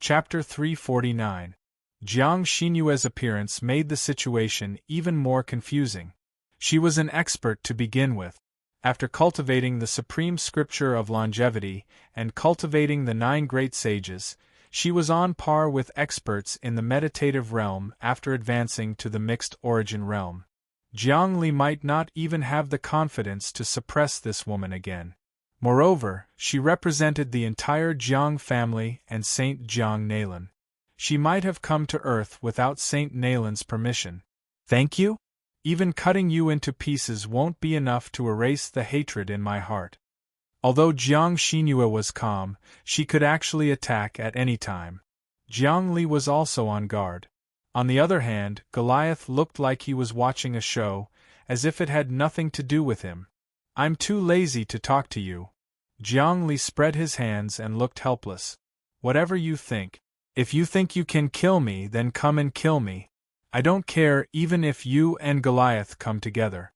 Chapter 349. Jiang Xinyue's appearance made the situation even more confusing. She was an expert to begin with. After cultivating the supreme scripture of longevity and cultivating the 9 great sages, she was on par with experts in the meditative realm after advancing to the mixed origin realm. Jiang Li might not even have the confidence to suppress this woman again. Moreover, she represented the entire Jiang family and Saint Jiang Nailan. She might have come to Earth without Saint Nailan's permission. Thank you? Even cutting you into pieces won't be enough to erase the hatred in my heart. Although Jiang Xinyue was calm, she could actually attack at any time. Jiang Li was also on guard. On the other hand, Goliath looked like he was watching a show, as if it had nothing to do with him. I'm too lazy to talk to you. Jiang Li spread his hands and looked helpless. Whatever you think. If you think you can kill me, then come and kill me. I don't care even if you and Goliath come together.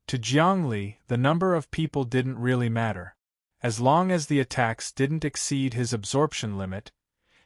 To Jiang Li, the number of people didn't really matter. As long as the attacks didn't exceed his absorption limit,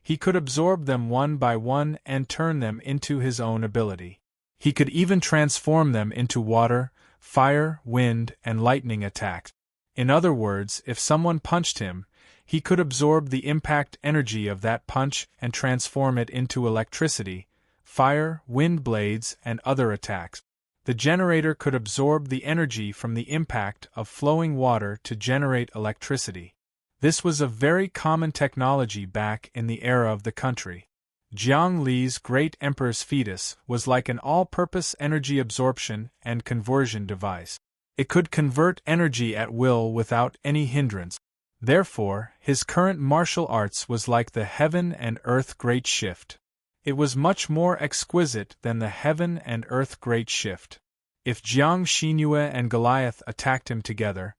he could absorb them one by one and turn them into his own ability. He could even transform them into water, fire, wind, and lightning attacks. In other words, if someone punched him, he could absorb the impact energy of that punch and transform it into electricity, fire, wind blades, and other attacks. The generator could absorb the energy from the impact of flowing water to generate electricity. This was a very common technology back in the era of the country. Jiang Li's great emperor's fetus was like an all-purpose energy absorption and conversion device. It could convert energy at will without any hindrance. Therefore, his current martial arts was like the heaven and earth great shift. It was much more exquisite than the heaven and earth great shift. If Jiang Xinyue and Goliath attacked him together,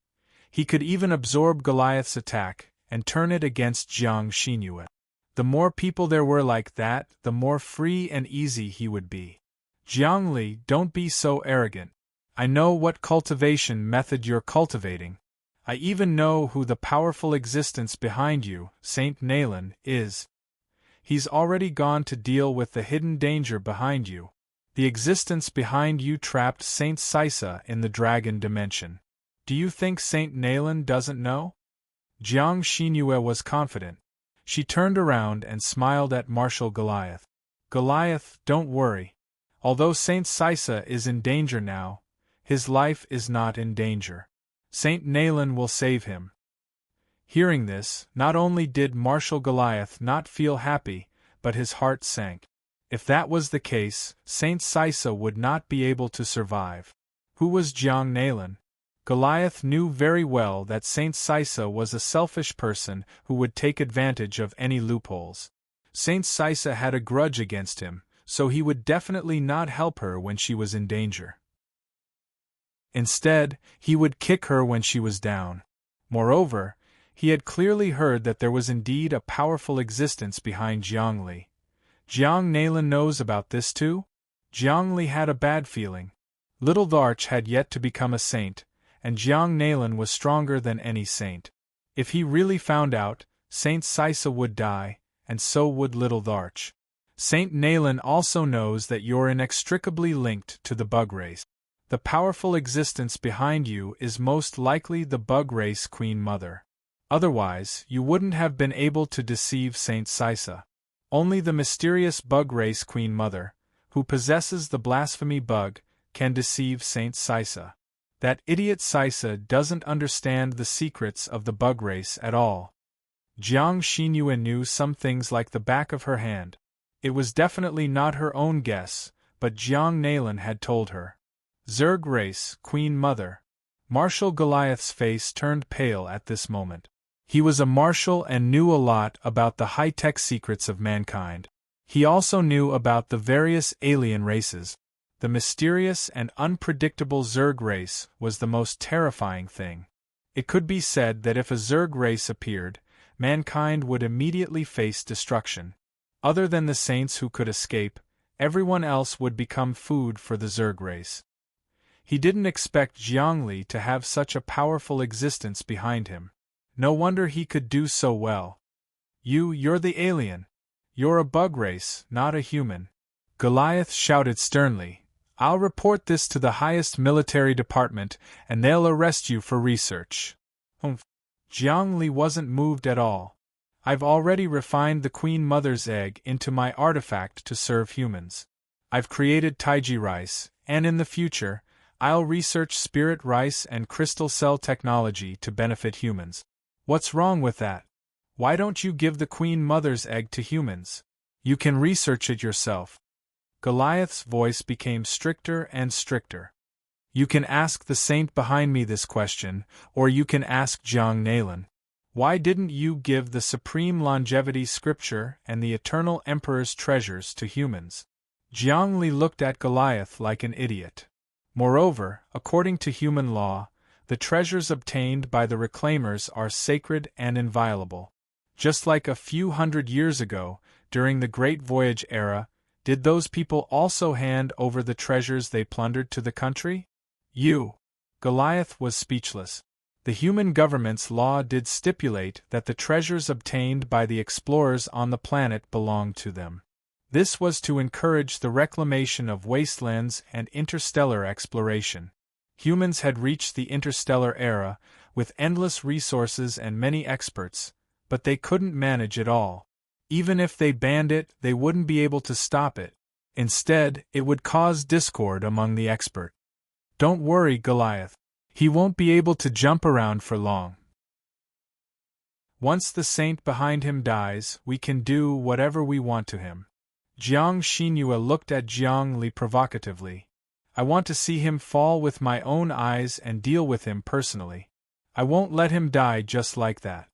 he could even absorb Goliath's attack and turn it against Jiang Xinyue. The more people there were like that, the more free and easy he would be. Jiang Li, don't be so arrogant. I know what cultivation method you're cultivating. I even know who the powerful existence behind you, Saint Nailan, is. He's already gone to deal with the hidden danger behind you. The existence behind you trapped Saint Sisa in the dragon dimension. Do you think Saint Nailan doesn't know? Jiang Xinyue was confident. She turned around and smiled at Marshal Goliath. Goliath, don't worry. Although Saint Sisa is in danger now, his life is not in danger. Saint Nailan will save him. Hearing this, not only did Marshal Goliath not feel happy, but his heart sank. If that was the case, Saint Sisa would not be able to survive. Who was Jiang Nailan? Goliath knew very well that Saint Sisa was a selfish person who would take advantage of any loopholes. Saint Sisa had a grudge against him, so he would definitely not help her when she was in danger. Instead, he would kick her when she was down. Moreover, he had clearly heard that there was indeed a powerful existence behind Jiang Li. Jiang Nailan knows about this too? Jiang Li had a bad feeling. Little Dharch had yet to become a saint, and Jiang Nailan was stronger than any saint. If he really found out, Saint Sisa would die, and so would Little Dharch. Saint Nailan also knows that you're inextricably linked to the bug race. The powerful existence behind you is most likely the bug race Queen Mother. Otherwise, you wouldn't have been able to deceive Saint Sisa. Only the mysterious bug race Queen Mother, who possesses the blasphemy bug, can deceive Saint Sisa. That idiot Sisa doesn't understand the secrets of the bug race at all. Jiang Xinyue knew some things like the back of her hand. It was definitely not her own guess, but Jiang Nailan had told her. Zerg race, Queen Mother. Marshal Goliath's face turned pale at this moment. He was a marshal and knew a lot about the high-tech secrets of mankind. He also knew about the various alien races. The mysterious and unpredictable Zerg race was the most terrifying thing. It could be said that if a Zerg race appeared, mankind would immediately face destruction. Other than the saints who could escape, everyone else would become food for the Zerg race. He didn't expect Jiang Li to have such a powerful existence behind him. No wonder he could do so well. You're the alien. You're a bug race, not a human. Goliath shouted sternly. I'll report this to the highest military department, and they'll arrest you for research. Humph. Jiang Li wasn't moved at all. I've already refined the Queen Mother's egg into my artifact to serve humans. I've created Taiji rice, and in the future, I'll research spirit rice and crystal cell technology to benefit humans. What's wrong with that? Why don't you give the Queen Mother's egg to humans? You can research it yourself. Goliath's voice became stricter and stricter. You can ask the saint behind me this question, or you can ask Jiang Nailan. Why didn't you give the supreme longevity scripture and the eternal emperor's treasures to humans? Jiang Li looked at Goliath like an idiot. Moreover, according to human law, the treasures obtained by the reclaimers are sacred and inviolable. Just like a few hundred years ago, during the Great Voyage era, did those people also hand over the treasures they plundered to the country? Goliath was speechless. The human government's law did stipulate that the treasures obtained by the explorers on the planet belonged to them. This was to encourage the reclamation of wastelands and interstellar exploration. Humans had reached the interstellar era, with endless resources and many experts, but they couldn't manage it all. Even if they banned it, they wouldn't be able to stop it. Instead, it would cause discord among the experts. Don't worry, Goliath. He won't be able to jump around for long. Once the saint behind him dies, we can do whatever we want to him. Jiang Xinyue looked at Jiang Li provocatively. I want to see him fall with my own eyes and deal with him personally. I won't let him die just like that.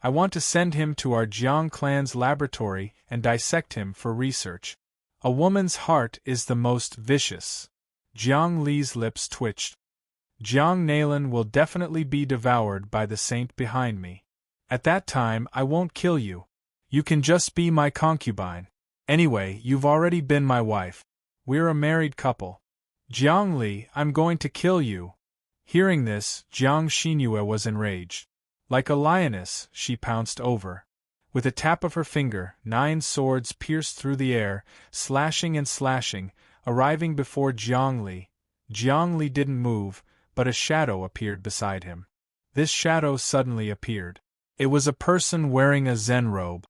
I want to send him to our Jiang clan's laboratory and dissect him for research. A woman's heart is the most vicious. Jiang Li's lips twitched. Jiang Nailan will definitely be devoured by the saint behind me. At that time I won't kill you. You can just be my concubine. Anyway, you've already been my wife. We're a married couple. Jiang Li, I'm going to kill you. Hearing this, Jiang Xinyue was enraged. Like a lioness, she pounced over. With a tap of her finger, 9 swords pierced through the air, slashing and slashing, arriving before Jiang Li. Jiang Li didn't move, but a shadow appeared beside him. This shadow suddenly appeared. It was a person wearing a Zen robe.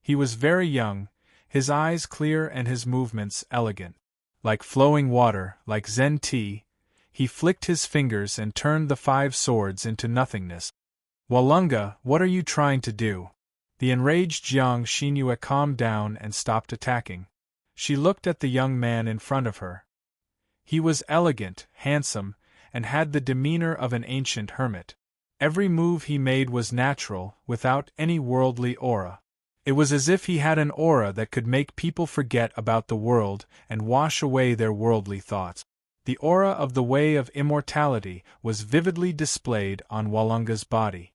He was very young, his eyes clear and his movements elegant. Like flowing water, like Zen tea, he flicked his fingers and turned the 5 swords into nothingness. Walunga, what are you trying to do? The enraged Jiang Xinyue calmed down and stopped attacking. She looked at the young man in front of her. He was elegant, handsome, and had the demeanor of an ancient hermit. Every move he made was natural, without any worldly aura. It was as if he had an aura that could make people forget about the world and wash away their worldly thoughts. The aura of the way of immortality was vividly displayed on Walunga's body.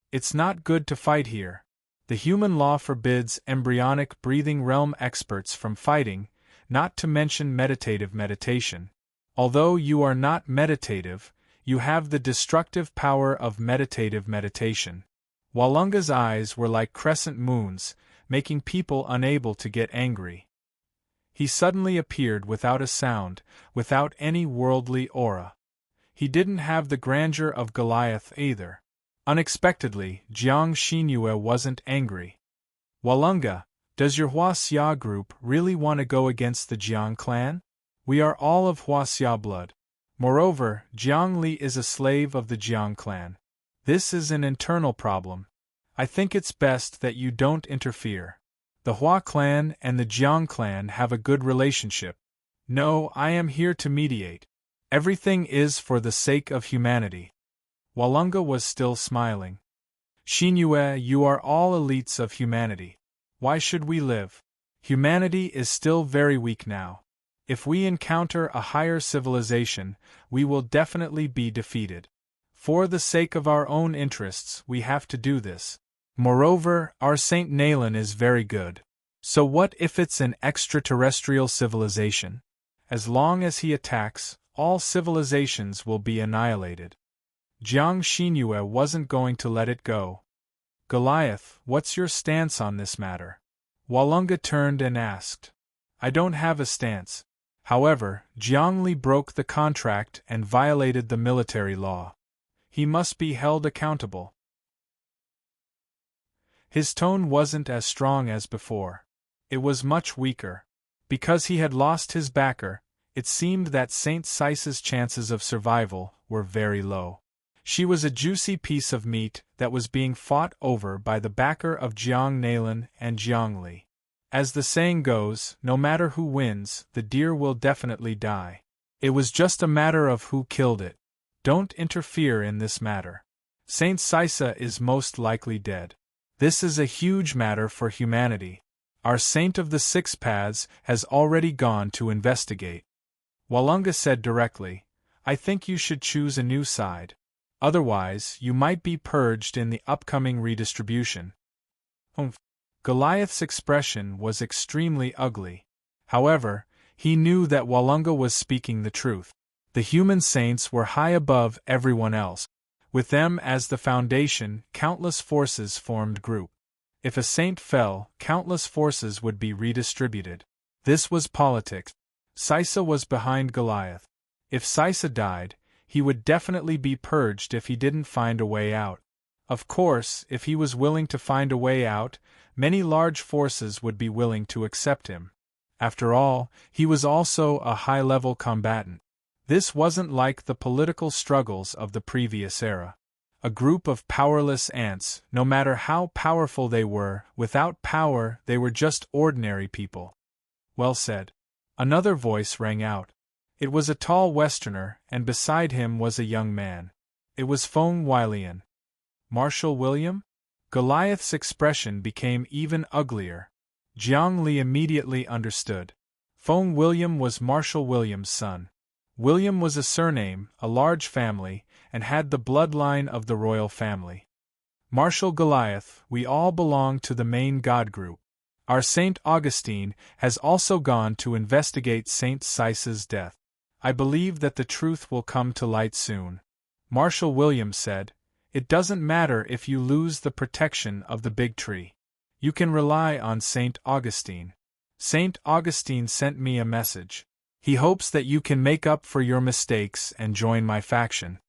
It's not good to fight here. The human law forbids embryonic breathing realm experts from fighting, not to mention meditative meditation. Although you are not meditative, you have the destructive power of meditative meditation. Walunga's eyes were like crescent moons, making people unable to get angry. He suddenly appeared without a sound, without any worldly aura. He didn't have the grandeur of Goliath either. Unexpectedly, Jiang Xinyue wasn't angry. Walunga, does your Huaxia group really want to go against the Jiang clan? We are all of Huaxia blood. Moreover, Jiang Li is a slave of the Jiang clan. This is an internal problem. I think it's best that you don't interfere. The Hua clan and the Jiang clan have a good relationship. No, I am here to mediate. Everything is for the sake of humanity. Walunga was still smiling. Xinyue, you are all elites of humanity. Why should we live? Humanity is still very weak now. If we encounter a higher civilization, we will definitely be defeated. For the sake of our own interests, we have to do this. Moreover, our Saint Nailan is very good. So what if it's an extraterrestrial civilization? As long as he attacks, all civilizations will be annihilated. Jiang Xinyue wasn't going to let it go. Goliath, what's your stance on this matter? Walunga turned and asked. I don't have a stance. However, Jiangli broke the contract and violated the military law. He must be held accountable. His tone wasn't as strong as before. It was much weaker. Because he had lost his backer, it seemed that Saint Saisa's chances of survival were very low. She was a juicy piece of meat that was being fought over by the backer of Jiang Nailan and Jiangli. As the saying goes, no matter who wins, the deer will definitely die. It was just a matter of who killed it. Don't interfere in this matter. Saint Saisa is most likely dead. This is a huge matter for humanity. Our Saint of the Six Paths has already gone to investigate. Walunga said directly, I think you should choose a new side. Otherwise, you might be purged in the upcoming redistribution. Goliath's expression was extremely ugly. However, he knew that Walunga was speaking the truth. The human saints were high above everyone else. With them as the foundation, countless forces formed group. If a saint fell, countless forces would be redistributed. This was politics. Saisa was behind Goliath. If Saisa died, he would definitely be purged if he didn't find a way out. Of course, if he was willing to find a way out, many large forces would be willing to accept him. After all, he was also a high-level combatant. This wasn't like the political struggles of the previous era. A group of powerless ants, no matter how powerful they were, without power they were just ordinary people. Well said. Another voice rang out. It was a tall Westerner, and beside him was a young man. It was Feng Weilian. Marshal William? Goliath's expression became even uglier. Jiang Li immediately understood. Feng William was Marshal William's son. William was a surname, a large family, and had the bloodline of the royal family. Marshal Goliath, we all belong to the main god group. Our Saint Augustine has also gone to investigate Saint Saisa's death. I believe that the truth will come to light soon. Marshal William said, It doesn't matter if you lose the protection of the big tree. You can rely on Saint Augustine. Saint Augustine sent me a message. He hopes that you can make up for your mistakes and join my faction.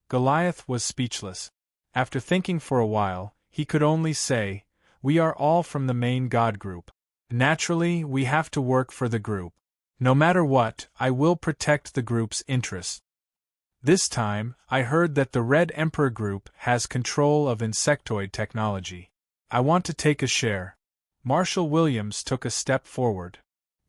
Goliath was speechless. After thinking for a while, he could only say, We are all from the main god group. Naturally, we have to work for the group. No matter what, I will protect the group's interests. This time, I heard that the Red Emperor group has control of insectoid technology. I want to take a share. Marshal Williams took a step forward.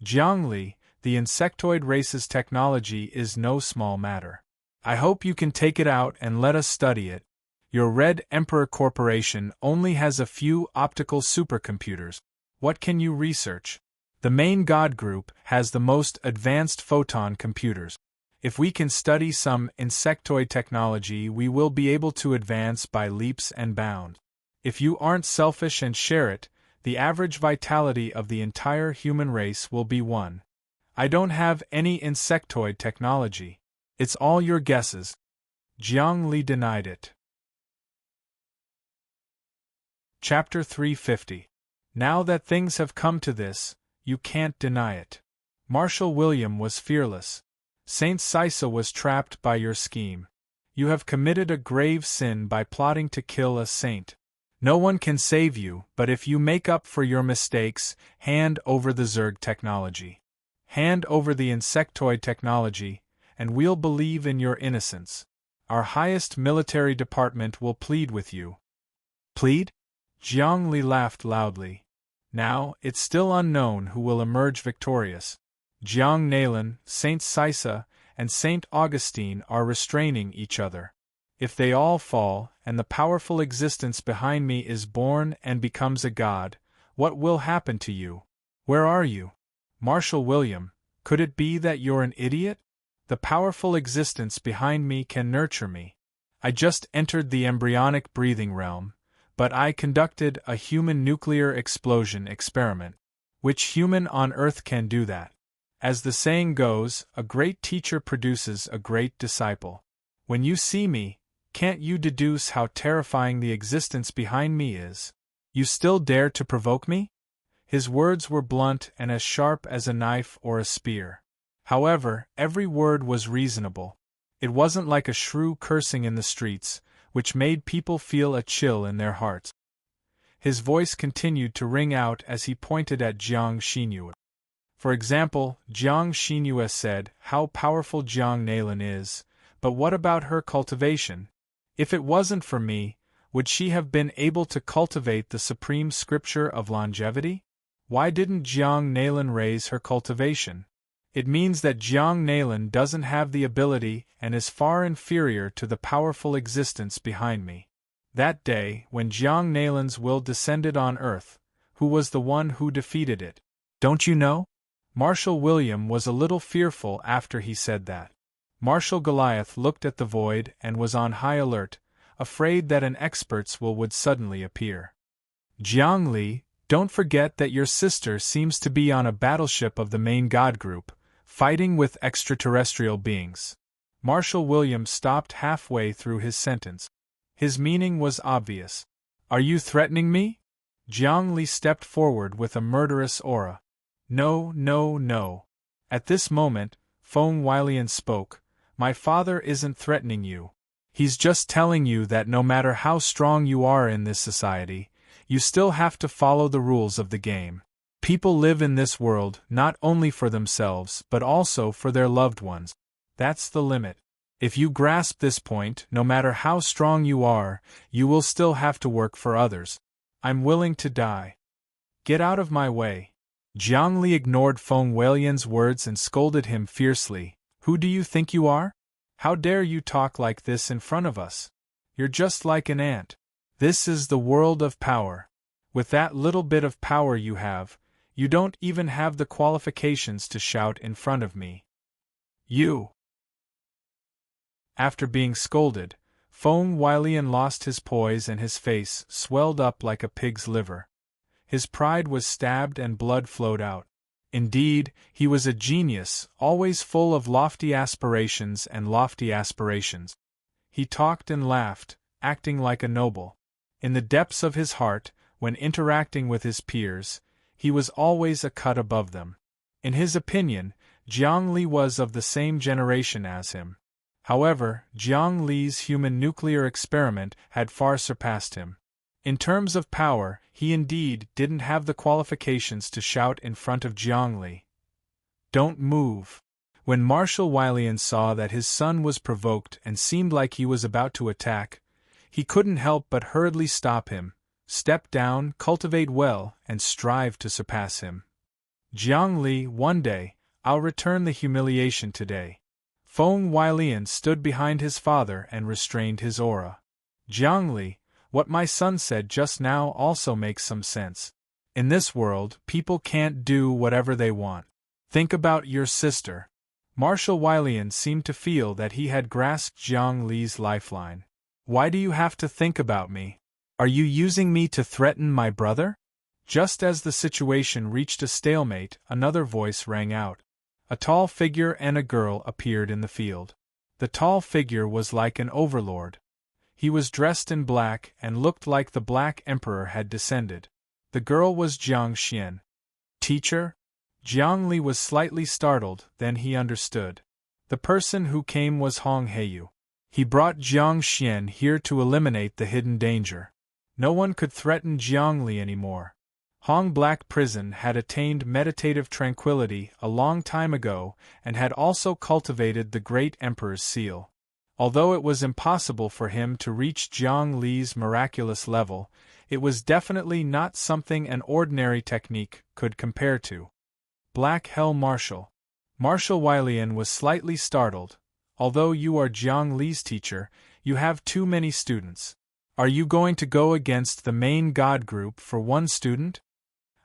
Jiangli, the insectoid race's technology is no small matter. I hope you can take it out and let us study it. Your Red Emperor Corporation only has a few optical supercomputers. What can you research? The main god group has the most advanced photon computers. If we can study some insectoid technology, we will be able to advance by leaps and bounds. If you aren't selfish and share it, the average vitality of the entire human race will be 1. I don't have any insectoid technology. It's all your guesses. Jiang Li denied it. Chapter 350. Now that things have come to this, you can't deny it. Marshal William was fearless. Saint Saisa was trapped by your scheme. You have committed a grave sin by plotting to kill a saint. No one can save you, but if you make up for your mistakes, hand over the Zerg technology. Hand over the insectoid technology, and we'll believe in your innocence. Our highest military department will plead with you. Plead? Jiang Li laughed loudly. Now, it's still unknown who will emerge victorious. Jiang Nailan, Saint Saisa, and Saint Augustine are restraining each other. If they all fall, and the powerful existence behind me is born and becomes a god, what will happen to you? Where are you? Marshal William, could it be that you're an idiot? The powerful existence behind me can nurture me. I just entered the embryonic breathing realm, but I conducted a human nuclear explosion experiment. Which human on Earth can do that? As the saying goes, a great teacher produces a great disciple. When you see me, can't you deduce how terrifying the existence behind me is? You still dare to provoke me? His words were blunt and as sharp as a knife or a spear. However, every word was reasonable. It wasn't like a shrew cursing in the streets, which made people feel a chill in their hearts. His voice continued to ring out as he pointed at Jiang Xinyue. For example, Jiang Xinyue said how powerful Jiang Nailin is, but what about her cultivation? If it wasn't for me, would she have been able to cultivate the supreme scripture of longevity? Why didn't Jiang Nailin raise her cultivation? It means that Jiang Nailin doesn't have the ability and is far inferior to the powerful existence behind me. That day, when Jiang Nailin's will descended on earth, who was the one who defeated it? Don't you know? Marshal William was a little fearful after he said that. Marshal Goliath looked at the void and was on high alert, afraid that an expert's will would suddenly appear. Jiang Li, don't forget that your sister seems to be on a battleship of the main god group, fighting with extraterrestrial beings. Marshal William stopped halfway through his sentence. His meaning was obvious. Are you threatening me? Jiang Li stepped forward with a murderous aura. No, no, no. At this moment, Feng Weilian spoke. My father isn't threatening you. He's just telling you that no matter how strong you are in this society, you still have to follow the rules of the game. People live in this world not only for themselves but also for their loved ones. That's the limit. If you grasp this point, no matter how strong you are, you will still have to work for others. I'm willing to die. Get out of my way. Jiang Li ignored Feng Weilian's words and scolded him fiercely. Who do you think you are? How dare you talk like this in front of us? You're just like an ant. This is the world of power. With that little bit of power you have, you don't even have the qualifications to shout in front of me. You! After being scolded, Feng Weilian lost his poise and his face swelled up like a pig's liver. His pride was stabbed and blood flowed out. Indeed, he was a genius, always full of lofty aspirations and lofty aspirations. He talked and laughed, acting like a noble. In the depths of his heart, when interacting with his peers, he was always a cut above them. In his opinion, Jiang Li was of the same generation as him. However, Jiang Li's human nuclear experiment had far surpassed him. In terms of power, he indeed didn't have the qualifications to shout in front of Jiang Li. Don't move. When Marshal Weilian saw that his son was provoked and seemed like he was about to attack, he couldn't help but hurriedly stop him, step down, cultivate well, and strive to surpass him. Jiang Li, one day, I'll return the humiliation today. Feng Weilian stood behind his father and restrained his aura. Jiang Li, what my son said just now also makes some sense. In this world, people can't do whatever they want. Think about your sister. Marshal Weilian seemed to feel that he had grasped Jiang Li's lifeline. Why do you have to think about me? Are you using me to threaten my brother? Just as the situation reached a stalemate, another voice rang out. A tall figure and a girl appeared in the field. The tall figure was like an overlord. He was dressed in black and looked like the Black Emperor had descended. The girl was Jiang Xian. Teacher? Jiang Li was slightly startled, then he understood. The person who came was Hong Heiyu. He brought Jiang Xian here to eliminate the hidden danger. No one could threaten Jiang Li anymore. Hong Black Prison had attained meditative tranquility a long time ago and had also cultivated the Great Emperor's seal. Although it was impossible for him to reach Jiang Li's miraculous level, it was definitely not something an ordinary technique could compare to. Black Hell Marshal. Marshal Weilian was slightly startled. Although you are Jiang Li's teacher, you have too many students. Are you going to go against the main god group for one student?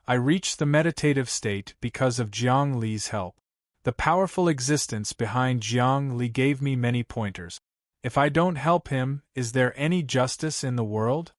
I reached the meditative state because of Jiang Li's help. The powerful existence behind Jiang Li gave me many pointers. If I don't help him, is there any justice in the world?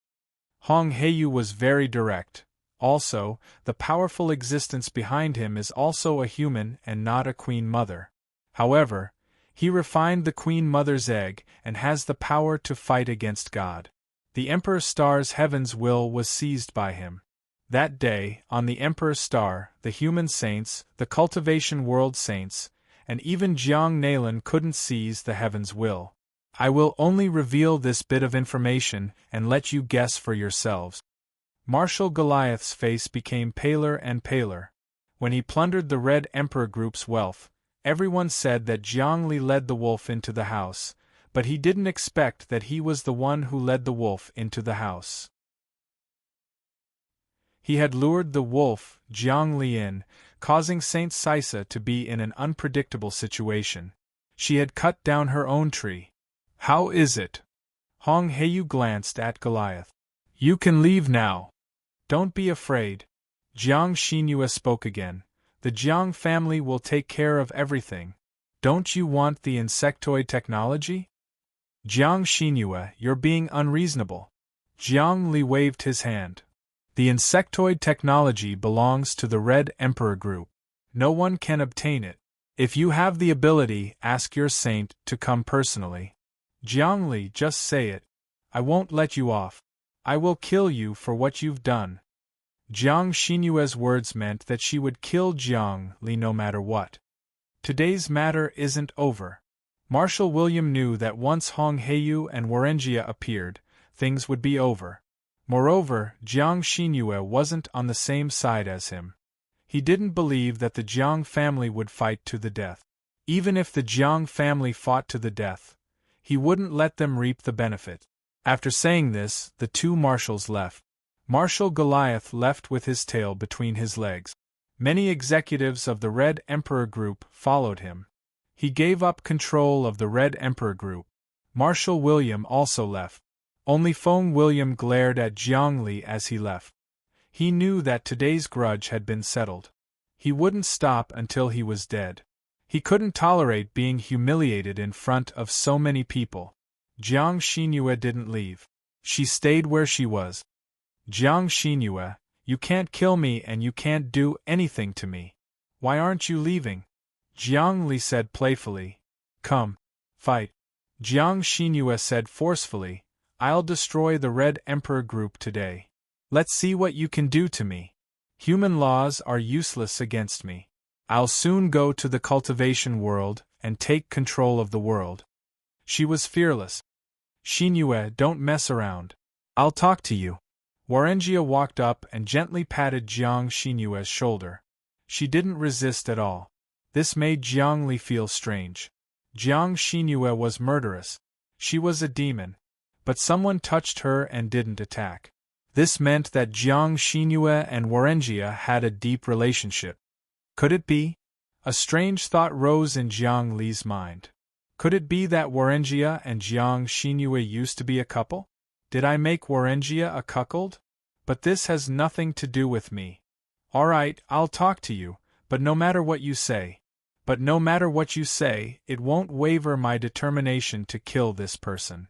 Hong Heiyu was very direct. Also, the powerful existence behind him is also a human and not a queen mother. However, he refined the queen mother's egg and has the power to fight against God. The Emperor Star's heaven's will was seized by him. That day, on the Emperor Star, the human saints, the cultivation world saints, and even Jiang Nalan couldn't seize the heaven's will. I will only reveal this bit of information and let you guess for yourselves. Marshal Goliath's face became paler and paler. When he plundered the Red Emperor group's wealth, everyone said that Jiang Li led the wolf into the house, but he didn't expect that he was the one who led the wolf into the house. He had lured the wolf, Jiang Li, in, causing Saint Sisa to be in an unpredictable situation. She had cut down her own tree. How is it? Hong Heiyu glanced at Goliath. You can leave now. Don't be afraid. Jiang Xinyue spoke again. The Jiang family will take care of everything. Don't you want the insectoid technology? Jiang Xinyue, you're being unreasonable. Jiang Li waved his hand. The insectoid technology belongs to the Red Emperor group. No one can obtain it. If you have the ability, ask your saint to come personally. Jiang Li, just say it. I won't let you off. I will kill you for what you've done. Jiang Xinyue's words meant that she would kill Jiang Li no matter what. Today's matter isn't over. Marshal William knew that once Hong Heiyu and Warengia appeared, things would be over. Moreover, Jiang Xinyue wasn't on the same side as him. He didn't believe that the Jiang family would fight to the death. Even if the Jiang family fought to the death, he wouldn't let them reap the benefit. After saying this, the two marshals left. Marshal Goliath left with his tail between his legs. Many executives of the Red Emperor group followed him. He gave up control of the Red Emperor group. Marshal William also left. Only Feng William glared at Jiang Li as he left. He knew that today's grudge had been settled. He wouldn't stop until he was dead. He couldn't tolerate being humiliated in front of so many people. Jiang Xinyue didn't leave. She stayed where she was. Jiang Xinyue, you can't kill me and you can't do anything to me. Why aren't you leaving? Jiang Li said playfully. Come. Fight. Jiang Xinyue said forcefully. I'll destroy the Red Emperor group today. Let's see what you can do to me. Human laws are useless against me. I'll soon go to the cultivation world and take control of the world. She was fearless. Xinyue, don't mess around. I'll talk to you. Warengia walked up and gently patted Jiang Xinyue's shoulder. She didn't resist at all. This made Jiang Li feel strange. Jiang Xinyue was murderous. She was a demon. But someone touched her and didn't attack. This meant that Jiang Xinyue and Warengia had a deep relationship. Could it be? A strange thought rose in Jiang Li's mind. Could it be that Warengia and Jiang Xinyue used to be a couple? Did I make Warengia a cuckold? But this has nothing to do with me. All right, I'll talk to you, but no matter what you say. But no matter what you say, it won't waver my determination to kill this person.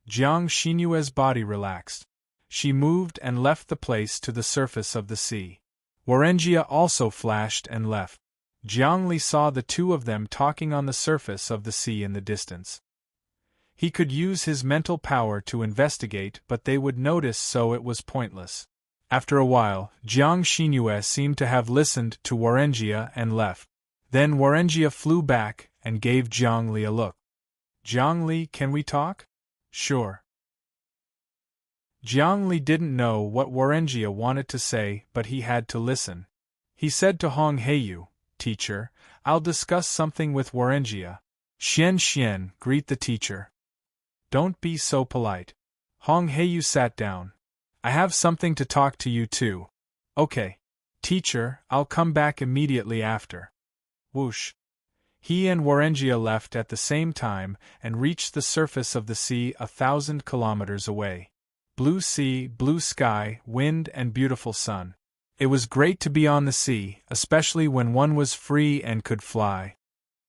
Jiang Xinyue's body relaxed. She moved and left the place to the surface of the sea. Warengia also flashed and left. Jiang Li saw the two of them talking on the surface of the sea in the distance. He could use his mental power to investigate, but they would notice, so it was pointless. After a while, Jiang Xinyue seemed to have listened to Warengia and left. Then Warengia flew back and gave Jiang Li a look. Jiang Li, can we talk? Sure. Jiang Li didn't know what Warengia wanted to say, but he had to listen. He said to Hong Heiyu, Teacher, I'll discuss something with Warengia. Xian, greet the teacher. Don't be so polite. Hong Heiyu sat down. I have something to talk to you too. Okay. Teacher, I'll come back immediately after. Whoosh. He and Warengia left at the same time and reached the surface of the sea 1,000 kilometers away. Blue sea, blue sky, wind and beautiful sun. It was great to be on the sea, especially when one was free and could fly.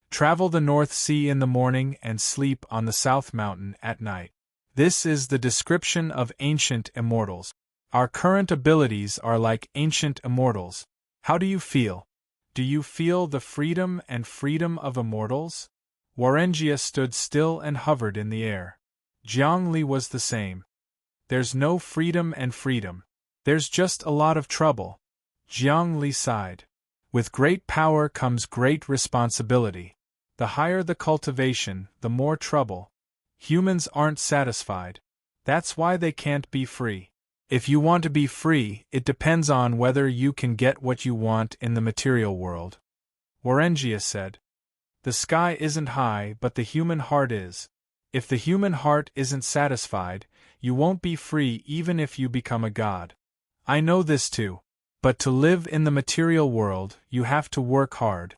Travel the North Sea in the morning and sleep on the South Mountain at night. This is the description of ancient immortals. Our current abilities are like ancient immortals. How do you feel? Do you feel the freedom of immortals? Warengia stood still and hovered in the air. Jiang Li was the same. There's no freedom and freedom. There's just a lot of trouble. Jiang Li sighed. With great power comes great responsibility. The higher the cultivation, the more trouble. Humans aren't satisfied. That's why they can't be free. If you want to be free, it depends on whether you can get what you want in the material world. Warengia said. The sky isn't high, but the human heart is. If the human heart isn't satisfied, you won't be free even if you become a god. I know this too. But to live in the material world, you have to work hard.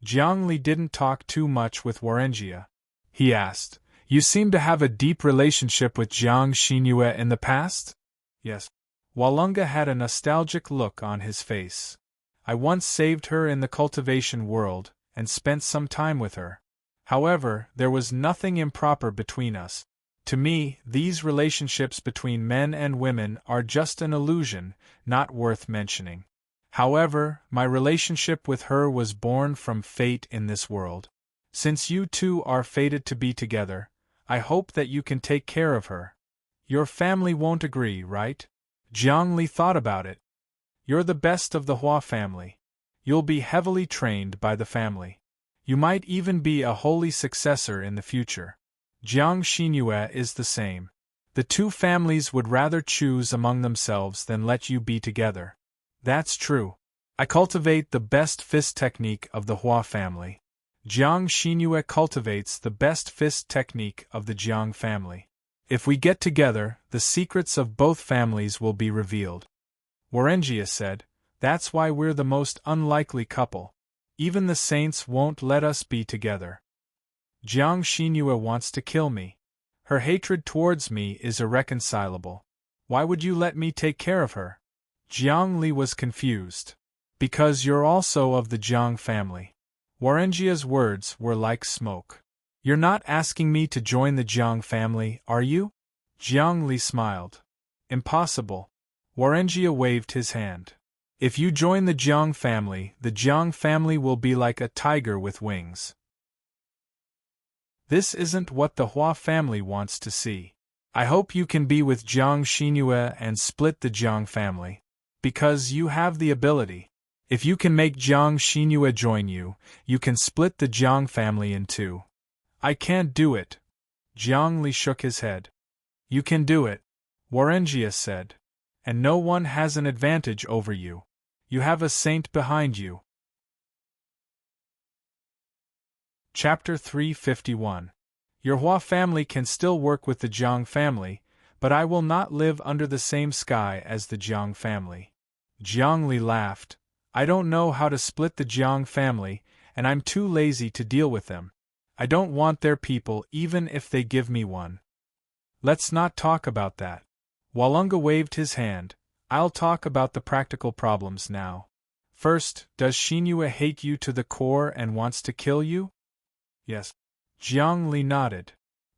Jiang Li didn't talk too much with Warengia. He asked, You seem to have a deep relationship with Jiang Xinyue in the past? Yes. Walunga had a nostalgic look on his face. I once saved her in the cultivation world, and spent some time with her. However, there was nothing improper between us. To me, these relationships between men and women are just an illusion, not worth mentioning. However, my relationship with her was born from fate in this world. Since you two are fated to be together, I hope that you can take care of her. Your family won't agree, right? Jiang Li thought about it. You're the best of the Hua family. You'll be heavily trained by the family. You might even be a holy successor in the future. Jiang Xinyue is the same. The two families would rather choose among themselves than let you be together. That's true. I cultivate the best fist technique of the Hua family. Jiang Xinyue cultivates the best fist technique of the Jiang family. If we get together, the secrets of both families will be revealed. Warengia said, That's why we're the most unlikely couple. Even the saints won't let us be together. Jiang Xinyue wants to kill me. Her hatred towards me is irreconcilable. Why would you let me take care of her? Jiang Li was confused. Because you're also of the Jiang family. Warengia's words were like smoke. You're not asking me to join the Jiang family, are you? Jiang Li smiled. Impossible. Warengia waved his hand. If you join the Jiang family will be like a tiger with wings. This isn't what the Hua family wants to see. I hope you can be with Jiang Xinyue and split the Jiang family. Because you have the ability. If you can make Jiang Xinyue join you, you can split the Jiang family in two. I can't do it. Jiang Li shook his head. You can do it, Warengia said. And no one has an advantage over you. You have a saint behind you. Chapter 351. Your Hua family can still work with the Jiang family, but I will not live under the same sky as the Jiang family. Jiang Li laughed. I don't know how to split the Jiang family, and I'm too lazy to deal with them. I don't want their people even if they give me one. Let's not talk about that. Walunga waved his hand. I'll talk about the practical problems now. First, does Xinyue hate you to the core and wants to kill you? Yes. Jiang Li nodded.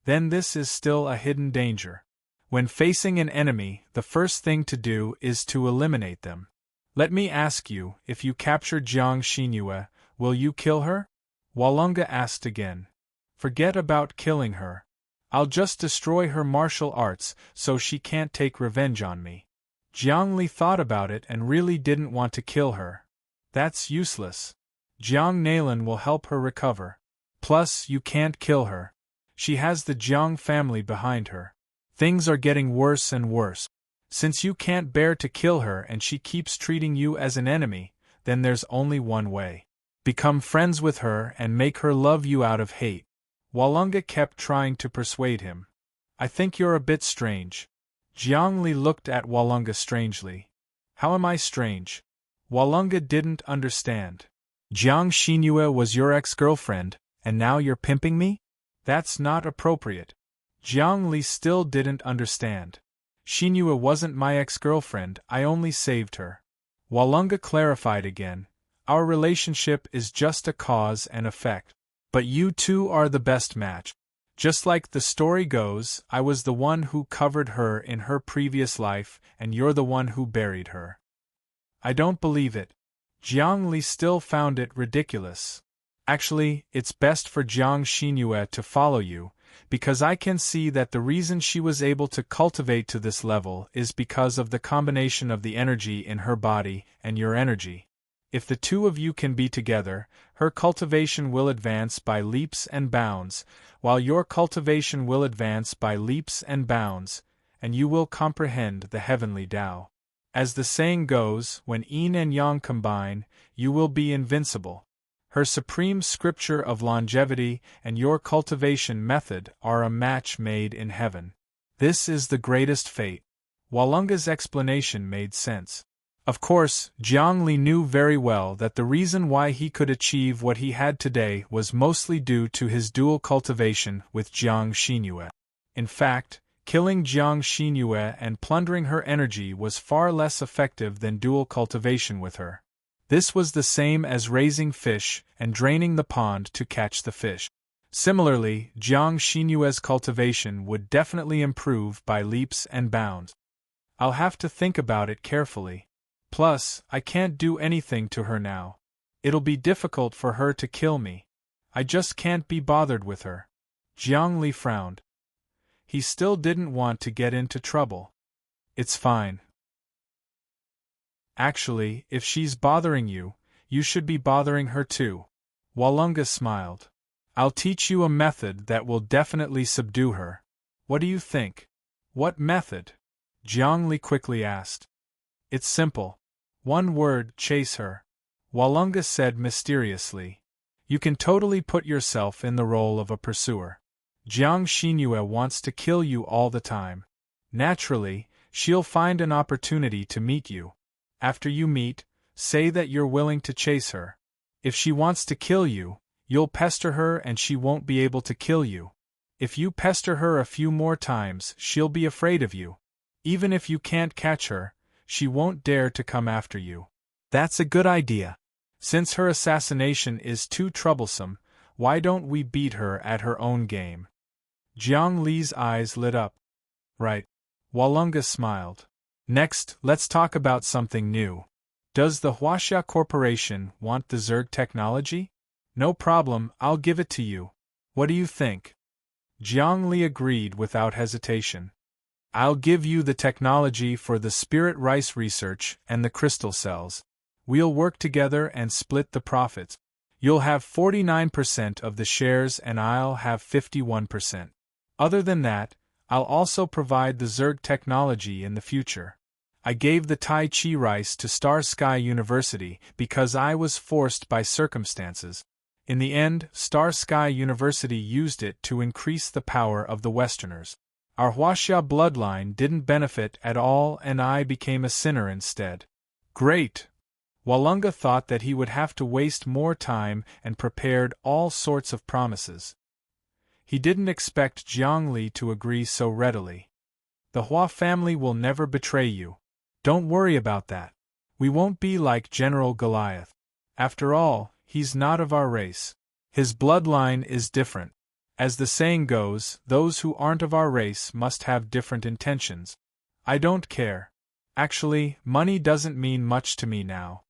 Then this is still a hidden danger. When facing an enemy, the first thing to do is to eliminate them. Let me ask you, if you capture Jiang Xinyue, will you kill her? Walunga asked again. Forget about killing her. I'll just destroy her martial arts so she can't take revenge on me. Jiang Li thought about it and really didn't want to kill her. That's useless. Jiang Nalan will help her recover. Plus, you can't kill her. She has the Jiang family behind her. Things are getting worse and worse. Since you can't bear to kill her and she keeps treating you as an enemy, then there's only one way. Become friends with her and make her love you out of hate. Walunga kept trying to persuade him. I think you're a bit strange. Jiang Li looked at Walunga strangely. How am I strange? Walunga didn't understand. Jiang Xinyue was your ex-girlfriend, and now you're pimping me? That's not appropriate. Jiang Li still didn't understand. Xinyue wasn't my ex-girlfriend, I only saved her. Walunga clarified again. Our relationship is just a cause and effect. But you two are the best match. Just like the story goes, I was the one who covered her in her previous life, and you're the one who buried her. I don't believe it. Jiang Li still found it ridiculous. Actually, it's best for Jiang Xinyue to follow you, because I can see that the reason she was able to cultivate to this level is because of the combination of the energy in her body and your energy. If the two of you can be together, her cultivation will advance by leaps and bounds, while your cultivation will advance by leaps and bounds, and you will comprehend the heavenly Tao. As the saying goes, when yin and yang combine, you will be invincible. Her supreme scripture of longevity and your cultivation method are a match made in heaven. This is the greatest fate. Walunga's explanation made sense. Of course, Jiang Li knew very well that the reason why he could achieve what he had today was mostly due to his dual cultivation with Jiang Xinyue. In fact, killing Jiang Xinyue and plundering her energy was far less effective than dual cultivation with her. This was the same as raising fish and draining the pond to catch the fish. Similarly, Jiang Xinyue's cultivation would definitely improve by leaps and bounds. I'll have to think about it carefully. Plus, I can't do anything to her now. It'll be difficult for her to kill me. I just can't be bothered with her. Jiang Li frowned. He still didn't want to get into trouble. It's fine. Actually, if she's bothering you, you should be bothering her too. Walunga smiled. I'll teach you a method that will definitely subdue her. What do you think? What method? Jiang Li quickly asked. It's simple. One word, chase her. Walunga said mysteriously. You can totally put yourself in the role of a pursuer. Jiang Xinyue wants to kill you all the time. Naturally, she'll find an opportunity to meet you. After you meet, say that you're willing to chase her. If she wants to kill you, you'll pester her and she won't be able to kill you. If you pester her a few more times, she'll be afraid of you. Even if you can't catch her, she won't dare to come after you. That's a good idea. Since her assassination is too troublesome, why don't we beat her at her own game? Jiang Li's eyes lit up. Right. Walunga smiled. Next, let's talk about something new. Does the Huaxia Corporation want the Zerg technology? No problem, I'll give it to you. What do you think? Jiang Li agreed without hesitation. I'll give you the technology for the spirit rice research and the crystal cells. We'll work together and split the profits. You'll have 49% of the shares and I'll have 51%. Other than that, I'll also provide the Zerg technology in the future. I gave the Tai Chi rice to Star Sky University because I was forced by circumstances. In the end, Star Sky University used it to increase the power of the Westerners. Our Huaxia bloodline didn't benefit at all and I became a sinner instead. Great! Walunga thought that he would have to waste more time and prepared all sorts of promises. He didn't expect Jiang Li to agree so readily. The Hua family will never betray you. Don't worry about that. We won't be like General Goliath. After all, he's not of our race. His bloodline is different. As the saying goes, those who aren't of our race must have different intentions. I don't care. Actually, money doesn't mean much to me now.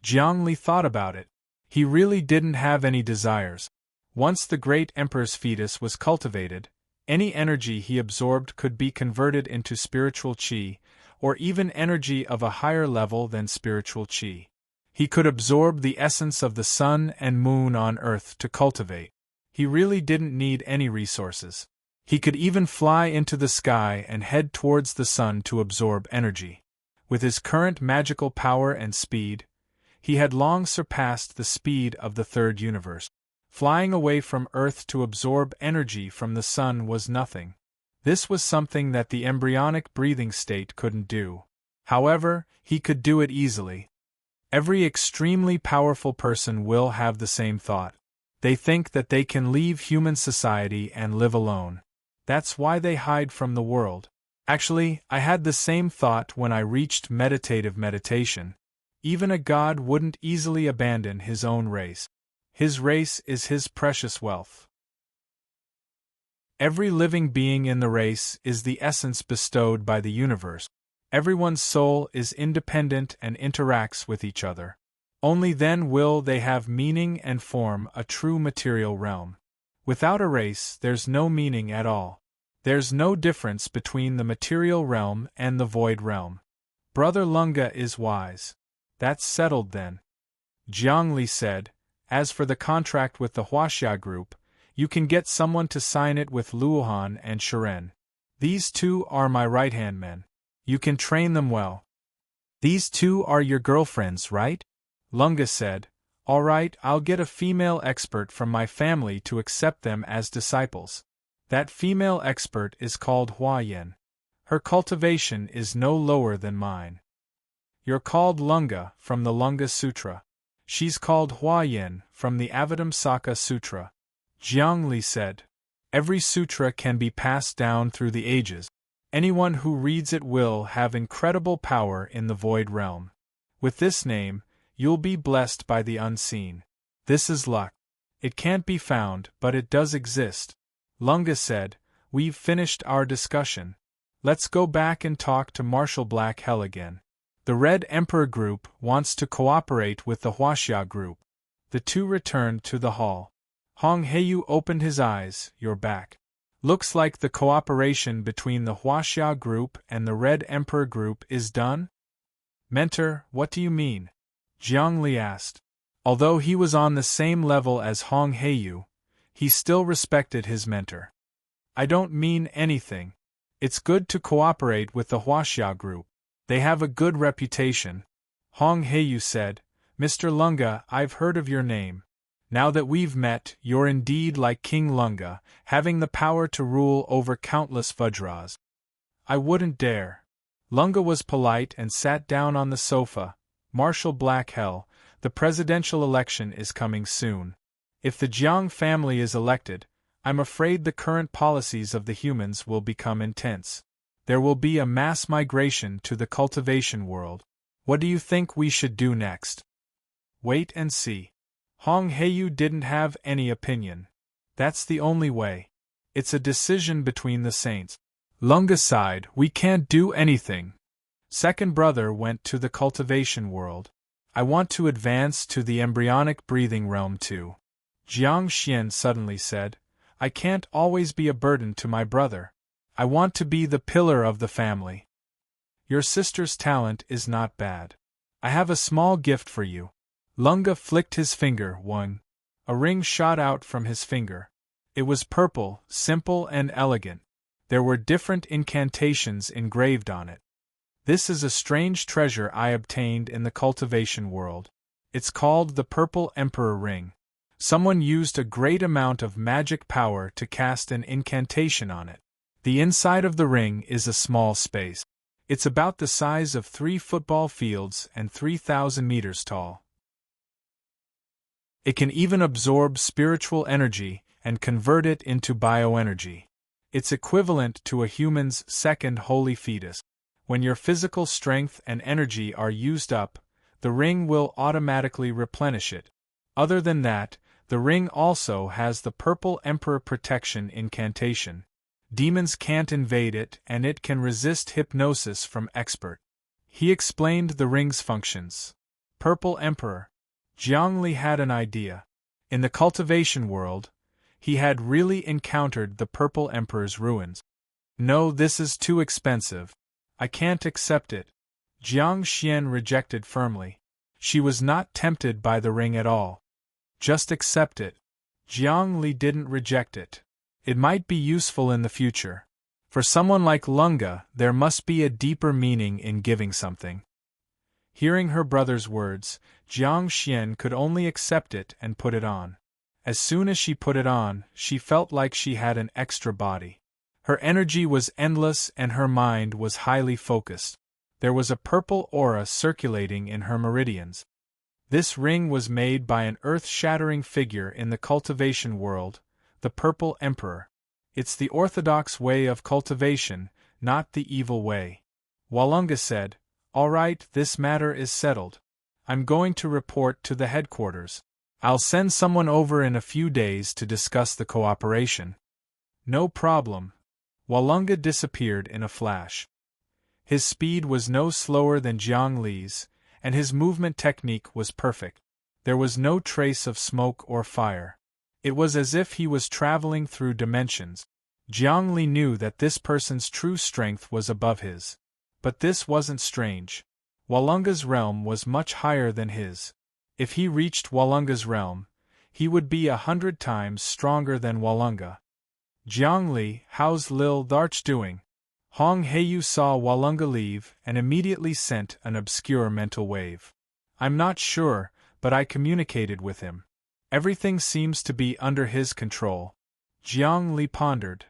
Jiang Li thought about it. He really didn't have any desires. Once the great emperor's fetus was cultivated, any energy he absorbed could be converted into spiritual qi, or even energy of a higher level than spiritual qi. He could absorb the essence of the sun and moon on earth to cultivate. He really didn't need any resources. He could even fly into the sky and head towards the sun to absorb energy. With his current magical power and speed, he had long surpassed the speed of the third universe. Flying away from Earth to absorb energy from the sun was nothing. This was something that the embryonic breathing state couldn't do. However, he could do it easily. Every extremely powerful person will have the same thought. They think that they can leave human society and live alone. That's why they hide from the world. Actually, I had the same thought when I reached meditative meditation. Even a god wouldn't easily abandon his own race. His race is his precious wealth. Every living being in the race is the essence bestowed by the universe. Everyone's soul is independent and interacts with each other. Only then will they have meaning and form a true material realm. Without a race, there's no meaning at all. There's no difference between the material realm and the void realm. Brother Lunga is wise. That's settled then. Jiang Li said, as for the contract with the Huaxia group, you can get someone to sign it with Luohan and Serene. These two are my right-hand men. You can train them well. These two are your girlfriends, right? Lunga said, all right, I'll get a female expert from my family to accept them as disciples. That female expert is called Huayan. Her cultivation is no lower than mine. You're called Lunga from the Lunga Sutra. She's called Huayan from the Avatamsaka Sutra. Jiang Li said, every sutra can be passed down through the ages. Anyone who reads it will have incredible power in the void realm. With this name, you'll be blessed by the unseen. This is luck. It can't be found, but it does exist. Lunga said, we've finished our discussion. Let's go back and talk to Marshal Black Hell again. The Red Emperor group wants to cooperate with the Huaxia group. The two returned to the hall. Hong Heiyu opened his eyes. You're back. Looks like the cooperation between the Huaxia group and the Red Emperor group is done? Mentor, what do you mean? Jiang Li asked. Although he was on the same level as Hong Heiyu, he still respected his mentor. I don't mean anything. It's good to cooperate with the Huaxia group. They have a good reputation. Hong Heiyu said, Mr. Lunga, I've heard of your name. Now that we've met, you're indeed like King Lunga, having the power to rule over countless Vajras. I wouldn't dare. Lunga was polite and sat down on the sofa. Marshal Black Hell, the presidential election is coming soon. If the Jiang family is elected, I'm afraid the current policies of the humans will become intense. There will be a mass migration to the cultivation world. What do you think we should do next? Wait and see. Hong Heiyu didn't have any opinion. That's the only way. It's a decision between the saints. Lunga sighed, we can't do anything. Second brother went to the cultivation world. I want to advance to the embryonic breathing realm too. Jiang Xian suddenly said, I can't always be a burden to my brother. I want to be the pillar of the family. Your sister's talent is not bad. I have a small gift for you. Lunga flicked his finger, one. A ring shot out from his finger. It was purple, simple and elegant. There were different incantations engraved on it. This is a strange treasure I obtained in the cultivation world. It's called the Purple Emperor Ring. Someone used a great amount of magic power to cast an incantation on it. The inside of the ring is a small space. It's about the size of 3 football fields and 3,000 meters tall. It can even absorb spiritual energy and convert it into bioenergy. It's equivalent to a human's second holy fetus. When your physical strength and energy are used up, the ring will automatically replenish it. Other than that, the ring also has the Purple Emperor Protection incantation. Demons can't invade it and it can resist hypnosis from expert. He explained the ring's functions. Purple Emperor. Jiang Li had an idea. In the cultivation world, he had really encountered the Purple Emperor's ruins. No, this is too expensive. I can't accept it. Jiang Xian rejected firmly. She was not tempted by the ring at all. Just accept it. Jiang Li didn't reject it. It might be useful in the future. For someone like Lunga, there must be a deeper meaning in giving something. Hearing her brother's words, Jiang Xian could only accept it and put it on. As soon as she put it on, she felt like she had an extra body. Her energy was endless and her mind was highly focused. There was a purple aura circulating in her meridians. This ring was made by an earth-shattering figure in the cultivation world, the Purple Emperor. It's the orthodox way of cultivation, not the evil way. Walunga said, all right, this matter is settled. I'm going to report to the headquarters. I'll send someone over in a few days to discuss the cooperation. No problem. Walunga disappeared in a flash. His speed was no slower than Jiang Li's, and his movement technique was perfect. There was no trace of smoke or fire. It was as if he was traveling through dimensions. Jiang Li knew that this person's true strength was above his. But this wasn't strange. Walunga's realm was much higher than his. If he reached Walunga's realm, he would be 100 times stronger than Walunga. Jiang Li, how's Lil Tharch doing? Hong Heiyu saw Walunga leave and immediately sent an obscure mental wave. I'm not sure, but I communicated with him. Everything seems to be under his control. Jiang Li pondered.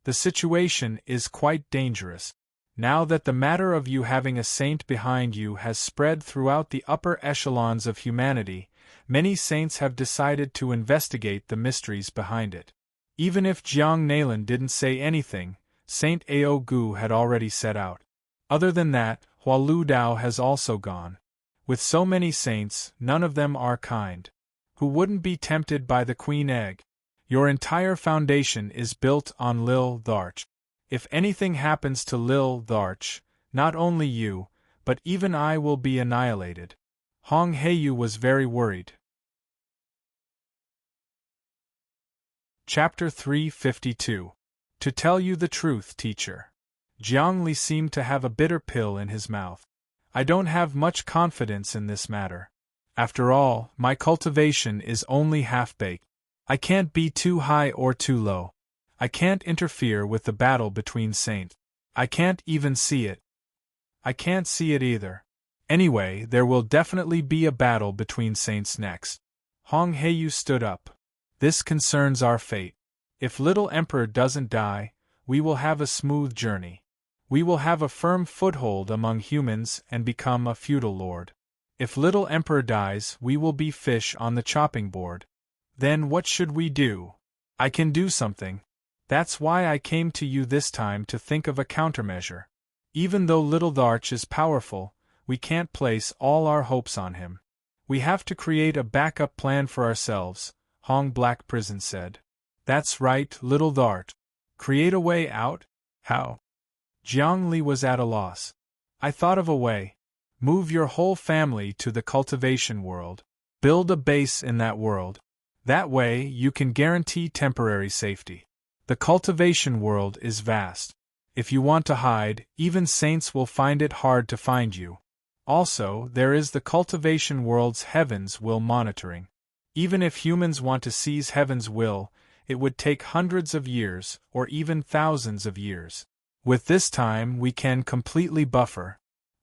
The situation is quite dangerous. Now that the matter of you having a saint behind you has spread throughout the upper echelons of humanity, many saints have decided to investigate the mysteries behind it. Even if Jiang Nailan didn't say anything, Saint Ao Gu had already set out. Other than that, Hua Lu Dao has also gone. With so many saints, none of them are kind. Who wouldn't be tempted by the queen egg? Your entire foundation is built on Lil Tharch. If anything happens to Lil Tharch, not only you, but even I will be annihilated. Hong Heiyu was very worried. Chapter 352. To tell you the truth, teacher. Jiang Li seemed to have a bitter pill in his mouth. I don't have much confidence in this matter. After all, my cultivation is only half-baked. I can't be too high or too low. I can't interfere with the battle between saints. I can't even see it. I can't see it either. Anyway, there will definitely be a battle between saints next. Hong Heiyu stood up. This concerns our fate. If Little Emperor doesn't die, we will have a smooth journey. We will have a firm foothold among humans and become a feudal lord. If Little Emperor dies, we will be fish on the chopping board. Then what should we do? I can do something. That's why I came to you this time to think of a countermeasure. Even though Little Tharch is powerful, we can't place all our hopes on him. We have to create a backup plan for ourselves, Hong Black Prison said. That's right, Little Tharch. Create a way out? How? Jiang Li was at a loss. I thought of a way. Move your whole family to the cultivation world. Build a base in that world. That way you can guarantee temporary safety. The cultivation world is vast. If you want to hide, even saints will find it hard to find you. Also, there is the cultivation world's heaven's will monitoring. Even if humans want to seize heaven's will, it would take hundreds of years, or even thousands of years. With this time we can completely buffer.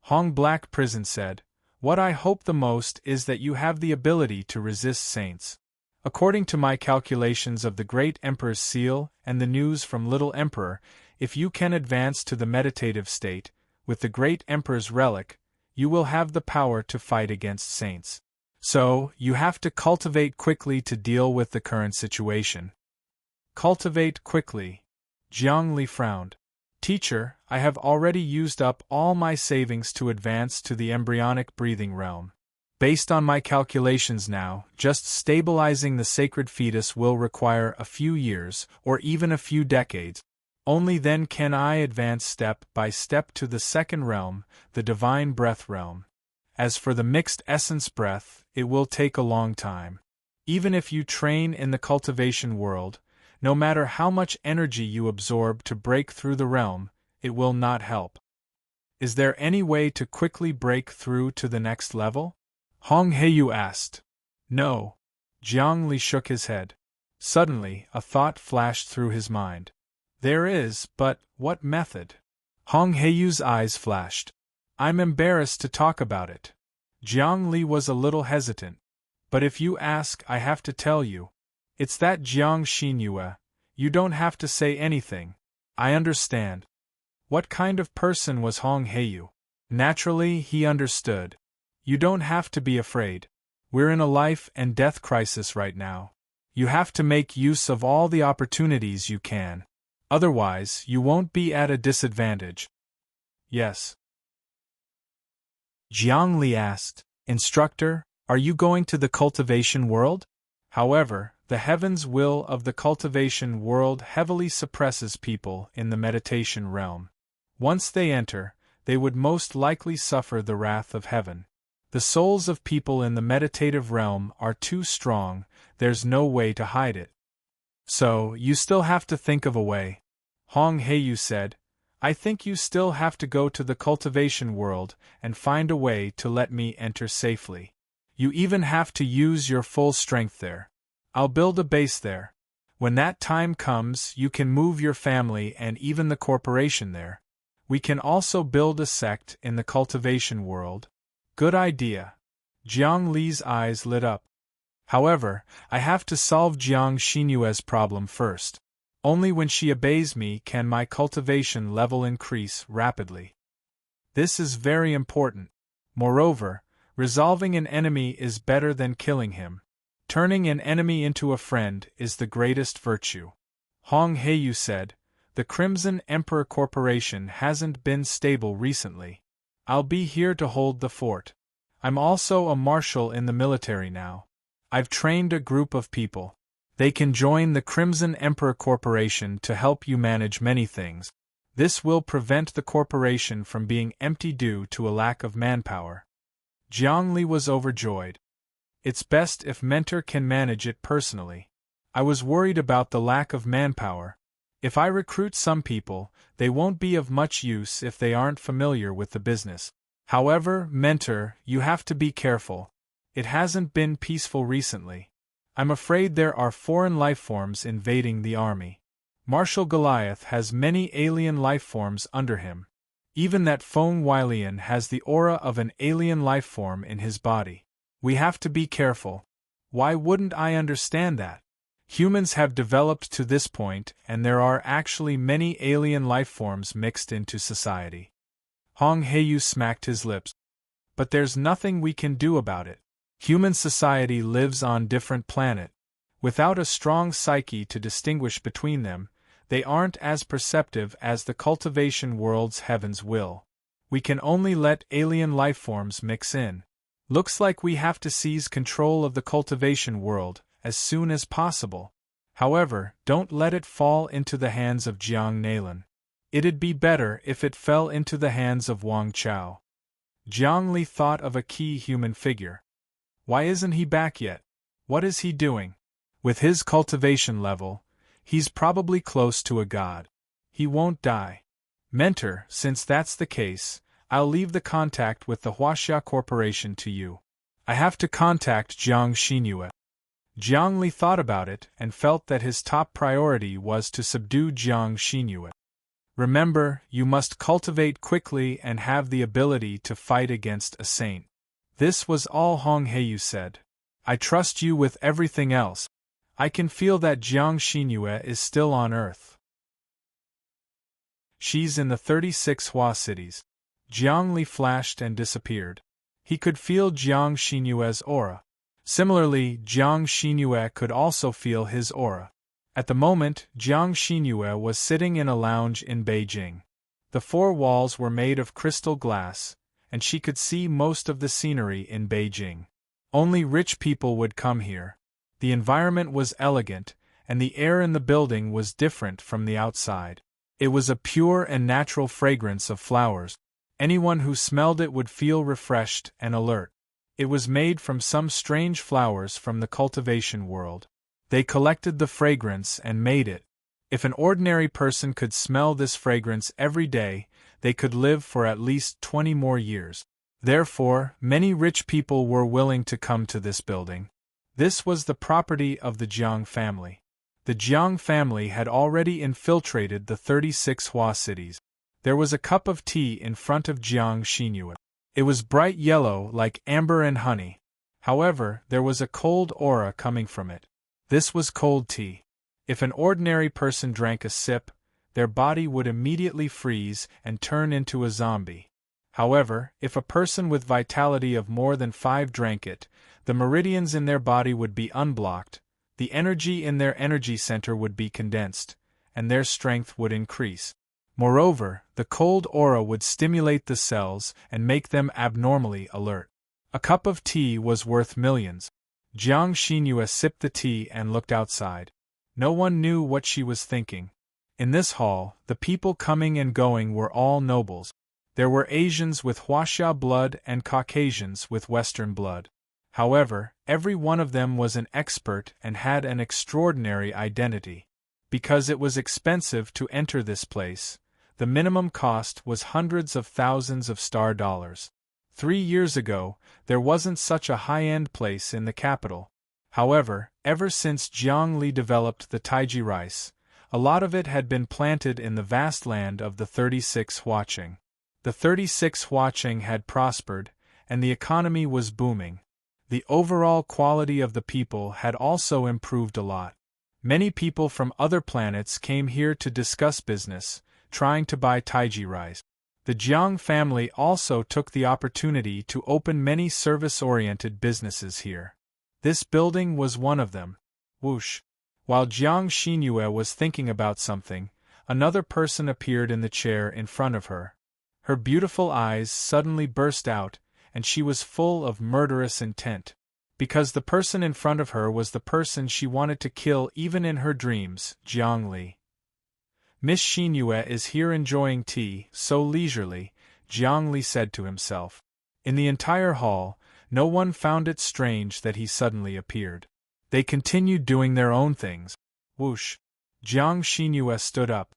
Hong Black Prison said, What I hope the most is that you have the ability to resist saints. According to my calculations of the Great Emperor's seal and the news from Little Emperor, if you can advance to the meditative state, with the Great Emperor's relic, you will have the power to fight against saints. So, you have to cultivate quickly to deal with the current situation. Cultivate quickly. Jiang Li frowned. Teacher, I have already used up all my savings to advance to the embryonic breathing realm. Based on my calculations now, just stabilizing the sacred fetus will require a few years, or even a few decades. Only then can I advance step by step to the second realm, the divine breath realm. As for the mixed essence breath, it will take a long time. Even if you train in the cultivation world, no matter how much energy you absorb to break through the realm, it will not help. Is there any way to quickly break through to the next level? Hong Heiyu asked. No. Jiang Li shook his head. Suddenly, a thought flashed through his mind. There is, but what method? Hong Heiyu's eyes flashed. I'm embarrassed to talk about it. Jiang Li was a little hesitant. But if you ask, I have to tell you. It's that Jiang Xinyue. You don't have to say anything. I understand. What kind of person was Hong Heiyu? Naturally, he understood. You don't have to be afraid. We're in a life and death crisis right now. You have to make use of all the opportunities you can. Otherwise, you won't be at a disadvantage. Yes. Jiang Li asked, Instructor, are you going to the cultivation world? However, the heaven's will of the cultivation world heavily suppresses people in the meditation realm. Once they enter, they would most likely suffer the wrath of heaven. The souls of people in the meditative realm are too strong, there's no way to hide it. So, you still have to think of a way. Hong Heiyu said, I think you still have to go to the cultivation world and find a way to let me enter safely. You even have to use your full strength there. I'll build a base there. When that time comes, you can move your family and even the corporation there. We can also build a sect in the cultivation world. Good idea. Jiang Li's eyes lit up. However, I have to solve Jiang Xinyue's problem first. Only when she obeys me can my cultivation level increase rapidly. This is very important. Moreover, resolving an enemy is better than killing him. Turning an enemy into a friend is the greatest virtue. Hong Heiyu said, the Crimson Emperor Corporation hasn't been stable recently. I'll be here to hold the fort. I'm also a marshal in the military now. I've trained a group of people. They can join the Crimson Emperor Corporation to help you manage many things. This will prevent the corporation from being empty due to a lack of manpower. Jiang Li was overjoyed. It's best if Mentor can manage it personally. I was worried about the lack of manpower. If I recruit some people, they won't be of much use if they aren't familiar with the business. However, Mentor, you have to be careful. It hasn't been peaceful recently. I'm afraid there are foreign lifeforms invading the army. Marshal Goliath has many alien lifeforms under him. Even that Feng Weilian has the aura of an alien lifeform in his body. We have to be careful. Why wouldn't I understand that? Humans have developed to this point, and there are actually many alien lifeforms mixed into society. Hong Heiyu smacked his lips. But there's nothing we can do about it. Human society lives on different planet. Without a strong psyche to distinguish between them, they aren't as perceptive as the cultivation world's heavens will. We can only let alien lifeforms mix in. Looks like we have to seize control of the cultivation world as soon as possible. However, don't let it fall into the hands of Jiang Nailan. It'd be better if it fell into the hands of Wang Chao. Jiang Li thought of a key human figure. Why isn't he back yet? What is he doing? With his cultivation level, he's probably close to a god. He won't die. Mentor, since that's the case, I'll leave the contact with the Huaxia Corporation to you. I have to contact Jiang Xinyue. Jiang Li thought about it and felt that his top priority was to subdue Jiang Xinyue. Remember, you must cultivate quickly and have the ability to fight against a saint. This was all Hong Heiyu said. I trust you with everything else. I can feel that Jiang Xinyue is still on Earth. She's in the 36 Hua cities. Jiang Li flashed and disappeared. He could feel Jiang Xinyue's aura. Similarly, Jiang Xinyue could also feel his aura. At the moment, Jiang Xinyue was sitting in a lounge in Beijing. The four walls were made of crystal glass, and she could see most of the scenery in Beijing. Only rich people would come here. The environment was elegant, and the air in the building was different from the outside. It was a pure and natural fragrance of flowers. Anyone who smelled it would feel refreshed and alert. It was made from some strange flowers from the cultivation world. They collected the fragrance and made it. If an ordinary person could smell this fragrance every day, they could live for at least 20 more years. Therefore, many rich people were willing to come to this building. This was the property of the Jiang family. The Jiang family had already infiltrated the 36 Hua cities. There was a cup of tea in front of Jiang Xinyue. It was bright yellow like amber and honey. However, there was a cold aura coming from it. This was cold tea. If an ordinary person drank a sip, their body would immediately freeze and turn into a zombie. However, if a person with vitality of more than 5 drank it, the meridians in their body would be unblocked, the energy in their energy center would be condensed, and their strength would increase. Moreover, the cold aura would stimulate the cells and make them abnormally alert. A cup of tea was worth millions. Jiang Xinyue sipped the tea and looked outside. No one knew what she was thinking. In this hall, the people coming and going were all nobles. There were Asians with Huaxia blood and Caucasians with Western blood. However, every one of them was an expert and had an extraordinary identity. Because it was expensive to enter this place, the minimum cost was hundreds of thousands of star dollars. 3 years ago, there wasn't such a high-end place in the capital. However, ever since Jiang Li developed the Taiji rice, a lot of it had been planted in the vast land of the 36 Huaqing. The 36 Huaqing had prospered, and the economy was booming. The overall quality of the people had also improved a lot. Many people from other planets came here to discuss business, trying to buy Taiji rice. The Jiang family also took the opportunity to open many service-oriented businesses here. This building was one of them. Whoosh! While Jiang Xinyue was thinking about something, another person appeared in the chair in front of her. Her beautiful eyes suddenly burst out, and she was full of murderous intent. Because the person in front of her was the person she wanted to kill even in her dreams, Jiang Li. Miss Xinyue is here enjoying tea, so leisurely, Jiang Li said to himself. In the entire hall, no one found it strange that he suddenly appeared. They continued doing their own things. Whoosh! Jiang Xinyue stood up.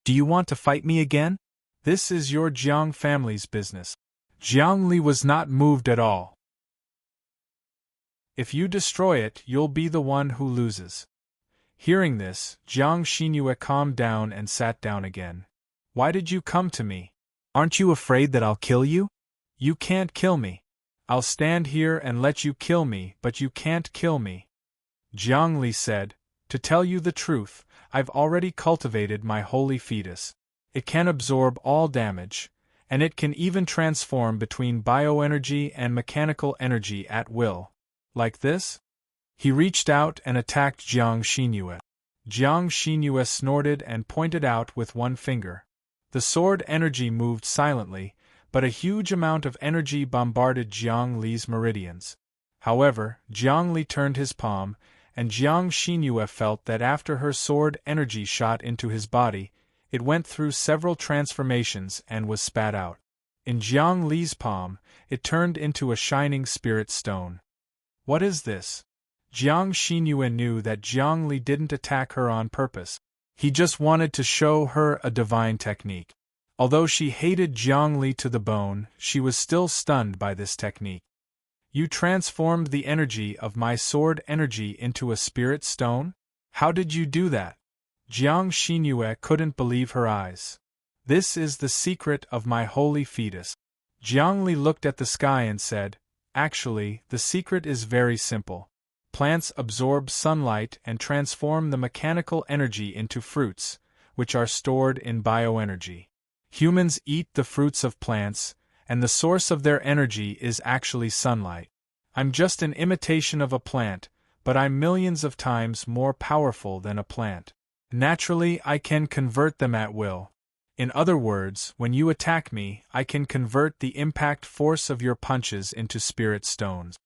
Do you want to fight me again? This is your Jiang family's business. Jiang Li was not moved at all. If you destroy it, you'll be the one who loses. Hearing this, Jiang Xinyue calmed down and sat down again. Why did you come to me? Aren't you afraid that I'll kill you? You can't kill me. I'll stand here and let you kill me, but you can't kill me. Jiang Li said, to tell you the truth, I've already cultivated my holy fetus. It can absorb all damage, and it can even transform between bioenergy and mechanical energy at will. Like this? He reached out and attacked Jiang Xinyue. Jiang Xinyue snorted and pointed out with one finger. The sword energy moved silently, but a huge amount of energy bombarded Jiang Li's meridians. However, Jiang Li turned his palm, and Jiang Xinyue felt that after her sword energy shot into his body, it went through several transformations and was spat out. In Jiang Li's palm, it turned into a shining spirit stone. What is this? Jiang Xinyue knew that Jiang Li didn't attack her on purpose. He just wanted to show her a divine technique. Although she hated Jiang Li to the bone, she was still stunned by this technique. You transformed the energy of my sword energy into a spirit stone? How did you do that? Jiang Xinyue couldn't believe her eyes. This is the secret of my holy fetus. Jiang Li looked at the sky and said, actually, the secret is very simple. Plants absorb sunlight and transform the mechanical energy into fruits, which are stored in bioenergy. Humans eat the fruits of plants, and the source of their energy is actually sunlight. I'm just an imitation of a plant, but I'm millions of times more powerful than a plant. Naturally, I can convert them at will. In other words, when you attack me, I can convert the impact force of your punches into spirit stones.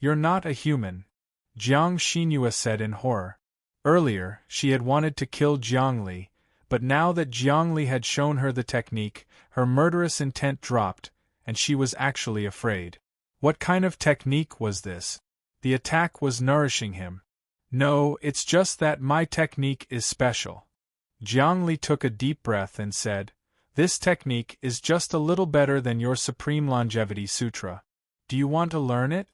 You're not a human, Jiang Xinyue said in horror. Earlier, she had wanted to kill Jiang Li, but now that Jiang Li had shown her the technique, her murderous intent dropped, and she was actually afraid. What kind of technique was this? The attack was nourishing him. No, it's just that my technique is special. Jiang Li took a deep breath and said, this technique is just a little better than your Supreme Longevity Sutra. Do you want to learn it?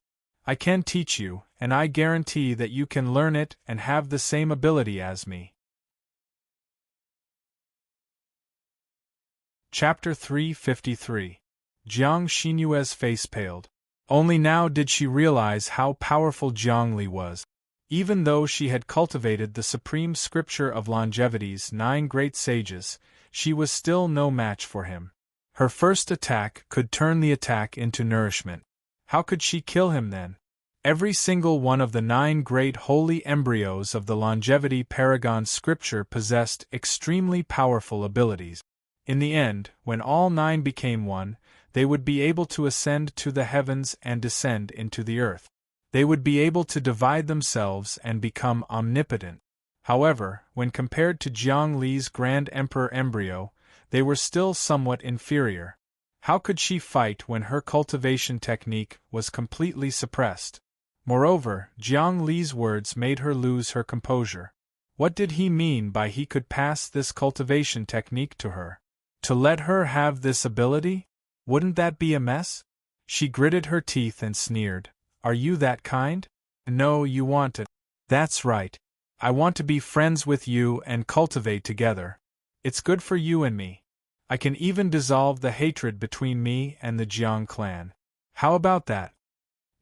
I can teach you, and I guarantee that you can learn it and have the same ability as me. Chapter 353. Jiang Xinyue's face paled. Only now did she realize how powerful Jiang Li was. Even though she had cultivated the supreme scripture of longevity's 9 great sages, she was still no match for him. Her first attack could turn the attack into nourishment. How could she kill him then? Every single one of the 9 great holy embryos of the longevity paragon scripture possessed extremely powerful abilities. In the end, when all 9 became one, they would be able to ascend to the heavens and descend into the earth. They would be able to divide themselves and become omnipotent. However, when compared to Jiang Li's Grand Emperor embryo, they were still somewhat inferior. How could she fight when her cultivation technique was completely suppressed? Moreover, Jiang Li's words made her lose her composure. What did he mean by he could pass this cultivation technique to her? To let her have this ability? Wouldn't that be a mess? She gritted her teeth and sneered. Are you that kind? No, you want it. That's right. I want to be friends with you and cultivate together. It's good for you and me. I can even dissolve the hatred between me and the Jiang clan. How about that?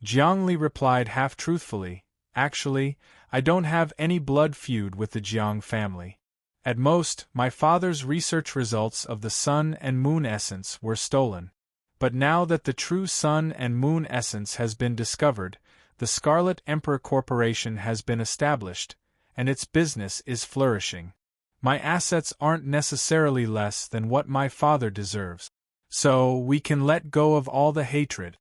Jiang Li replied half-truthfully, actually, I don't have any blood feud with the Jiang family. At most, my father's research results of the sun and moon essence were stolen. But now that the true sun and moon essence has been discovered, the Scarlet Emperor Corporation has been established, and its business is flourishing. My assets aren't necessarily less than what my father deserves. So, we can let go of all the hatred.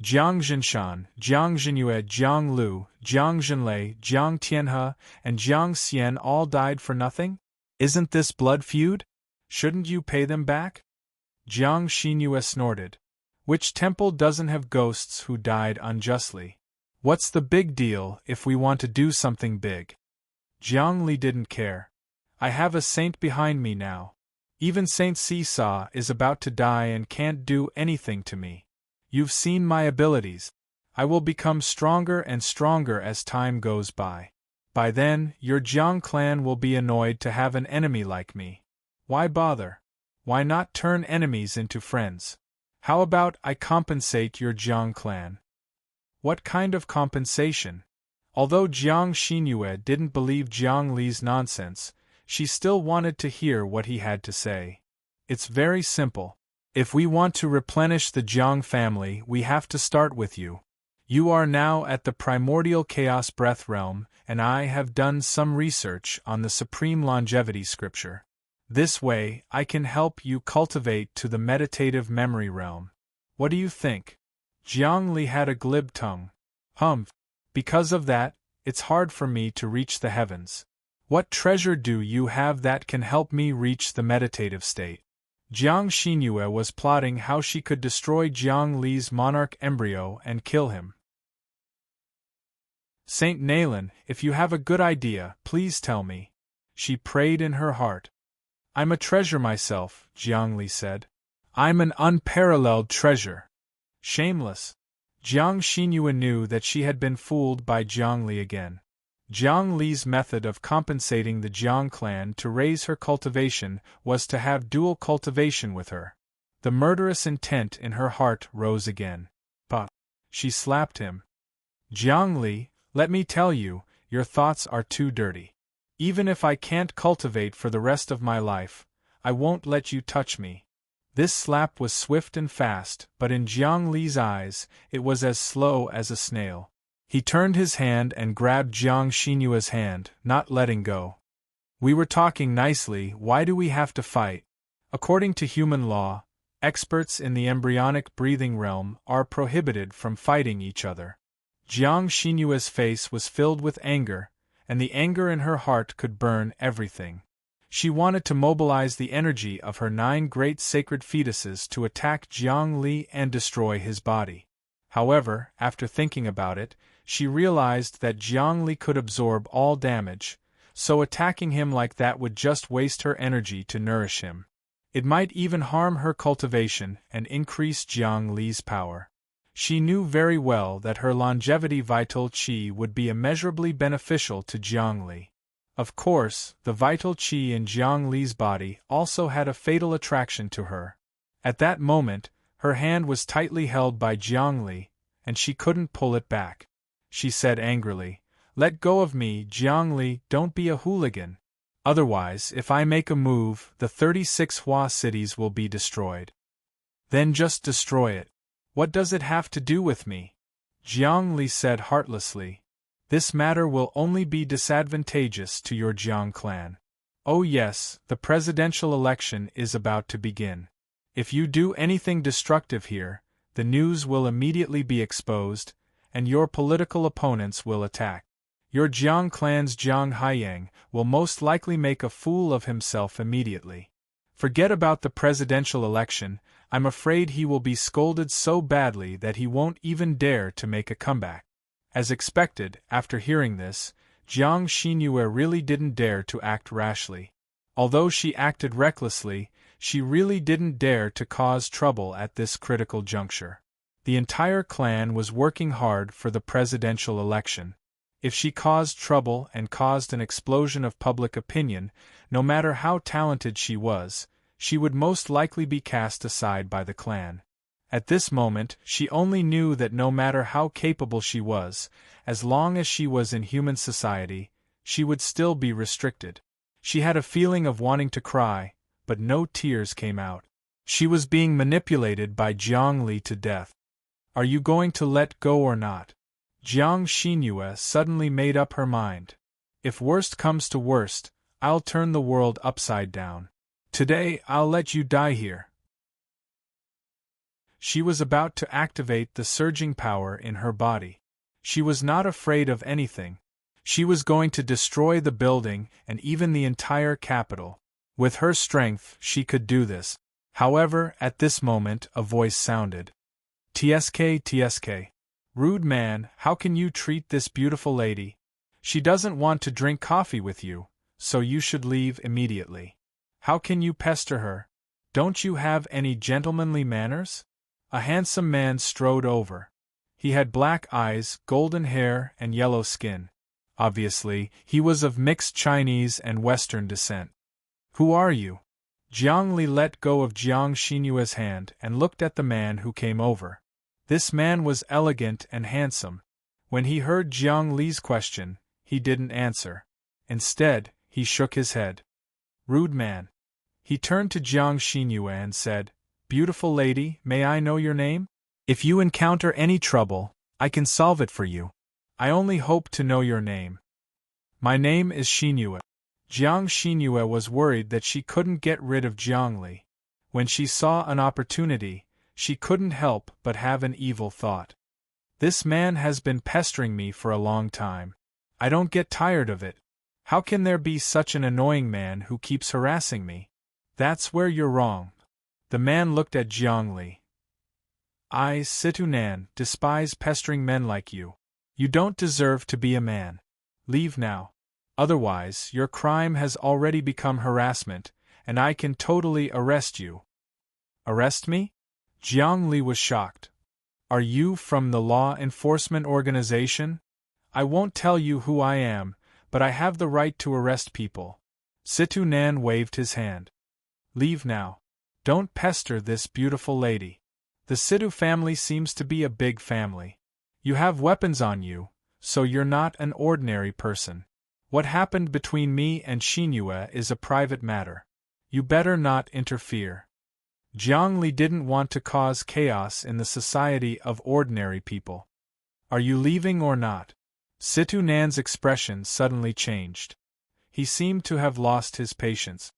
Jiang Jinshan, Jiang Jinyue, Jiang Lu, Jiang Jinlei, Jiang Tianhe, and Jiang Xian all died for nothing? Isn't this blood feud? Shouldn't you pay them back? Jiang Xinyue snorted. Which temple doesn't have ghosts who died unjustly? What's the big deal if we want to do something big? Jiang Li didn't care. I have a saint behind me now. Even Saint Seesaw is about to die and can't do anything to me. You've seen my abilities. I will become stronger and stronger as time goes by. By then, your Jiang clan will be annoyed to have an enemy like me. Why bother? Why not turn enemies into friends? How about I compensate your Jiang clan? What kind of compensation? Although Jiang Xinyue didn't believe Jiang Li's nonsense, she still wanted to hear what he had to say. It's very simple. If we want to replenish the Jiang family, we have to start with you. You are now at the primordial chaos breath realm, and I have done some research on the supreme longevity scripture. This way, I can help you cultivate to the meditative memory realm. What do you think? Jiang Li had a glib tongue. Because of that, it's hard for me to reach the heavens. What treasure do you have that can help me reach the meditative state? Jiang Xinyue was plotting how she could destroy Jiang Li's monarch embryo and kill him. Saint Naylan, if you have a good idea, please tell me. She prayed in her heart. I'm a treasure myself, Jiang Li said. I'm an unparalleled treasure. Shameless. Jiang Xinyue knew that she had been fooled by Jiang Li again. Jiang Li's method of compensating the Jiang clan to raise her cultivation was to have dual cultivation with her. The murderous intent in her heart rose again. But she slapped him. Jiang Li, let me tell you, your thoughts are too dirty. Even if I can't cultivate for the rest of my life, I won't let you touch me. This slap was swift and fast, but in Jiang Li's eyes, it was as slow as a snail. He turned his hand and grabbed Jiang Xinyue's hand, not letting go. We were talking nicely, why do we have to fight? According to human law, experts in the embryonic breathing realm are prohibited from fighting each other. Jiang Xinyue's face was filled with anger, and the anger in her heart could burn everything. She wanted to mobilize the energy of her 9 great sacred fetuses to attack Jiang Li and destroy his body. However, after thinking about it, she realized that Jiang Li could absorb all damage, so attacking him like that would just waste her energy to nourish him. It might even harm her cultivation and increase Jiang Li's power. She knew very well that her longevity vital qi would be immeasurably beneficial to Jiang Li. Of course, the vital qi in Jiang Li's body also had a fatal attraction to her. At that moment, her hand was tightly held by Jiang Li, and she couldn't pull it back. She said angrily, "Let go of me, Jiang Li, don't be a hooligan. Otherwise, if I make a move, the 36 Hua cities will be destroyed." "Then just destroy it. What does it have to do with me?" Jiang Li said heartlessly. "This matter will only be disadvantageous to your Jiang clan. Oh yes, the presidential election is about to begin. If you do anything destructive here, the news will immediately be exposed, and your political opponents will attack. Your Jiang clan's Jiang Haiyang will most likely make a fool of himself immediately. Forget about the presidential election. I'm afraid he will be scolded so badly that he won't even dare to make a comeback. As expected, after hearing this, Jiang Xinyue really didn't dare to act rashly. Although she acted recklessly, she really didn't dare to cause trouble at this critical juncture. The entire clan was working hard for the presidential election. If she caused trouble and caused an explosion of public opinion, no matter how talented she was, she would most likely be cast aside by the clan. At this moment, she only knew that no matter how capable she was, as long as she was in human society, she would still be restricted. She had a feeling of wanting to cry, but no tears came out. She was being manipulated by Jiang Li to death. Are you going to let go or not? Jiang Xinyue suddenly made up her mind. If worst comes to worst, I'll turn the world upside down. Today I'll let you die here. She was about to activate the surging power in her body. She was not afraid of anything. She was going to destroy the building and even the entire capital. With her strength, she could do this. However, at this moment, a voice sounded. "TSK, TSK. Rude man, how can you treat this beautiful lady? She doesn't want to drink coffee with you, so you should leave immediately. How can you pester her? Don't you have any gentlemanly manners?" A handsome man strode over. He had black eyes, golden hair, and yellow skin. Obviously, he was of mixed Chinese and Western descent. "Who are you?" Jiang Li let go of Jiang Xinyue's hand and looked at the man who came over. This man was elegant and handsome. When he heard Jiang Li's question, he didn't answer. Instead, he shook his head. "Rude man." He turned to Jiang Xinyue and said, "Beautiful lady, may I know your name? If you encounter any trouble, I can solve it for you. I only hope to know your name." "My name is Xinyue." Jiang Xinyue was worried that she couldn't get rid of Jiang Li. When she saw an opportunity, she couldn't help but have an evil thought. This man has been pestering me for a long time. I don't get tired of it. How can there be such an annoying man who keeps harassing me? That's where you're wrong. The man looked at Jiang Li. "I, Situnan, despise pestering men like you. You don't deserve to be a man. Leave now. Otherwise, your crime has already become harassment, and I can totally arrest you." "Arrest me?" Jiang Li was shocked. "Are you from the law enforcement organization? I won't tell you who I am, but I have the right to arrest people." Situnan waved his hand. "Leave now. Don't pester this beautiful lady. The Situ family seems to be a big family. You have weapons on you, so you're not an ordinary person. What happened between me and Xinyue is a private matter. You better not interfere." Jiang Li didn't want to cause chaos in the society of ordinary people. "Are you leaving or not?" Situ Nan's expression suddenly changed. He seemed to have lost his patience.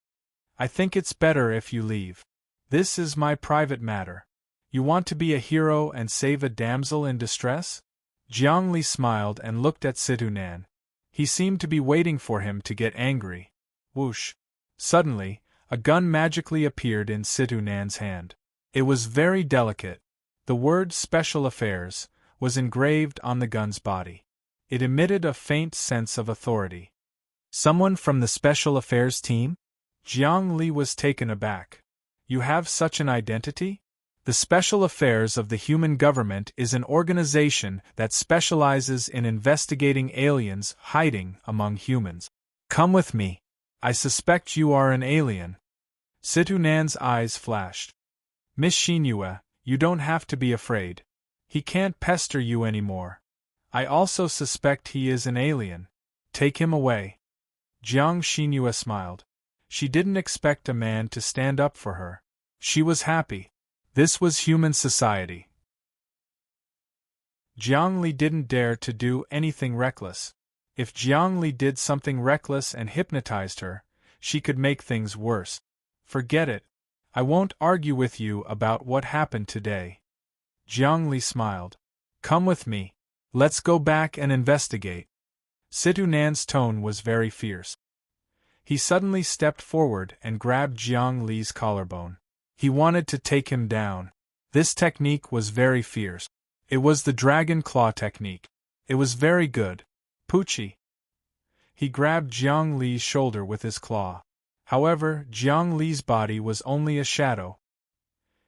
"I think it's better if you leave. This is my private matter. You want to be a hero and save a damsel in distress?" Jiang Li smiled and looked at Situ Nan. He seemed to be waiting for him to get angry. Whoosh! Suddenly, a gun magically appeared in Situ Nan's hand. It was very delicate. The word "Special Affairs" was engraved on the gun's body. It emitted a faint sense of authority. "Someone from the Special Affairs team?" Jiang Li was taken aback. "You have such an identity?" The Special Affairs of the Human Government is an organization that specializes in investigating aliens hiding among humans. "Come with me. I suspect you are an alien." Situ Nan's eyes flashed. "Miss Xinyue, you don't have to be afraid. He can't pester you anymore. I also suspect he is an alien. Take him away." Jiang Xinyue smiled. She didn't expect a man to stand up for her. She was happy. This was human society. Jiang Li didn't dare to do anything reckless. If Jiang Li did something reckless and hypnotized her, she could make things worse. "Forget it. I won't argue with you about what happened today." Jiang Li smiled. "Come with me. Let's go back and investigate." Situ Nan's tone was very fierce. He suddenly stepped forward and grabbed Jiang Li's collarbone. He wanted to take him down. This technique was very fierce. It was the dragon claw technique. It was very good. Poochie. He grabbed Jiang Li's shoulder with his claw. However, Jiang Li's body was only a shadow.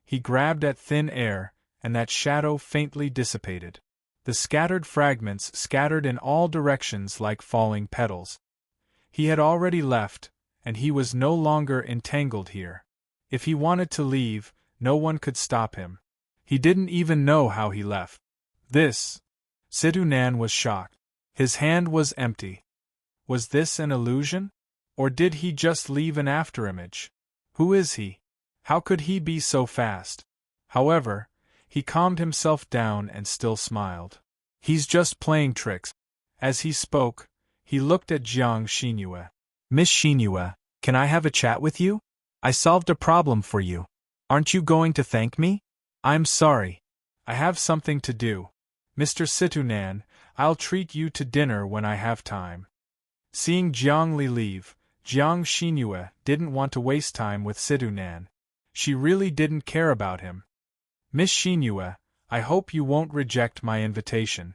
He grabbed at thin air, and that shadow faintly dissipated. The scattered fragments scattered in all directions like falling petals. He had already left, and he was no longer entangled here. If he wanted to leave, no one could stop him. He didn't even know how he left. This. Situnan was shocked. His hand was empty. Was this an illusion? Or did he just leave an afterimage? Who is he? How could he be so fast? However, he calmed himself down and still smiled. He's just playing tricks. As he spoke, he looked at Jiang Xinyue. Miss Xinyue, can I have a chat with you? I solved a problem for you. Aren't you going to thank me? I'm sorry. I have something to do. Mr. Situnan, I'll treat you to dinner when I have time. Seeing Jiang Li leave, Jiang Xinyue didn't want to waste time with Situnan. She really didn't care about him. Miss Xinyue, I hope you won't reject my invitation.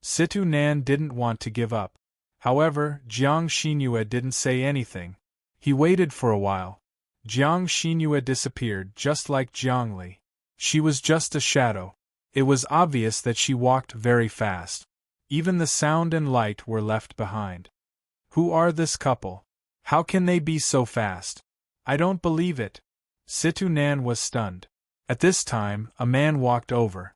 Situnan didn't want to give up. However, Jiang Xinyue didn't say anything. He waited for a while. Jiang Xinyue disappeared just like Jiang Li. She was just a shadow. It was obvious that she walked very fast. Even the sound and light were left behind. Who are this couple? How can they be so fast? I don't believe it. Situnan was stunned. At this time, a man walked over.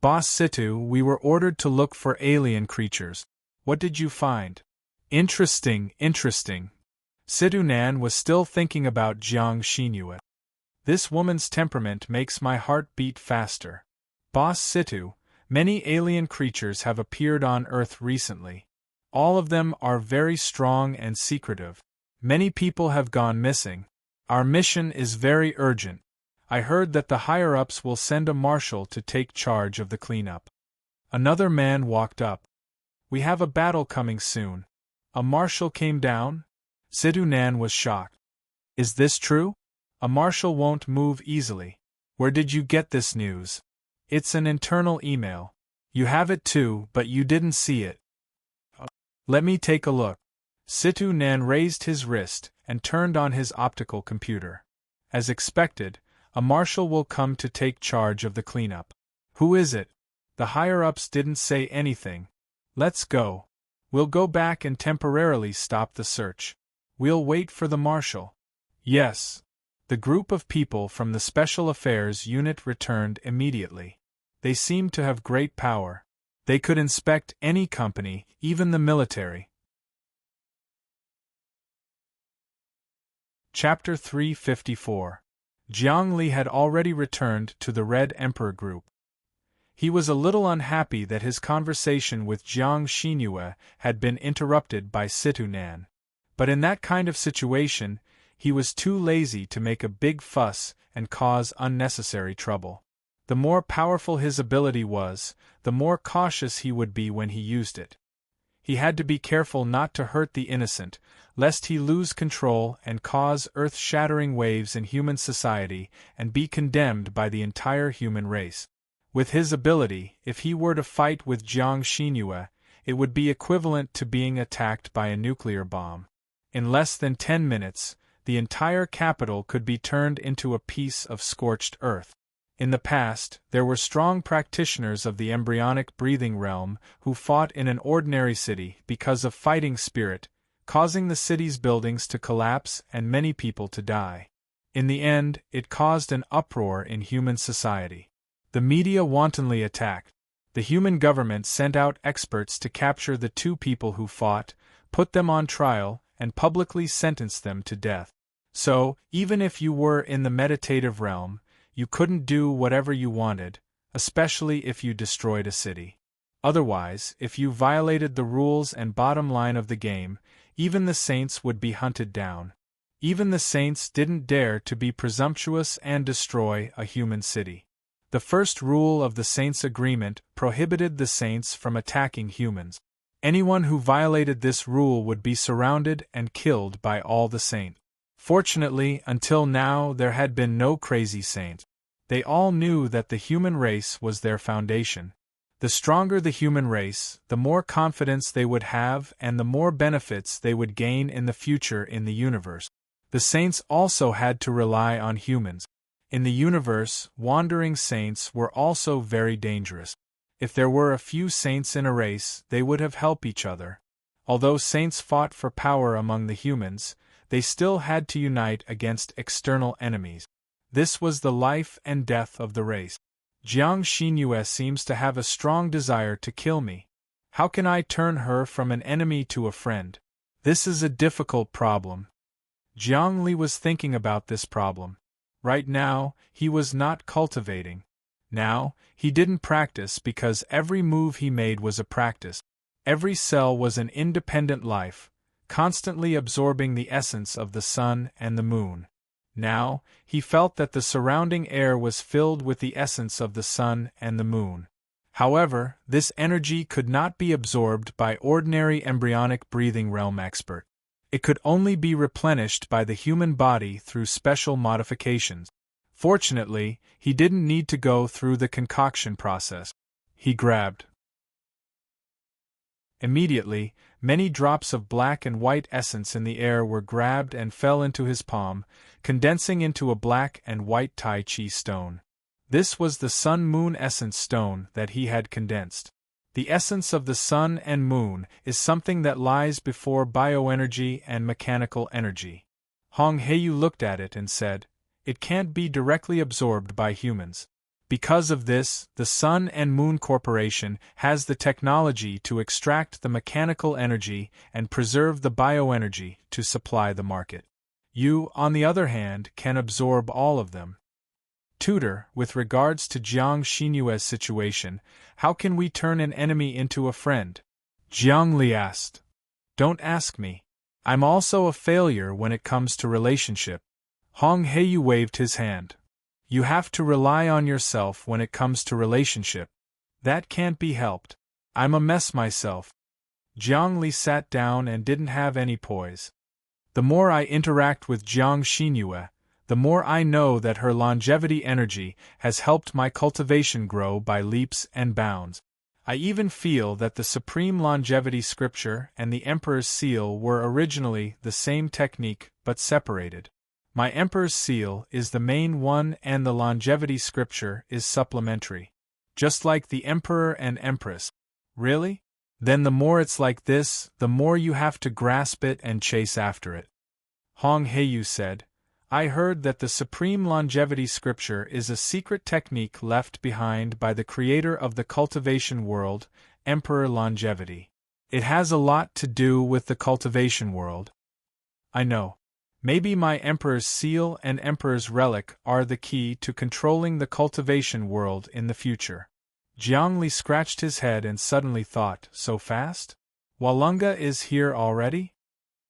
Boss Situ, we were ordered to look for alien creatures. What did you find? Interesting. Situnan was still thinking about Jiang Xinyue. This woman's temperament makes my heart beat faster. Boss Situ, many alien creatures have appeared on Earth recently. All of them are very strong and secretive. Many people have gone missing. Our mission is very urgent. I heard that the higher-ups will send a marshal to take charge of the cleanup. Another man walked up. We have a battle coming soon. A marshal came down? Situnan was shocked. Is this true? A marshal won't move easily. Where did you get this news? It's an internal email. You have it too, but you didn't see it. Let me take a look. Situnan raised his wrist and turned on his optical computer. As expected, a marshal will come to take charge of the cleanup. Who is it? The higher-ups didn't say anything. Let's go. We'll go back and temporarily stop the search. We'll wait for the marshal. Yes. The group of people from the Special Affairs Unit returned immediately. They seemed to have great power. They could inspect any company, even the military. Chapter 354. Jiang Li had already returned to the Red Emperor group. He was a little unhappy that his conversation with Jiang Xinyue had been interrupted by Situnan. But in that kind of situation, he was too lazy to make a big fuss and cause unnecessary trouble. The more powerful his ability was, the more cautious he would be when he used it. He had to be careful not to hurt the innocent, lest he lose control and cause earth-shattering waves in human society and be condemned by the entire human race. With his ability, if he were to fight with Jiang Xinyue, it would be equivalent to being attacked by a nuclear bomb. In less than 10 minutes, the entire capital could be turned into a piece of scorched earth. In the past, there were strong practitioners of the embryonic breathing realm who fought in an ordinary city because of fighting spirit, causing the city's buildings to collapse and many people to die. In the end, it caused an uproar in human society. The media wantonly attacked. The human government sent out experts to capture the 2 people who fought, put them on trial, and publicly sentenced them to death. So, even if you were in the meditative realm, you couldn't do whatever you wanted, especially if you destroyed a city. Otherwise, if you violated the rules and bottom line of the game, even the saints would be hunted down. Even the saints didn't dare to be presumptuous and destroy a human city. The first rule of the saints' agreement prohibited the saints from attacking humans. Anyone who violated this rule would be surrounded and killed by all the saints. Fortunately, until now there had been no crazy saint. They all knew that the human race was their foundation. The stronger the human race, the more confidence they would have and the more benefits they would gain in the future in the universe. The saints also had to rely on humans. In the universe, wandering saints were also very dangerous. If there were a few saints in a race, they would have helped each other. Although saints fought for power among the humans, they still had to unite against external enemies. This was the life and death of the race. Jiang Xinyue seems to have a strong desire to kill me. How can I turn her from an enemy to a friend? This is a difficult problem. Jiang Li was thinking about this problem. Right now, he was not cultivating. Now, he didn't practice because every move he made was a practice. Every cell was an independent life, constantly absorbing the essence of the sun and the moon. Now, he felt that the surrounding air was filled with the essence of the sun and the moon. However, this energy could not be absorbed by ordinary embryonic breathing realm expert. It could only be replenished by the human body through special modifications. Fortunately, he didn't need to go through the concoction process. He grabbed. Immediately, many drops of black and white essence in the air were grabbed and fell into his palm, condensing into a black and white Tai Chi stone. This was the Sun-Moon Essence Stone that he had condensed. The essence of the sun and moon is something that lies before bioenergy and mechanical energy. Hong Heiyu looked at it and said, "It can't be directly absorbed by humans. Because of this, the Sun and Moon Corporation has the technology to extract the mechanical energy and preserve the bioenergy to supply the market. You, on the other hand, can absorb all of them." Tutor, with regards to Jiang Xinyue's situation, how can we turn an enemy into a friend? Jiang Li asked. Don't ask me. I'm also a failure when it comes to relationship. Hong Heiyu waved his hand. You have to rely on yourself when it comes to relationship. That can't be helped. I'm a mess myself. Jiang Li sat down and didn't have any poise. The more I interact with Jiang Xinyue, the more I know that her longevity energy has helped my cultivation grow by leaps and bounds. I even feel that the Supreme Longevity Scripture and the Emperor's Seal were originally the same technique but separated. My Emperor's Seal is the main one and the Longevity Scripture is supplementary. Just like the Emperor and Empress. Really? Then the more it's like this, the more you have to grasp it and chase after it. Hong Heiyu said, I heard that the Supreme Longevity Scripture is a secret technique left behind by the creator of the cultivation world, Emperor Longevity. It has a lot to do with the cultivation world. I know. Maybe my Emperor's Seal and Emperor's Relic are the key to controlling the cultivation world in the future. Jiang Li scratched his head and suddenly thought, so fast? Walunga is here already?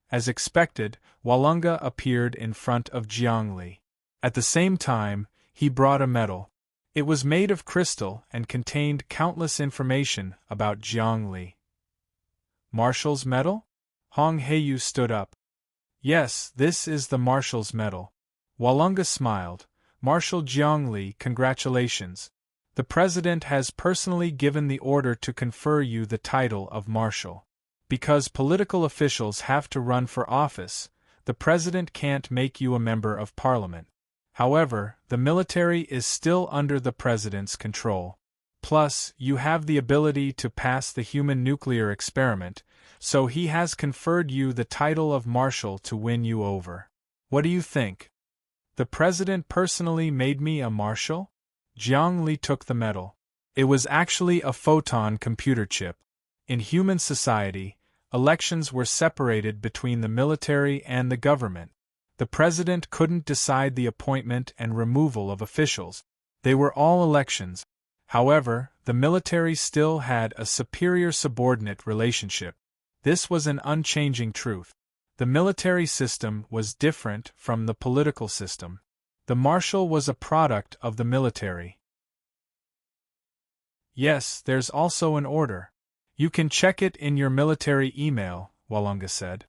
As expected, Walunga appeared in front of Jiang Li. At the same time, he brought a medal. It was made of crystal and contained countless information about Jiang Li. Marshal's medal? Hong Heiyu stood up. Yes, this is the Marshal's medal. Walunga smiled. Marshal Jiang Li, congratulations. The President has personally given the order to confer you the title of Marshal. Because political officials have to run for office, the President can't make you a member of Parliament. However, the military is still under the President's control. Plus, you have the ability to pass the human nuclear experiment, so he has conferred you the title of Marshal to win you over. What do you think? The President personally made me a Marshal? Jiang Li took the medal. It was actually a photon computer chip. In human society, elections were separated between the military and the government. The President couldn't decide the appointment and removal of officials. They were all elections. However, the military still had a superior subordinate relationship. This was an unchanging truth. The military system was different from the political system. The Marshal was a product of the military. Yes, there's also an order. You can check it in your military email, Walunga said.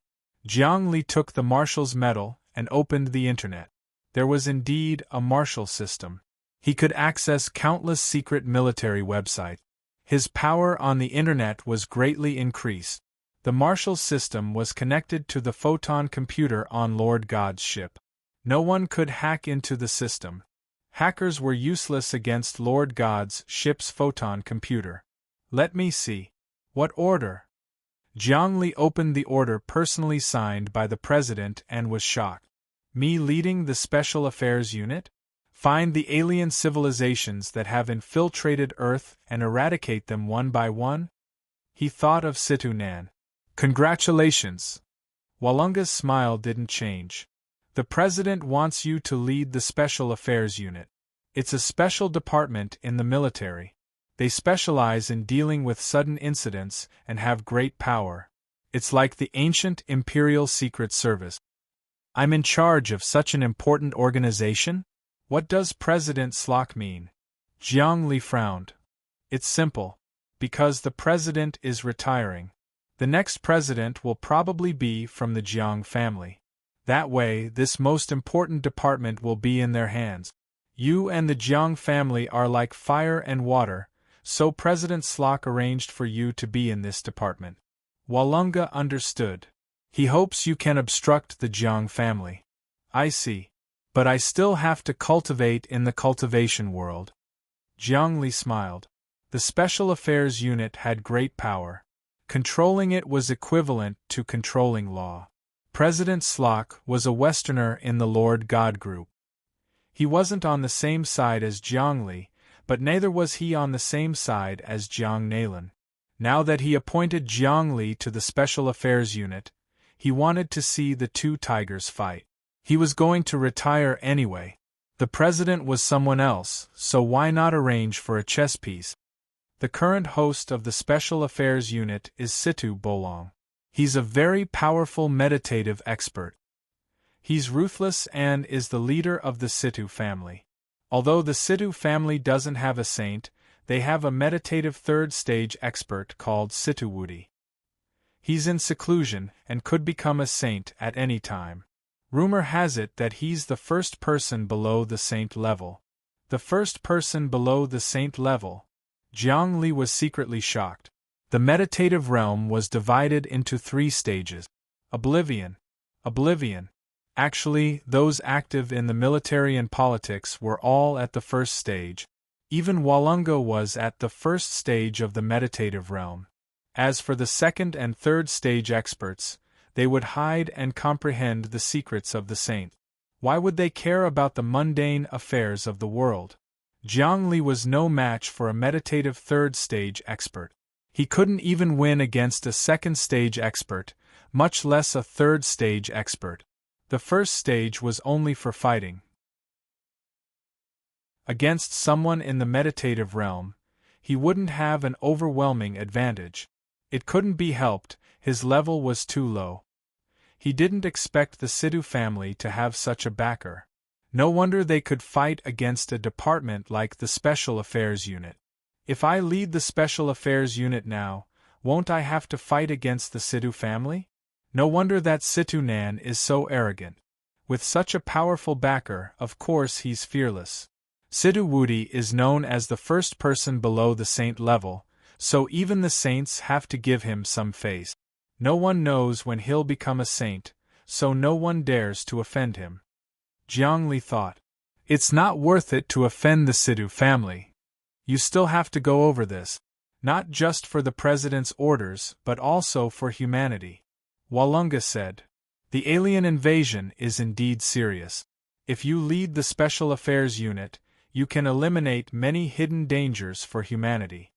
Jiang Li took the Marshal's medal and opened the internet. There was indeed a Marshal system. He could access countless secret military websites. His power on the internet was greatly increased. The Marshal system was connected to the photon computer on Lord God's ship. No one could hack into the system. Hackers were useless against Lord God's ship's photon computer. Let me see. What order? Jiang Li opened the order personally signed by the president and was shocked. Me leading the Special Affairs Unit? Find the alien civilizations that have infiltrated Earth and eradicate them one by one? He thought of Situ Nan. Congratulations! Walunga's smile didn't change. The president wants you to lead the Special Affairs Unit. It's a special department in the military. They specialize in dealing with sudden incidents and have great power. It's like the ancient Imperial Secret Service. I'm in charge of such an important organization? What does President Slock mean? Jiang Li frowned. It's simple. Because the president is retiring. The next president will probably be from the Jiang family. That way, this most important department will be in their hands. You and the Jiang family are like fire and water, so President Slock arranged for you to be in this department. Walunga understood. He hopes you can obstruct the Jiang family. I see. But I still have to cultivate in the cultivation world. Jiang Li smiled. The Special Affairs Unit had great power. Controlling it was equivalent to controlling law. President Slock was a Westerner in the Lord God group. He wasn't on the same side as Jiang Li, but neither was he on the same side as Jiang Nailan. Now that he appointed Jiang Li to the Special Affairs Unit, he wanted to see the two tigers fight. He was going to retire anyway. The president was someone else, so why not arrange for a chess piece? The current host of the Special Affairs Unit is Situ Bolong. He's a very powerful meditative expert. He's ruthless and is the leader of the Situ family. Although the Situ family doesn't have a saint, they have a meditative third-stage expert called Situ Wudi. He's in seclusion and could become a saint at any time. Rumor has it that he's the first person below the saint level. The first person below the saint level? Jiang Li was secretly shocked. The meditative realm was divided into 3 stages. Oblivion. Actually, those active in the military and politics were all at the first stage. Even Walunga was at the first stage of the meditative realm. As for the second and third stage experts, they would hide and comprehend the secrets of the saint. Why would they care about the mundane affairs of the world? Jiang Li was no match for a meditative third stage expert. He couldn't even win against a second stage expert, much less a third stage expert. The first stage was only for fighting. Against someone in the meditative realm, he wouldn't have an overwhelming advantage. It couldn't be helped, his level was too low. He didn't expect the Situ family to have such a backer. No wonder they could fight against a department like the Special Affairs Unit. If I lead the Special Affairs Unit now, won't I have to fight against the Situ family? No wonder that Situ Nan is so arrogant. With such a powerful backer, of course he's fearless. Situ Wudi is known as the first person below the saint level, so even the saints have to give him some face. No one knows when he'll become a saint, so no one dares to offend him. Jiang Li thought. It's not worth it to offend the Situ family. You still have to go over this, not just for the president's orders but also for humanity. Walunga said. The alien invasion is indeed serious. If you lead the Special Affairs Unit, you can eliminate many hidden dangers for humanity.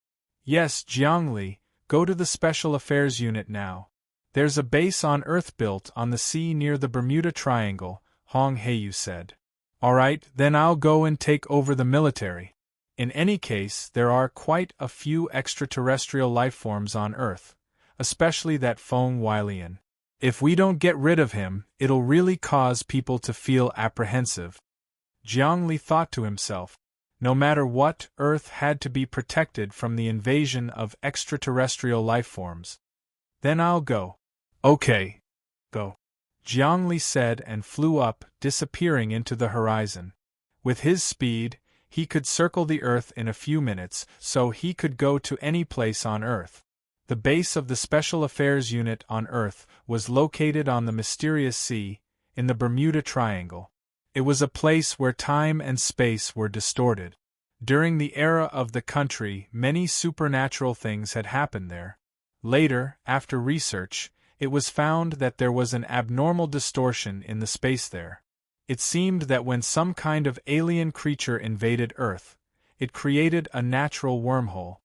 Yes, Jiang Li, go to the Special Affairs Unit now. There's a base on Earth built on the sea near the Bermuda Triangle, Hong Heiyu said. Alright, then I'll go and take over the military. In any case, there are quite a few extraterrestrial lifeforms on Earth, especially that Feng Weilian. If we don't get rid of him, it'll really cause people to feel apprehensive. Jiang Li thought to himself. No matter what, Earth had to be protected from the invasion of extraterrestrial lifeforms. Then I'll go. Okay. Go. Jiangli said and flew up, disappearing into the horizon. With his speed, he could circle the Earth in a few minutes, so he could go to any place on Earth. The base of the Special Affairs Unit on Earth was located on the mysterious sea, in the Bermuda Triangle. It was a place where time and space were distorted. During the era of the country, many supernatural things had happened there. Later, after research, it was found that there was an abnormal distortion in the space there. It seemed that when some kind of alien creature invaded Earth, it created a natural wormhole.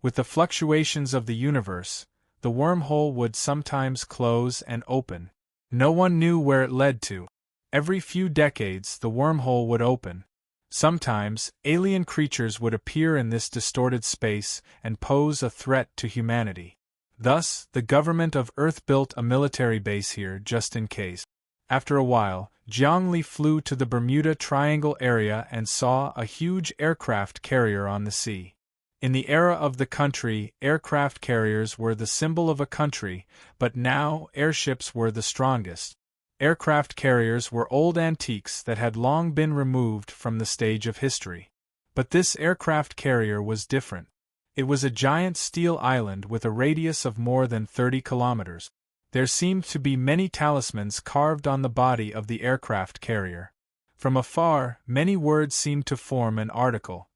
With the fluctuations of the universe, the wormhole would sometimes close and open. No one knew where it led to. Every few decades, the wormhole would open. Sometimes, alien creatures would appear in this distorted space and pose a threat to humanity. Thus, the government of Earth built a military base here just in case. After a while, Jiangli flew to the Bermuda Triangle area and saw a huge aircraft carrier on the sea. In the era of the country, aircraft carriers were the symbol of a country, but now airships were the strongest. Aircraft carriers were old antiques that had long been removed from the stage of history. But this aircraft carrier was different. It was a giant steel island with a radius of more than 30 kilometers. There seemed to be many talismans carved on the body of the aircraft carrier. From afar, many words seemed to form an article.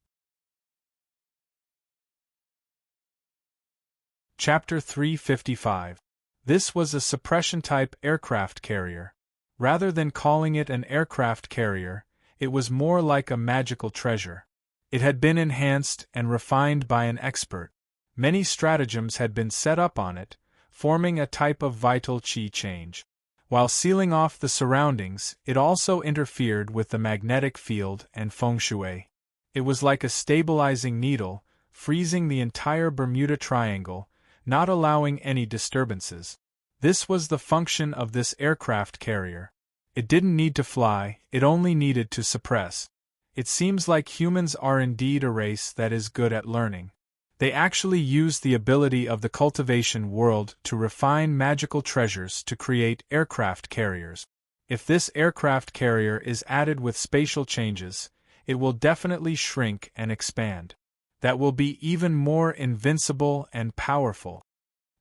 Chapter 355. This was a suppression-type aircraft carrier. Rather than calling it an aircraft carrier, it was more like a magical treasure. It had been enhanced and refined by an expert. Many stratagems had been set up on it, forming a type of vital qi change. While sealing off the surroundings, it also interfered with the magnetic field and feng shui. It was like a stabilizing needle, freezing the entire Bermuda Triangle, not allowing any disturbances. This was the function of this aircraft carrier. It didn't need to fly, it only needed to suppress. It seems like humans are indeed a race that is good at learning. They actually use the ability of the cultivation world to refine magical treasures to create aircraft carriers. If this aircraft carrier is added with spatial changes, it will definitely shrink and expand. That will be even more invincible and powerful.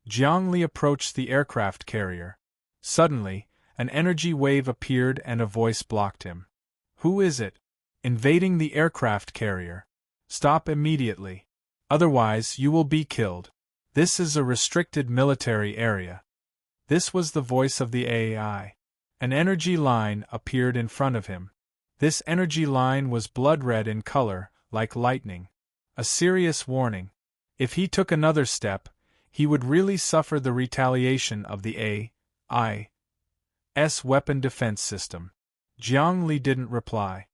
Jiangli approached the aircraft carrier. Suddenly, an energy wave appeared and a voice blocked him. Who is it? Invading the aircraft carrier. Stop immediately. Otherwise, you will be killed. This is a restricted military area. This was the voice of the AI. An energy line appeared in front of him. This energy line was blood-red in color, like lightning. A serious warning. If he took another step, he would really suffer the retaliation of the AI's weapon defense system. Jiangli didn't reply.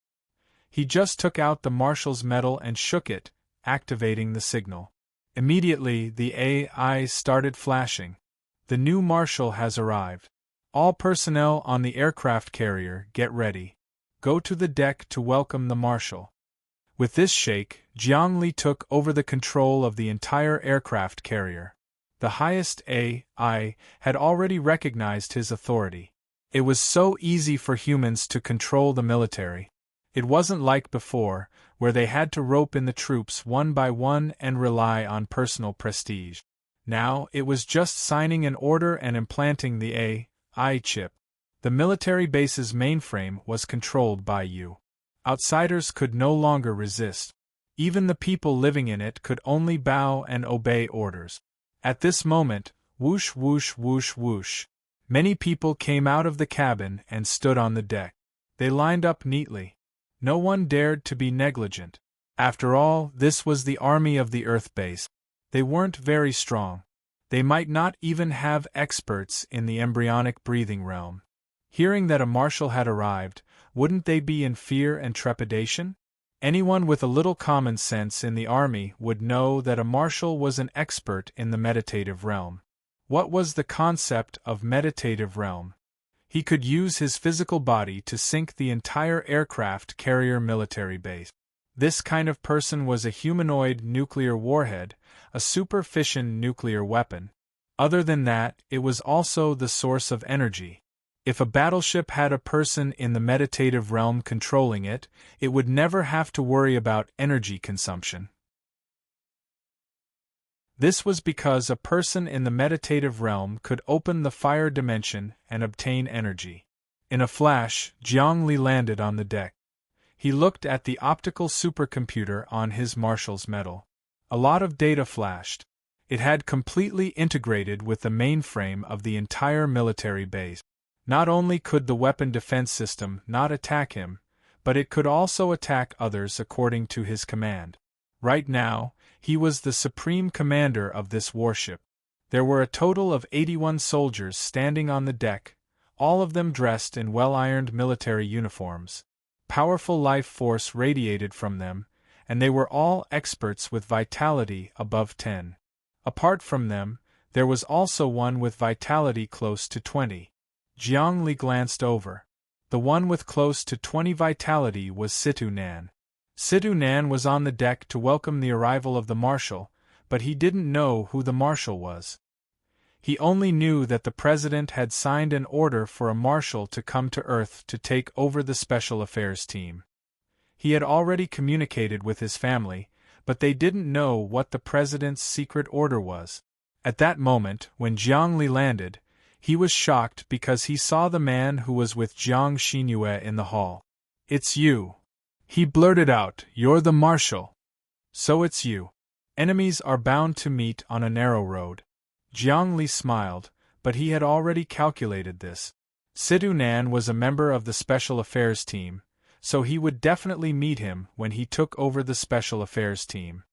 He just took out the marshal's medal and shook it, activating the signal. Immediately, the AI started flashing. The new marshal has arrived. All personnel on the aircraft carrier, get ready. Go to the deck to welcome the marshal. With this shake, Jiangli took over the control of the entire aircraft carrier. The highest AI had already recognized his authority. It was so easy for humans to control the military. It wasn't like before, where they had to rope in the troops one by one and rely on personal prestige. Now, it was just signing an order and implanting the AI chip. The military base's mainframe was controlled by you. Outsiders could no longer resist. Even the people living in it could only bow and obey orders. At this moment, whoosh whoosh whoosh whoosh. Many people came out of the cabin and stood on the deck. They lined up neatly. No one dared to be negligent. After all, this was the army of the Earth base. They weren't very strong. They might not even have experts in the embryonic breathing realm. Hearing that a marshal had arrived, wouldn't they be in fear and trepidation? Anyone with a little common sense in the army would know that a marshal was an expert in the meditative realm. What was the concept of meditative realm? He could use his physical body to sink the entire aircraft carrier military base. This kind of person was a humanoid nuclear warhead, a super fission nuclear weapon. Other than that, it was also the source of energy. If a battleship had a person in the meditative realm controlling it, it would never have to worry about energy consumption. This was because a person in the meditative realm could open the fire dimension and obtain energy. In a flash, Jiang Li landed on the deck. He looked at the optical supercomputer on his marshal's medal. A lot of data flashed. It had completely integrated with the mainframe of the entire military base. Not only could the weapon defense system not attack him, but it could also attack others according to his command. Right now, he was the supreme commander of this warship. There were a total of 81 soldiers standing on the deck, all of them dressed in well-ironed military uniforms. Powerful life force radiated from them, and they were all experts with vitality above 10. Apart from them, there was also one with vitality close to 20. Jiang Li glanced over. The one with close to 20 vitality was Situ Nan. Situ Nan was on the deck to welcome the arrival of the marshal, but he didn't know who the marshal was. He only knew that the president had signed an order for a marshal to come to Earth to take over the special affairs team. He had already communicated with his family, but they didn't know what the president's secret order was. At that moment, when Jiang Li landed, he was shocked because he saw the man who was with Jiang Xinyue in the hall. "It's you." He blurted out, "You're the marshal." "So it's you. Enemies are bound to meet on a narrow road." Jiang Li smiled, but he had already calculated this. Situ Nan was a member of the Special Affairs team, so he would definitely meet him when he took over the Special Affairs team.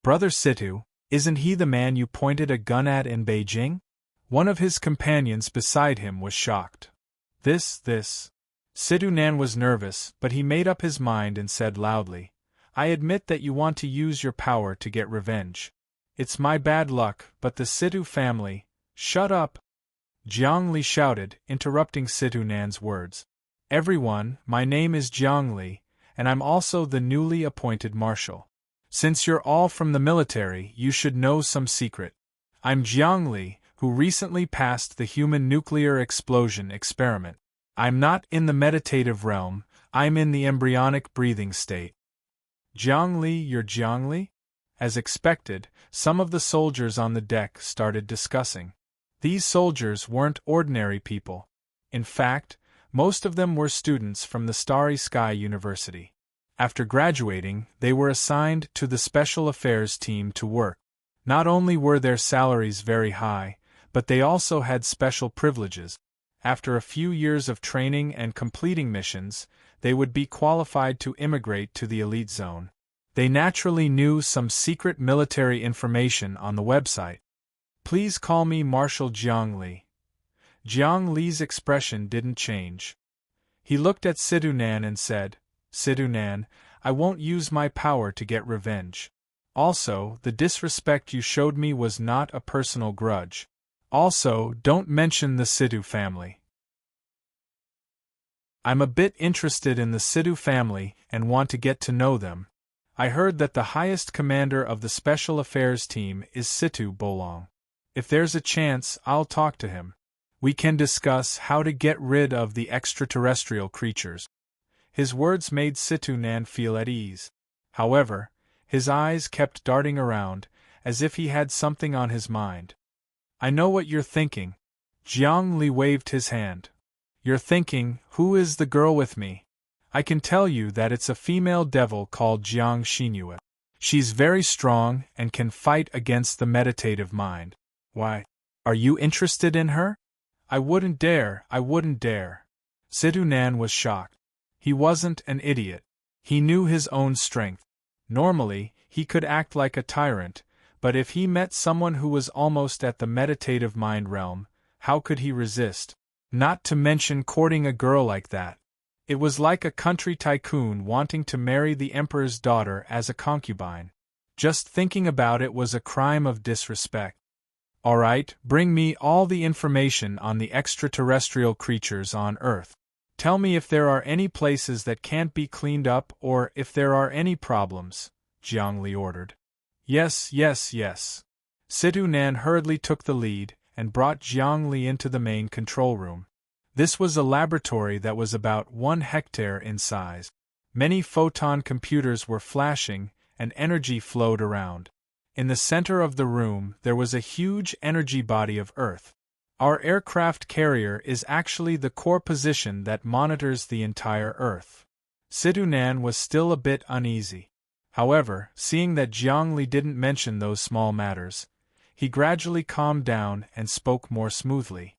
"Brother Situ, isn't he the man you pointed a gun at in Beijing?" One of his companions beside him was shocked. This. Situ Nan was nervous, but he made up his mind and said loudly, "I admit that you want to use your power to get revenge. It's my bad luck, but the Situ family—" "Shut up!" Jiang Li shouted, interrupting Situ Nan's words. "Everyone, my name is Jiang Li, and I'm also the newly appointed marshal. Since you're all from the military, you should know some secret. I'm Jiang Li, who recently passed the human nuclear explosion experiment. I'm not in the meditative realm, I'm in the embryonic breathing state." "Jiang Li, you're Jiang Li?" As expected, some of the soldiers on the deck started discussing. These soldiers weren't ordinary people. In fact, most of them were students from the Starry Sky University. After graduating, they were assigned to the Special Affairs team to work. Not only were their salaries very high, but they also had special privileges. After a few years of training and completing missions, they would be qualified to immigrate to the elite zone. They naturally knew some secret military information on the website. "Please call me Marshal Jiang Li." Jiang Li's expression didn't change. He looked at Situ Nan and said, "Situ Nan, I won't use my power to get revenge. Also, the disrespect you showed me was not a personal grudge. Also, don't mention the Situ family. I'm a bit interested in the Situ family and want to get to know them. I heard that the highest commander of the Special Affairs team is Situ Bolong. If there's a chance, I'll talk to him. We can discuss how to get rid of the extraterrestrial creatures." His words made Situ Nan feel at ease. However, his eyes kept darting around, as if he had something on his mind. "I know what you're thinking." Jiang Li waved his hand. "You're thinking, who is the girl with me? I can tell you that it's a female devil called Jiang Xinyue. She's very strong and can fight against the meditative mind. Why? Are you interested in her?" I wouldn't dare. Situ Nan was shocked. He wasn't an idiot. He knew his own strength. Normally, he could act like a tyrant, but if he met someone who was almost at the meditative mind realm, how could he resist? Not to mention courting a girl like that. It was like a country tycoon wanting to marry the emperor's daughter as a concubine. Just thinking about it was a crime of disrespect. "All right, bring me all the information on the extraterrestrial creatures on Earth." Tell me if there are any places that can't be cleaned up or if there are any problems, Jiangli ordered. Yes, yes, yes. Situ Nan hurriedly took the lead and brought Jiangli into the main control room. This was a laboratory that was about 1 hectare in size. Many photon computers were flashing, and energy flowed around. In the center of the room there was a huge energy body of Earth. Our aircraft carrier is actually the core position that monitors the entire Earth. Situ Nan was still a bit uneasy. However, seeing that Jiangli didn't mention those small matters, he gradually calmed down and spoke more smoothly.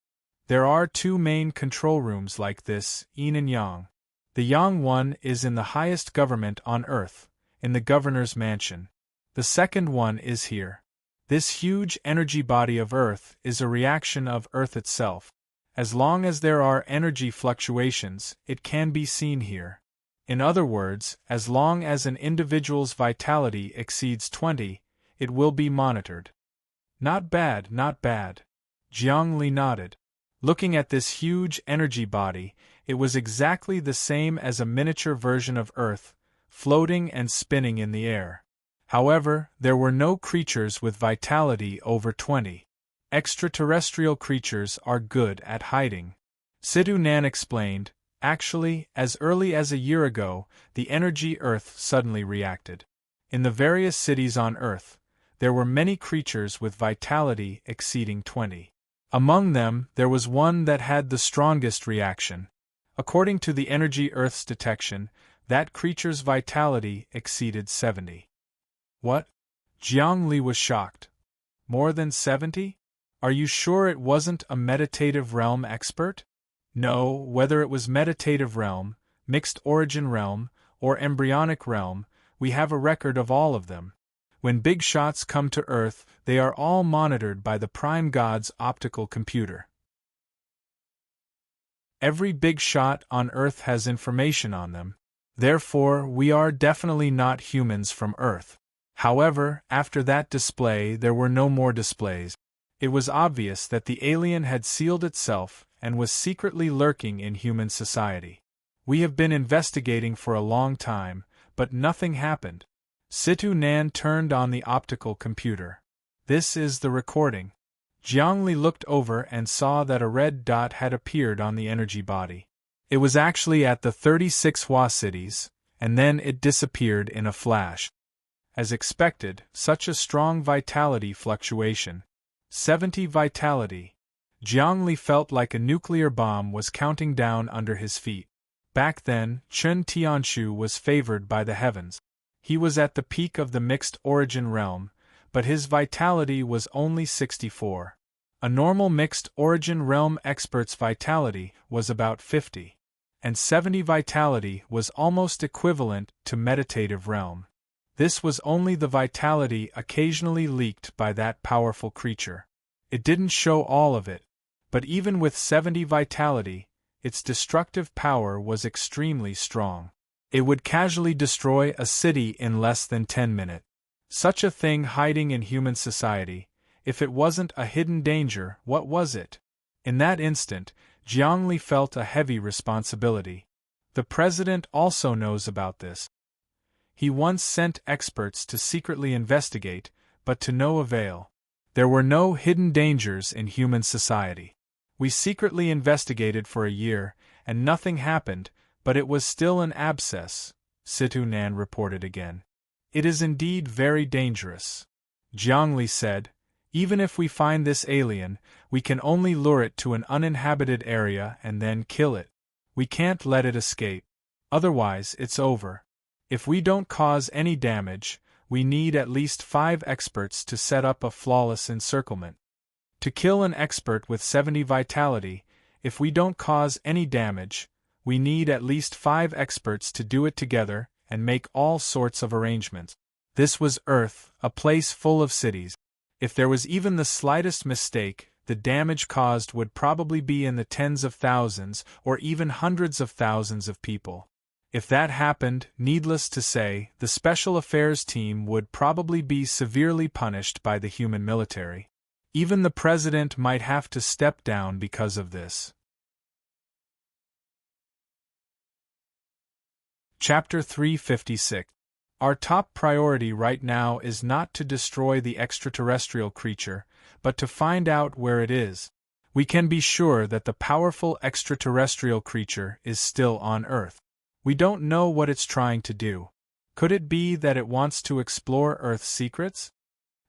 There are 2 main control rooms like this, yin and yang. The yang one is in the highest government on Earth, in the governor's mansion. The second one is here. This huge energy body of Earth is a reaction of Earth itself. As long as there are energy fluctuations, it can be seen here. In other words, as long as an individual's vitality exceeds 20, it will be monitored. Not bad, not bad. Jiangli nodded. Looking at this huge energy body, it was exactly the same as a miniature version of Earth, floating and spinning in the air. However, there were no creatures with vitality over 20. Extraterrestrial creatures are good at hiding. Situ Nan explained. Actually, as early as a year ago, the energy Earth suddenly reacted. In the various cities on Earth, there were many creatures with vitality exceeding 20. Among them, there was one that had the strongest reaction. According to the energy Earth's detection, that creature's vitality exceeded 70. What? Jiangli was shocked. More than 70? Are you sure it wasn't a meditative realm expert? No, whether it was meditative realm, mixed origin realm, or embryonic realm, we have a record of all of them. When big shots come to Earth, they are all monitored by the Prime God's optical computer. Every big shot on Earth has information on them. Therefore, we are definitely not humans from Earth. However, after that display, there were no more displays. It was obvious that the alien had sealed itself and was secretly lurking in human society. We have been investigating for a long time, but nothing happened. Situ Nan turned on the optical computer. This is the recording. Jiangli looked over and saw that a red dot had appeared on the energy body. It was actually at the 36 Hua cities, and then it disappeared in a flash. As expected, such a strong vitality fluctuation. 70 vitality. Jiangli felt like a nuclear bomb was counting down under his feet. Back then, Chen Tianshu was favored by the heavens. He was at the peak of the mixed origin realm, but his vitality was only 64. A normal mixed origin realm expert's vitality was about 50. And 70 vitality was almost equivalent to meditative realm. This was only the vitality occasionally leaked by that powerful creature. It didn't show all of it, but even with 70 vitality, its destructive power was extremely strong. It would casually destroy a city in less than 10 minutes. Such a thing hiding in human society, if it wasn't a hidden danger, what was it? In that instant, Jiangli felt a heavy responsibility. The president also knows about this. He once sent experts to secretly investigate, but to no avail. There were no hidden dangers in human society. We secretly investigated for a year, and nothing happened, but it was still an abscess, Situ Nan reported again. It is indeed very dangerous. Jiangli said, even if we find this alien, we can only lure it to an uninhabited area and then kill it. We can't let it escape. Otherwise, it's over. If we don't cause any damage, we need at least 5 experts to set up a flawless encirclement. To kill an expert with 70 vitality, if we don't cause any damage, we need at least 5 experts to do it together and make all sorts of arrangements. This was Earth, a place full of cities. If there was even the slightest mistake, the damage caused would probably be in the tens of thousands or even hundreds of thousands of people. If that happened, needless to say, the Special Affairs team would probably be severely punished by the human military. Even the president might have to step down because of this. Chapter 356. Our top priority right now is not to destroy the extraterrestrial creature, but to find out where it is. We can be sure that the powerful extraterrestrial creature is still on Earth. We don't know what it's trying to do. Could it be that it wants to explore Earth's secrets?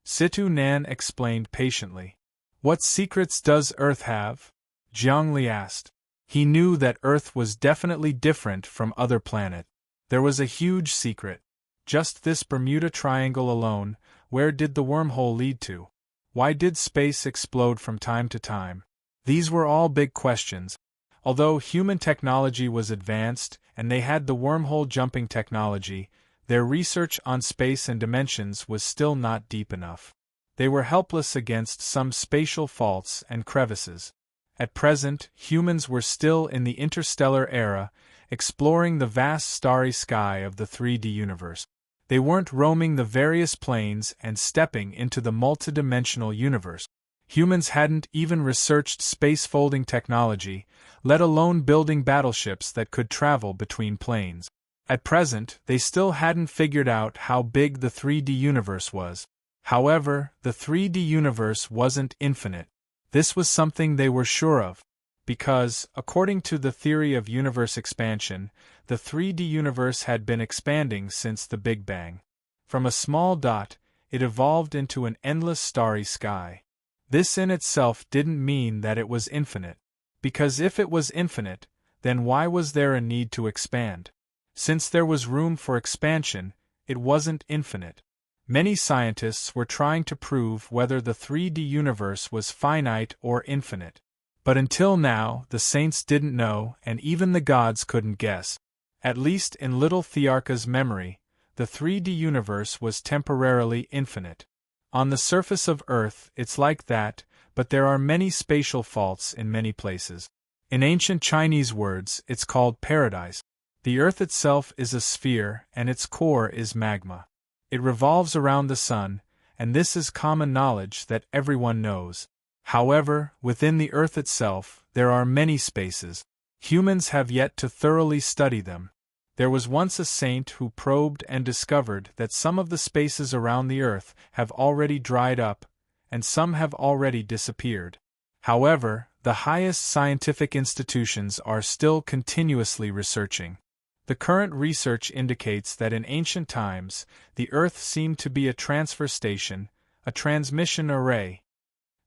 Situ Nan explained patiently. What secrets does Earth have? Zhongli asked. He knew that Earth was definitely different from other planets. There was a huge secret. Just this Bermuda Triangle alone, where did the wormhole lead to? Why did space explode from time to time? These were all big questions. Although human technology was advanced and they had the wormhole jumping technology, their research on space and dimensions was still not deep enough. They were helpless against some spatial faults and crevices. At present, humans were still in the interstellar era, exploring the vast starry sky of the 3D universe. They weren't roaming the various planes and stepping into the multidimensional universe. Humans hadn't even researched space-folding technology, let alone building battleships that could travel between planes. At present, they still hadn't figured out how big the 3D universe was. However, the 3D universe wasn't infinite. This was something they were sure of, because, according to the theory of universe expansion, the 3D universe had been expanding since the Big Bang. From a small dot, it evolved into an endless starry sky. This in itself didn't mean that it was infinite, because if it was infinite, then why was there a need to expand? Since there was room for expansion, it wasn't infinite. Many scientists were trying to prove whether the 3D universe was finite or infinite. But until now, the saints didn't know, and even the gods couldn't guess. At least in little Thearka's memory, the 3D universe was temporarily infinite. On the surface of Earth, it's like that, but there are many spatial faults in many places. In ancient Chinese words, it's called paradise. The Earth itself is a sphere, and its core is magma. It revolves around the sun, and this is common knowledge that everyone knows. However, within the Earth itself, there are many spaces. Humans have yet to thoroughly study them. There was once a saint who probed and discovered that some of the spaces around the Earth have already dried up, and some have already disappeared. However, the highest scientific institutions are still continuously researching. The current research indicates that in ancient times, the Earth seemed to be a transfer station, a transmission array.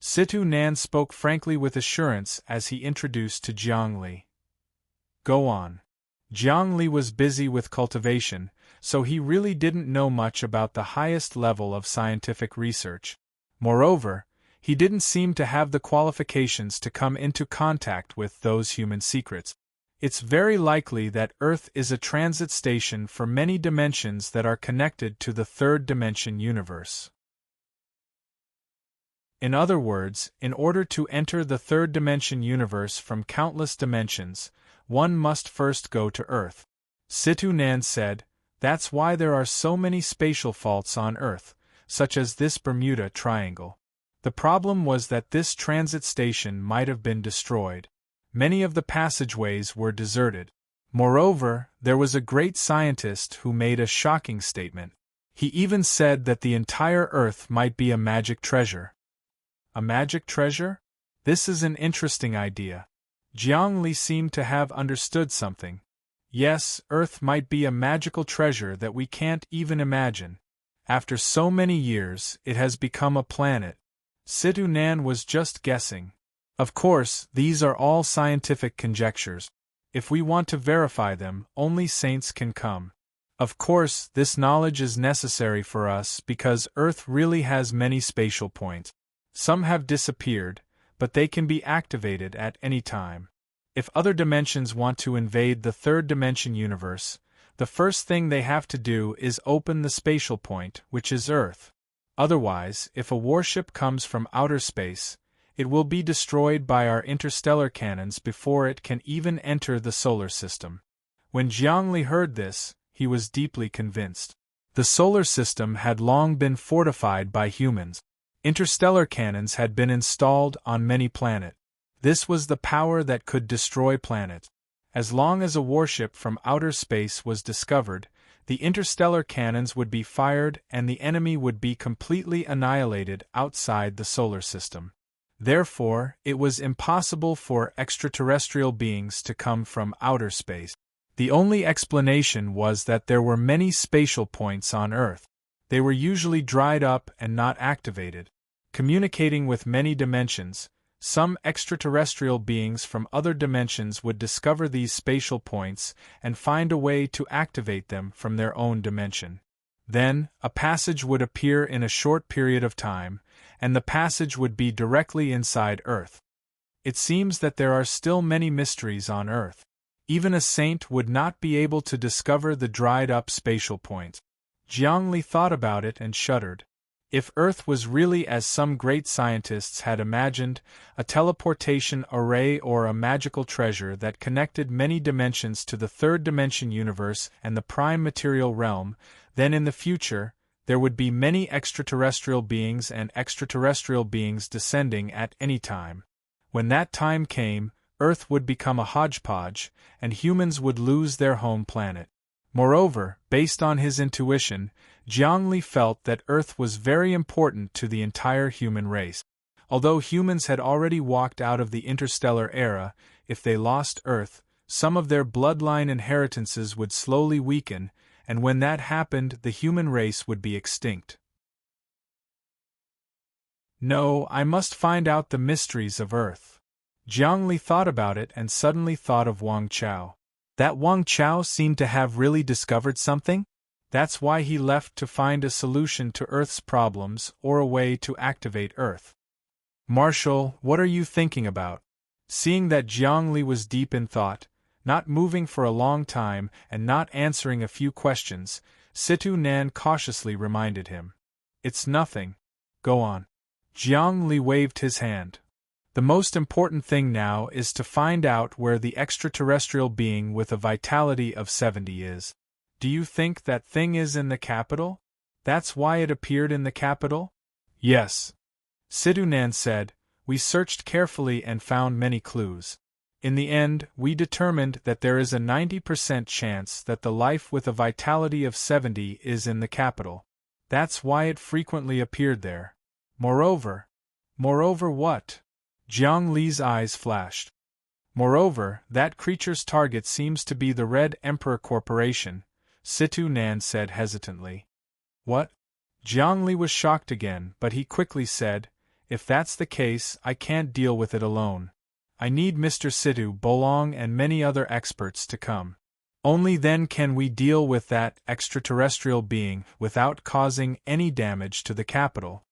Situ Nan spoke frankly with assurance as he introduced to Zhongli. Go on. Zhongli was busy with cultivation, so he really didn't know much about the highest level of scientific research. Moreover, he didn't seem to have the qualifications to come into contact with those human secrets. It's very likely that Earth is a transit station for many dimensions that are connected to the third dimension universe. In other words, in order to enter the third dimension universe from countless dimensions, one must first go to Earth. Situ Nan said, that's why there are so many spatial faults on Earth, such as this Bermuda Triangle. The problem was that this transit station might have been destroyed. Many of the passageways were deserted. Moreover, there was a great scientist who made a shocking statement. He even said that the entire Earth might be a magic treasure. A magic treasure? This is an interesting idea. Zhongli seemed to have understood something. Yes, Earth might be a magical treasure that we can't even imagine. After so many years, it has become a planet. Situ Nan was just guessing. Of course, these are all scientific conjectures. If we want to verify them, only saints can come. Of course, this knowledge is necessary for us because Earth really has many spatial points. Some have disappeared, but they can be activated at any time. If other dimensions want to invade the third dimension universe, the first thing they have to do is open the spatial point, which is Earth. Otherwise, if a warship comes from outer space, it will be destroyed by our interstellar cannons before it can even enter the solar system. When Zhongli heard this, he was deeply convinced. The solar system had long been fortified by humans. Interstellar cannons had been installed on many planets. This was the power that could destroy planets. As long as a warship from outer space was discovered, the interstellar cannons would be fired and the enemy would be completely annihilated outside the solar system. Therefore, it was impossible for extraterrestrial beings to come from outer space. The only explanation was that there were many spatial points on Earth. They were usually dried up and not activated. Communicating with many dimensions, some extraterrestrial beings from other dimensions would discover these spatial points and find a way to activate them from their own dimension. Then, a passage would appear in a short period of time, and the passage would be directly inside Earth. It seems that there are still many mysteries on Earth. Even a saint would not be able to discover the dried-up spatial points. Jiang Li thought about it and shuddered. If Earth was really as some great scientists had imagined, a teleportation array or a magical treasure that connected many dimensions to the third-dimension universe and the prime material realm, then in the future, there would be many extraterrestrial beings and extraterrestrial beings descending at any time. When that time came, Earth would become a hodgepodge, and humans would lose their home planet. Moreover, based on his intuition, Jiang Li felt that Earth was very important to the entire human race. Although humans had already walked out of the interstellar era, if they lost Earth, some of their bloodline inheritances would slowly weaken, and when that happened, the human race would be extinct. No, I must find out the mysteries of Earth. Jiang Li thought about it and suddenly thought of Wang Chao. That Wang Chao seemed to have really discovered something? That's why he left to find a solution to Earth's problems or a way to activate Earth. Marshal, what are you thinking about? Seeing that Jiang Li was deep in thought, not moving for a long time and not answering a few questions, Situ Nan cautiously reminded him. It's nothing. Go on. Jiang Li waved his hand. The most important thing now is to find out where the extraterrestrial being with a vitality of 70 is. Do you think that thing is in the capital? That's why it appeared in the capital? Yes. Sidunan said, we searched carefully and found many clues. In the end, we determined that there is a 90% chance that the life with a vitality of 70 is in the capital. That's why it frequently appeared there. Moreover what? Jiang Li's eyes flashed. Moreover, that creature's target seems to be the Red Emperor Corporation, Situ Nan said hesitantly. What? Jiang Li was shocked again, but he quickly said, if that's the case, I can't deal with it alone. I need Mr. Situ Bolong and many other experts to come. Only then can we deal with that extraterrestrial being without causing any damage to the capital.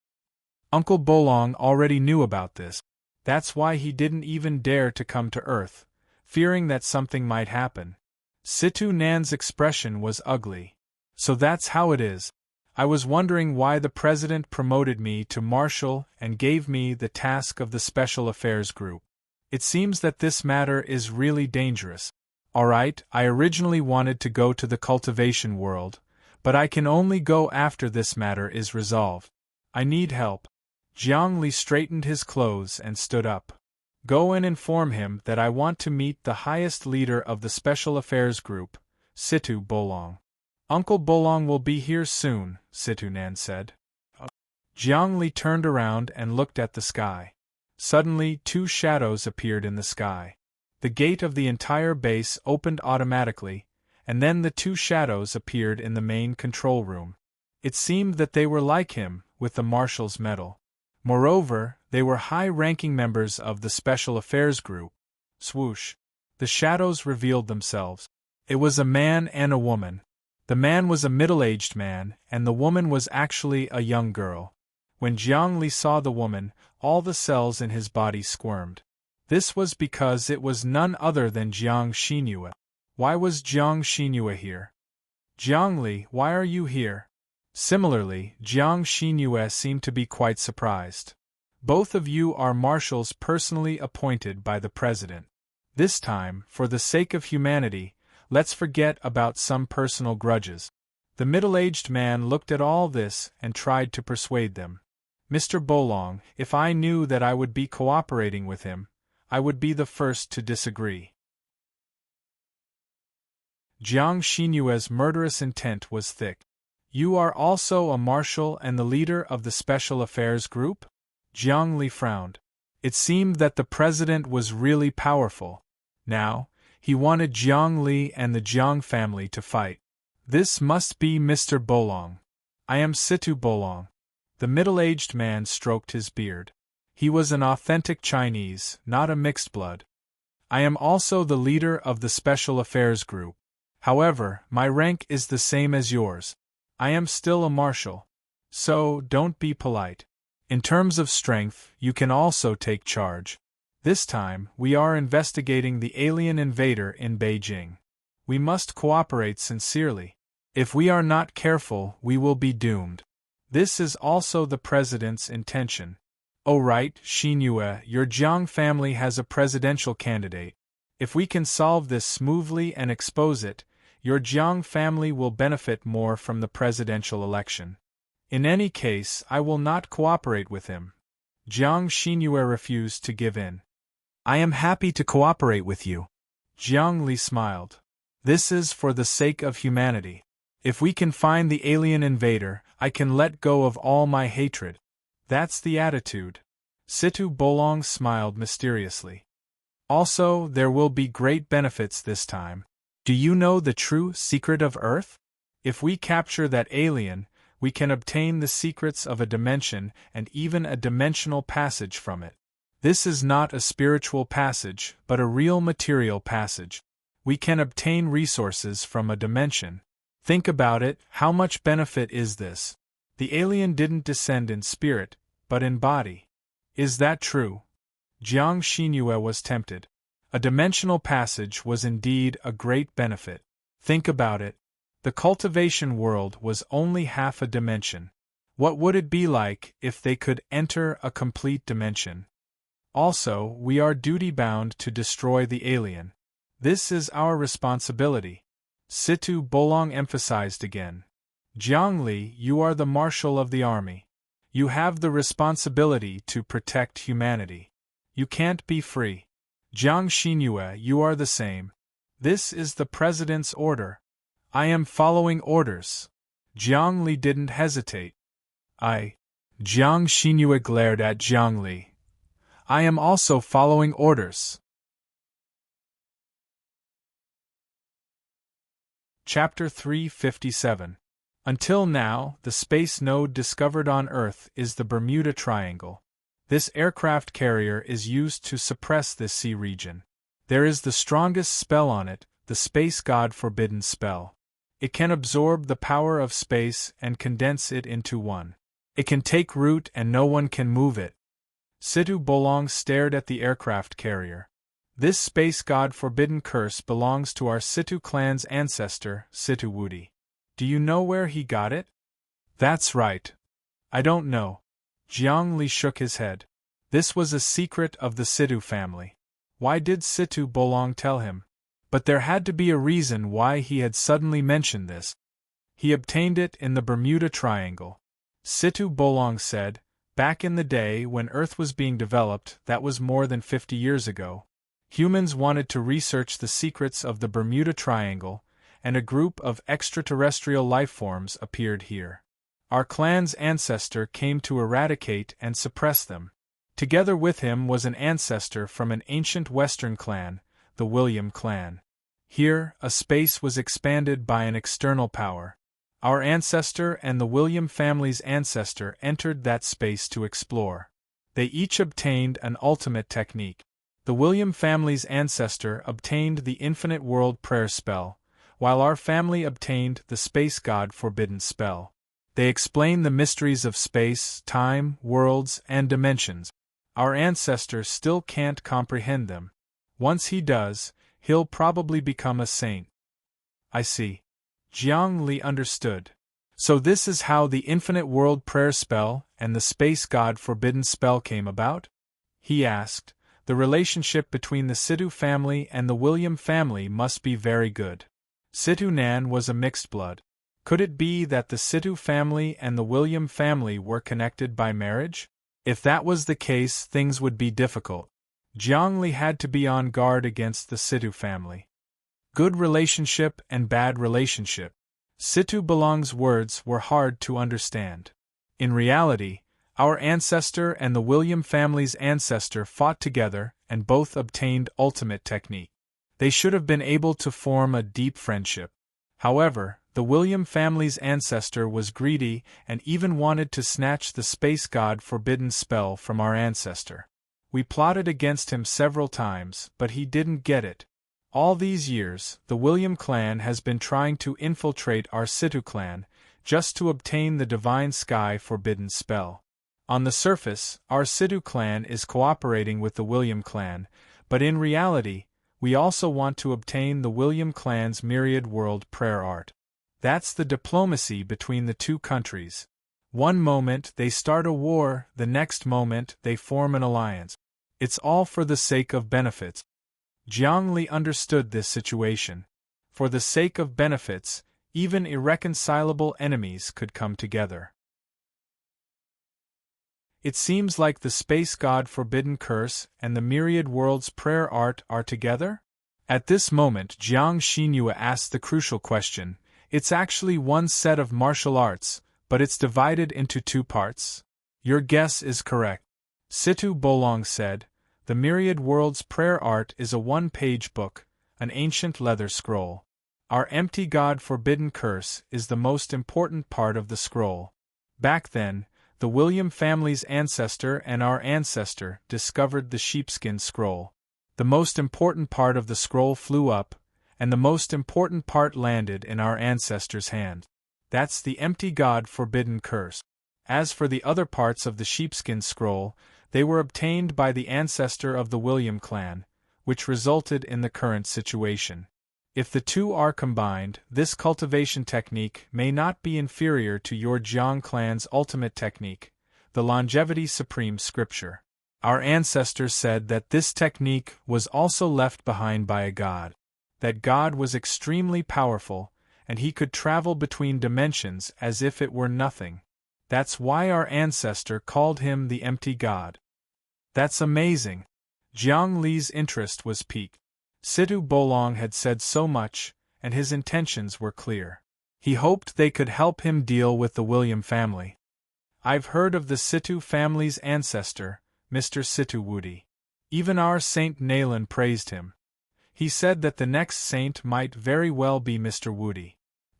Uncle Bolong already knew about this. That's why he didn't even dare to come to Earth, fearing that something might happen. Situ Nan's expression was ugly. So that's how it is. I was wondering why the president promoted me to marshal and gave me the task of the Special Affairs Group. It seems that this matter is really dangerous. Alright, I originally wanted to go to the cultivation world, but I can only go after this matter is resolved. I need help. Jiang Li straightened his clothes and stood up. Go and inform him that I want to meet the highest leader of the Special Affairs Group, Situ Bolong. Uncle Bolong will be here soon, Situ Nan said. Jiang Li turned around and looked at the sky. Suddenly, two shadows appeared in the sky. The gate of the entire base opened automatically, and then the two shadows appeared in the main control room. It seemed that they were like him, with the marshal's medal. Moreover, they were high-ranking members of the Special Affairs Group. Swoosh! The shadows revealed themselves. It was a man and a woman. The man was a middle-aged man, and the woman was actually a young girl. When Jiang Li saw the woman, all the cells in his body squirmed. This was because it was none other than Jiang Xinyue. Why was Jiang Xinyue here? Jiang Li, why are you here? Similarly, Jiang Xinyue seemed to be quite surprised. Both of you are marshals personally appointed by the president. This time, for the sake of humanity, let's forget about some personal grudges. The middle-aged man looked at all this and tried to persuade them. Mr. Bolong, if I knew that I would be cooperating with him, I would be the first to disagree. Jiang Xinyue's murderous intent was thick. You are also a marshal and the leader of the Special Affairs Group? Jiang Li frowned. It seemed that the president was really powerful. Now, he wanted Jiang Li and the Jiang family to fight. This must be Mr. Bolong. I am Situ Bolong. The middle-aged man stroked his beard. He was an authentic Chinese, not a mixed blood. I am also the leader of the Special Affairs Group. However, my rank is the same as yours. I am still a marshal. So, don't be polite. In terms of strength, you can also take charge. This time, we are investigating the alien invader in Beijing. We must cooperate sincerely. If we are not careful, we will be doomed. This is also the president's intention. Oh right, Xinyue, your Jiang family has a presidential candidate. If we can solve this smoothly and expose it, your Jiang family will benefit more from the presidential election. In any case, I will not cooperate with him. Jiang Xinyue refused to give in. I am happy to cooperate with you. Jiang Li smiled. This is for the sake of humanity. If we can find the alien invader, I can let go of all my hatred. That's the attitude. Situ Bolong smiled mysteriously. Also, there will be great benefits this time. Do you know the true secret of Earth? If we capture that alien, we can obtain the secrets of a dimension and even a dimensional passage from it. This is not a spiritual passage, but a real material passage. We can obtain resources from a dimension. Think about it, how much benefit is this? The alien didn't descend in spirit, but in body. Is that true? Jiang Xinyue was tempted. A dimensional passage was indeed a great benefit. Think about it. The cultivation world was only half a dimension. What would it be like if they could enter a complete dimension? Also, we are duty-bound to destroy the alien. This is our responsibility. Situ Bolong emphasized again. Jiang Li, you are the marshal of the army. You have the responsibility to protect humanity. You can't be free. Jiang Xinyue, you are the same. This is the president's order. I am following orders. Jiang Li didn't hesitate. Jiang Xinyue glared at Jiang Li. I am also following orders. Chapter 357. Until now, the space node discovered on Earth is the Bermuda Triangle. This aircraft carrier is used to suppress this sea region. There is the strongest spell on it, the Space God Forbidden spell. It can absorb the power of space and condense it into one. It can take root and no one can move it. Situ Bolong stared at the aircraft carrier. This Space God Forbidden curse belongs to our Situ clan's ancestor, Situ Wudi. Do you know where he got it? That's right. I don't know. Jiang Li shook his head. This was a secret of the Situ family. Why did Situ Bolong tell him? But there had to be a reason why he had suddenly mentioned this. He obtained it in the Bermuda Triangle. Situ Bolong said, back in the day when Earth was being developed, that was more than 50 years ago. Humans wanted to research the secrets of the Bermuda Triangle, and a group of extraterrestrial lifeforms appeared here. Our clan's ancestor came to eradicate and suppress them. Together with him was an ancestor from an ancient Western clan, the William clan. Here, a space was expanded by an external power. Our ancestor and the William family's ancestor entered that space to explore. They each obtained an ultimate technique. The William family's ancestor obtained the Infinite World Prayer spell, while our family obtained the Space God Forbidden spell. They explain the mysteries of space, time, worlds, and dimensions. Our ancestor still can't comprehend them. Once he does, he'll probably become a saint. I see. Jiang Li understood. So this is how the Infinite World Prayer spell and the Space God Forbidden spell came about? He asked. The relationship between the Situ family and the William family must be very good. Situ Nan was a mixed blood. Could it be that the Situ family and the William family were connected by marriage? If that was the case, things would be difficult. Jiang Li had to be on guard against the Situ family. Good relationship and bad relationship. Situ Balong's words were hard to understand. In reality, our ancestor and the William family's ancestor fought together and both obtained ultimate technique. They should have been able to form a deep friendship. However, the William family's ancestor was greedy and even wanted to snatch the space god forbidden spell from our ancestor. We plotted against him several times, but he didn't get it. All these years, the William clan has been trying to infiltrate our Situ clan, just to obtain the divine sky forbidden spell. On the surface, our Situ clan is cooperating with the William clan, but in reality, we also want to obtain the William clan's myriad world prayer art. That's the diplomacy between the two countries. One moment they start a war, the next moment they form an alliance. It's all for the sake of benefits. Jiang Li understood this situation. For the sake of benefits, even irreconcilable enemies could come together. It seems like the space god forbidden curse and the myriad world's prayer art are together? At this moment Jiang Xinhua asked the crucial question. It's actually one set of martial arts, but it's divided into two parts? Your guess is correct. Situ Bolong said, the myriad world's prayer art is a one-page book, an ancient leather scroll. Our empty god forbidden curse is the most important part of the scroll. Back then, the William family's ancestor and our ancestor discovered the sheepskin scroll. The most important part of the scroll flew up, and the most important part landed in our ancestor's hand. That's the empty god forbidden curse. As for the other parts of the sheepskin scroll, they were obtained by the ancestor of the William clan, which resulted in the current situation. If the two are combined, this cultivation technique may not be inferior to your Jiang clan's ultimate technique, the longevity supreme scripture. Our ancestors said that this technique was also left behind by a god. That god was extremely powerful, and he could travel between dimensions as if it were nothing. That's why our ancestor called him the empty god. That's amazing. Jiang Li's interest was piqued. Situ Bolong had said so much, and his intentions were clear. He hoped they could help him deal with the William family. I've heard of the Situ family's ancestor, Mr. Situ Wudi. Even our Saint Naylan praised him. He said that the next saint might very well be Mr. Wudi.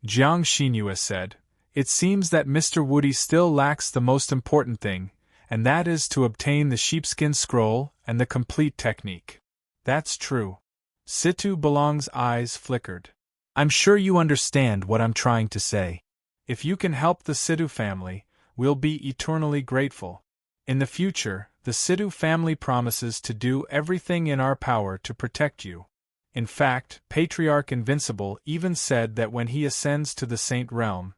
Jiang Xinhua said, it seems that Mr. Wudi still lacks the most important thing, and that is to obtain the sheepskin scroll and the complete technique. That's true. Situ Balong's eyes flickered. I'm sure you understand what I'm trying to say. If you can help the Situ family, we'll be eternally grateful. In the future, the Situ family promises to do everything in our power to protect you. In fact, Patriarch Invincible even said that when he ascends to the Saint Realm,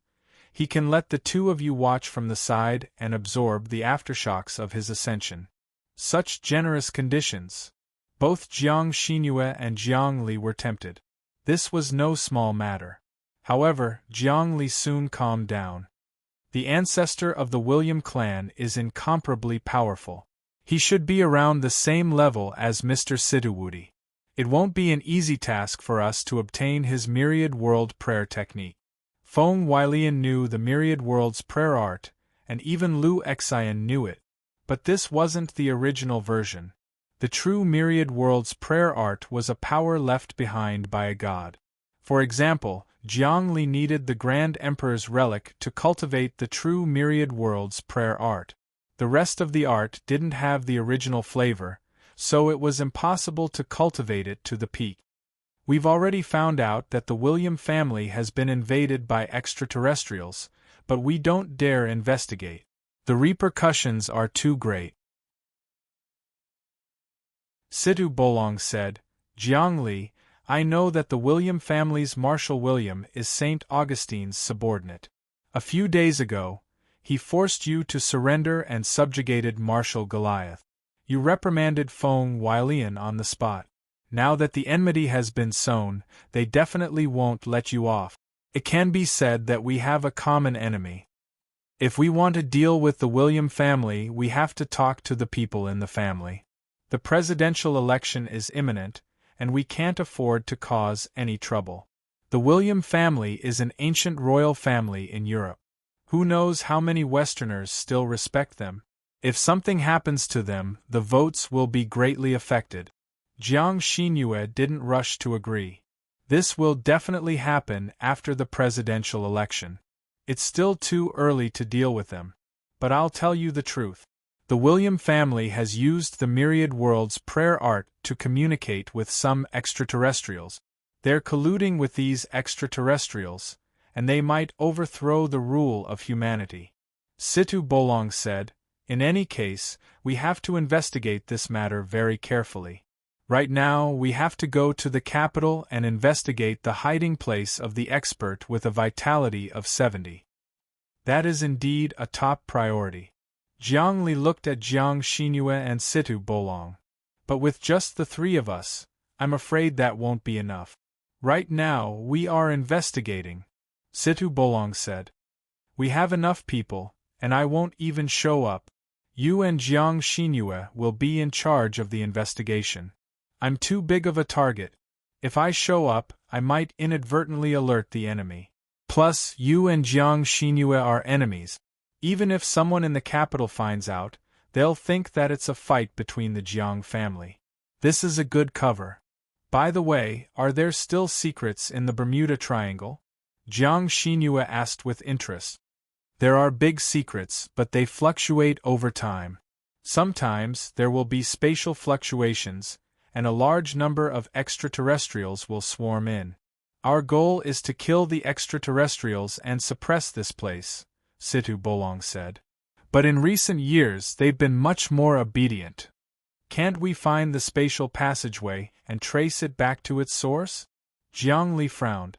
he can let the two of you watch from the side and absorb the aftershocks of his ascension. Such generous conditions. Both Jiang Xinhua and Jiang Li were tempted. This was no small matter. However, Jiang Li soon calmed down. The ancestor of the William clan is incomparably powerful. He should be around the same level as Mr. Situ Wudi. It won't be an easy task for us to obtain his myriad world prayer technique. Feng Weilian knew the myriad world's prayer art, and even Lu Xian knew it. But this wasn't the original version. The true myriad world's prayer art was a power left behind by a god. For example, Jiang Li needed the Grand Emperor's relic to cultivate the true myriad world's prayer art. The rest of the art didn't have the original flavor, so it was impossible to cultivate it to the peak. We've already found out that the William family has been invaded by extraterrestrials, but we don't dare investigate. The repercussions are too great. Situ Bolong said, Jiang Li, I know that the William family's Marshal William is St. Augustine's subordinate. A few days ago, he forced you to surrender and subjugated Marshal Goliath. You reprimanded Feng Weilian on the spot. Now that the enmity has been sown, they definitely won't let you off. It can be said that we have a common enemy. If we want to deal with the William family, we have to talk to the people in the family. The presidential election is imminent, and we can't afford to cause any trouble. The William family is an ancient royal family in Europe. Who knows how many Westerners still respect them? If something happens to them, the votes will be greatly affected. Jiang Xinyue didn't rush to agree. This will definitely happen after the presidential election. It's still too early to deal with them. But I'll tell you the truth. The William family has used the myriad world's prayer art to communicate with some extraterrestrials. They're colluding with these extraterrestrials, and they might overthrow the rule of humanity. Situ Bolong said, in any case, we have to investigate this matter very carefully. Right now, we have to go to the capital and investigate the hiding place of the expert with a vitality of 70. That is indeed a top priority. Jiang Li looked at Jiang Xinyue and Situ Bolong. But with just the three of us, I'm afraid that won't be enough. Right now, we are investigating, Situ Bolong said. We have enough people, and I won't even show up. You and Jiang Xinyue will be in charge of the investigation. I'm too big of a target. If I show up, I might inadvertently alert the enemy. Plus, you and Jiang Xinyue are enemies. Even if someone in the capital finds out, they'll think that it's a fight between the Jiang family. This is a good cover. By the way, are there still secrets in the Bermuda Triangle? Jiang Xinyue asked with interest. There are big secrets, but they fluctuate over time. Sometimes there will be spatial fluctuations, and a large number of extraterrestrials will swarm in. Our goal is to kill the extraterrestrials and suppress this place, Situ Bolong said. But in recent years they've been much more obedient. Can't we find the spatial passageway and trace it back to its source? Jiang Li frowned.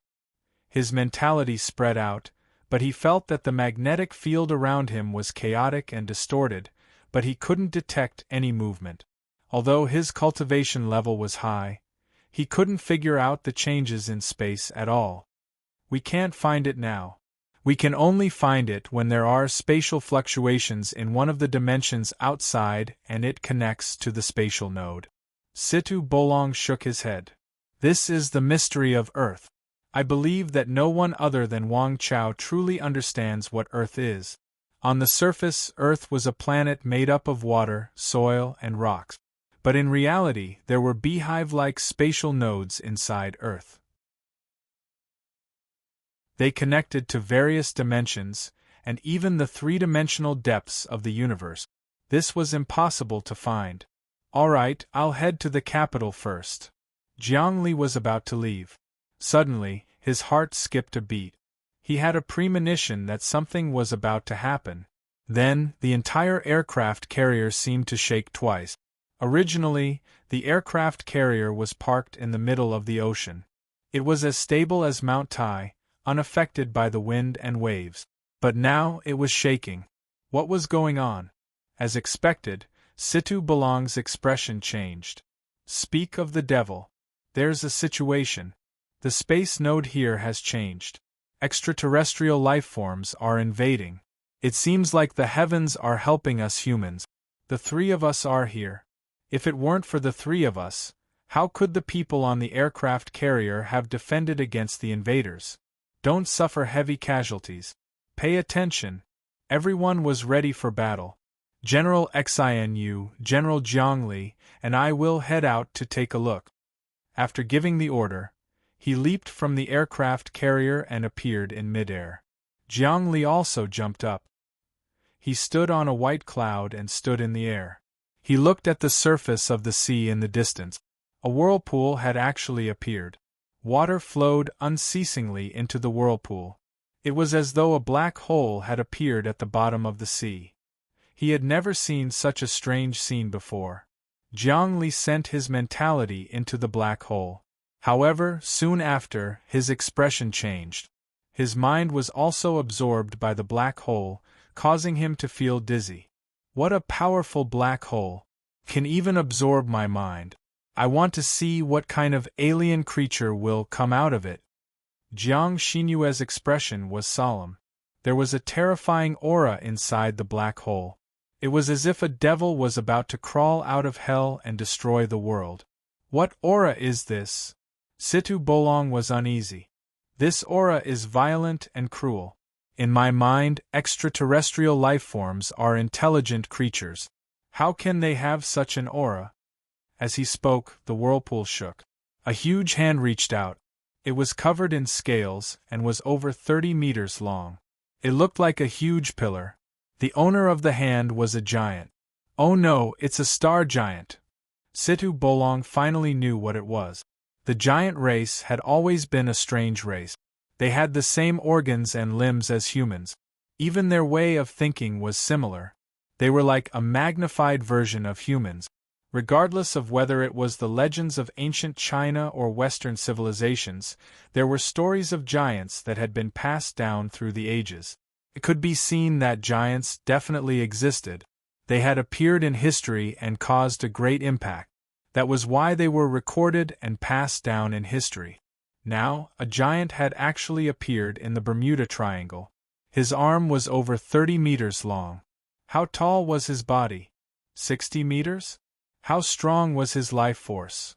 His mentality spread out, but he felt that the magnetic field around him was chaotic and distorted, but he couldn't detect any movement. Although his cultivation level was high, he couldn't figure out the changes in space at all. We can't find it now. We can only find it when there are spatial fluctuations in one of the dimensions outside and it connects to the spatial node. Situ Bolong shook his head. This is the mystery of Earth. I believe that no one other than Wang Chao truly understands what Earth is. On the surface, Earth was a planet made up of water, soil, and rocks. But in reality, there were beehive-like spatial nodes inside Earth. They connected to various dimensions, and even the three-dimensional depths of the universe. This was impossible to find. All right, I'll head to the capital first. Jiang Li was about to leave. Suddenly, his heart skipped a beat. He had a premonition that something was about to happen. Then, the entire aircraft carrier seemed to shake twice. Originally, the aircraft carrier was parked in the middle of the ocean. It was as stable as Mount Tai, unaffected by the wind and waves. But now it was shaking. What was going on? As expected, Situ Bolong's expression changed. Speak of the devil. There's a situation. The space node here has changed. Extraterrestrial lifeforms are invading. It seems like the heavens are helping us humans. The three of us are here. If it weren't for the three of us, how could the people on the aircraft carrier have defended against the invaders? Don't suffer heavy casualties. Pay attention. Everyone was ready for battle. General Xinu, General Jiang Li, and I will head out to take a look. After giving the order, he leaped from the aircraft carrier and appeared in midair. Jiang Li also jumped up. He stood on a white cloud and stood in the air. He looked at the surface of the sea in the distance. A whirlpool had actually appeared. Water flowed unceasingly into the whirlpool. It was as though a black hole had appeared at the bottom of the sea. He had never seen such a strange scene before. Jiang Li sent his mentality into the black hole. However, soon after, his expression changed. His mind was also absorbed by the black hole, causing him to feel dizzy. What a powerful black hole! Can even absorb my mind. I want to see what kind of alien creature will come out of it. Jiang Xinyue's expression was solemn. There was a terrifying aura inside the black hole. It was as if a devil was about to crawl out of hell and destroy the world. What aura is this? Situ Bolong was uneasy. This aura is violent and cruel. In my mind, extraterrestrial life forms are intelligent creatures. How can they have such an aura? As he spoke, the whirlpool shook. A huge hand reached out. It was covered in scales and was over 30 meters long. It looked like a huge pillar. The owner of the hand was a giant. Oh no, it's a star giant. Situ Bolong finally knew what it was. The giant race had always been a strange race. They had the same organs and limbs as humans. Even their way of thinking was similar. They were like a magnified version of humans. Regardless of whether it was the legends of ancient China or Western civilizations, there were stories of giants that had been passed down through the ages. It could be seen that giants definitely existed. They had appeared in history and caused a great impact. That was why they were recorded and passed down in history. Now, a giant had actually appeared in the Bermuda Triangle. His arm was over 30 meters long. How tall was his body? 60 meters? How strong was his life force?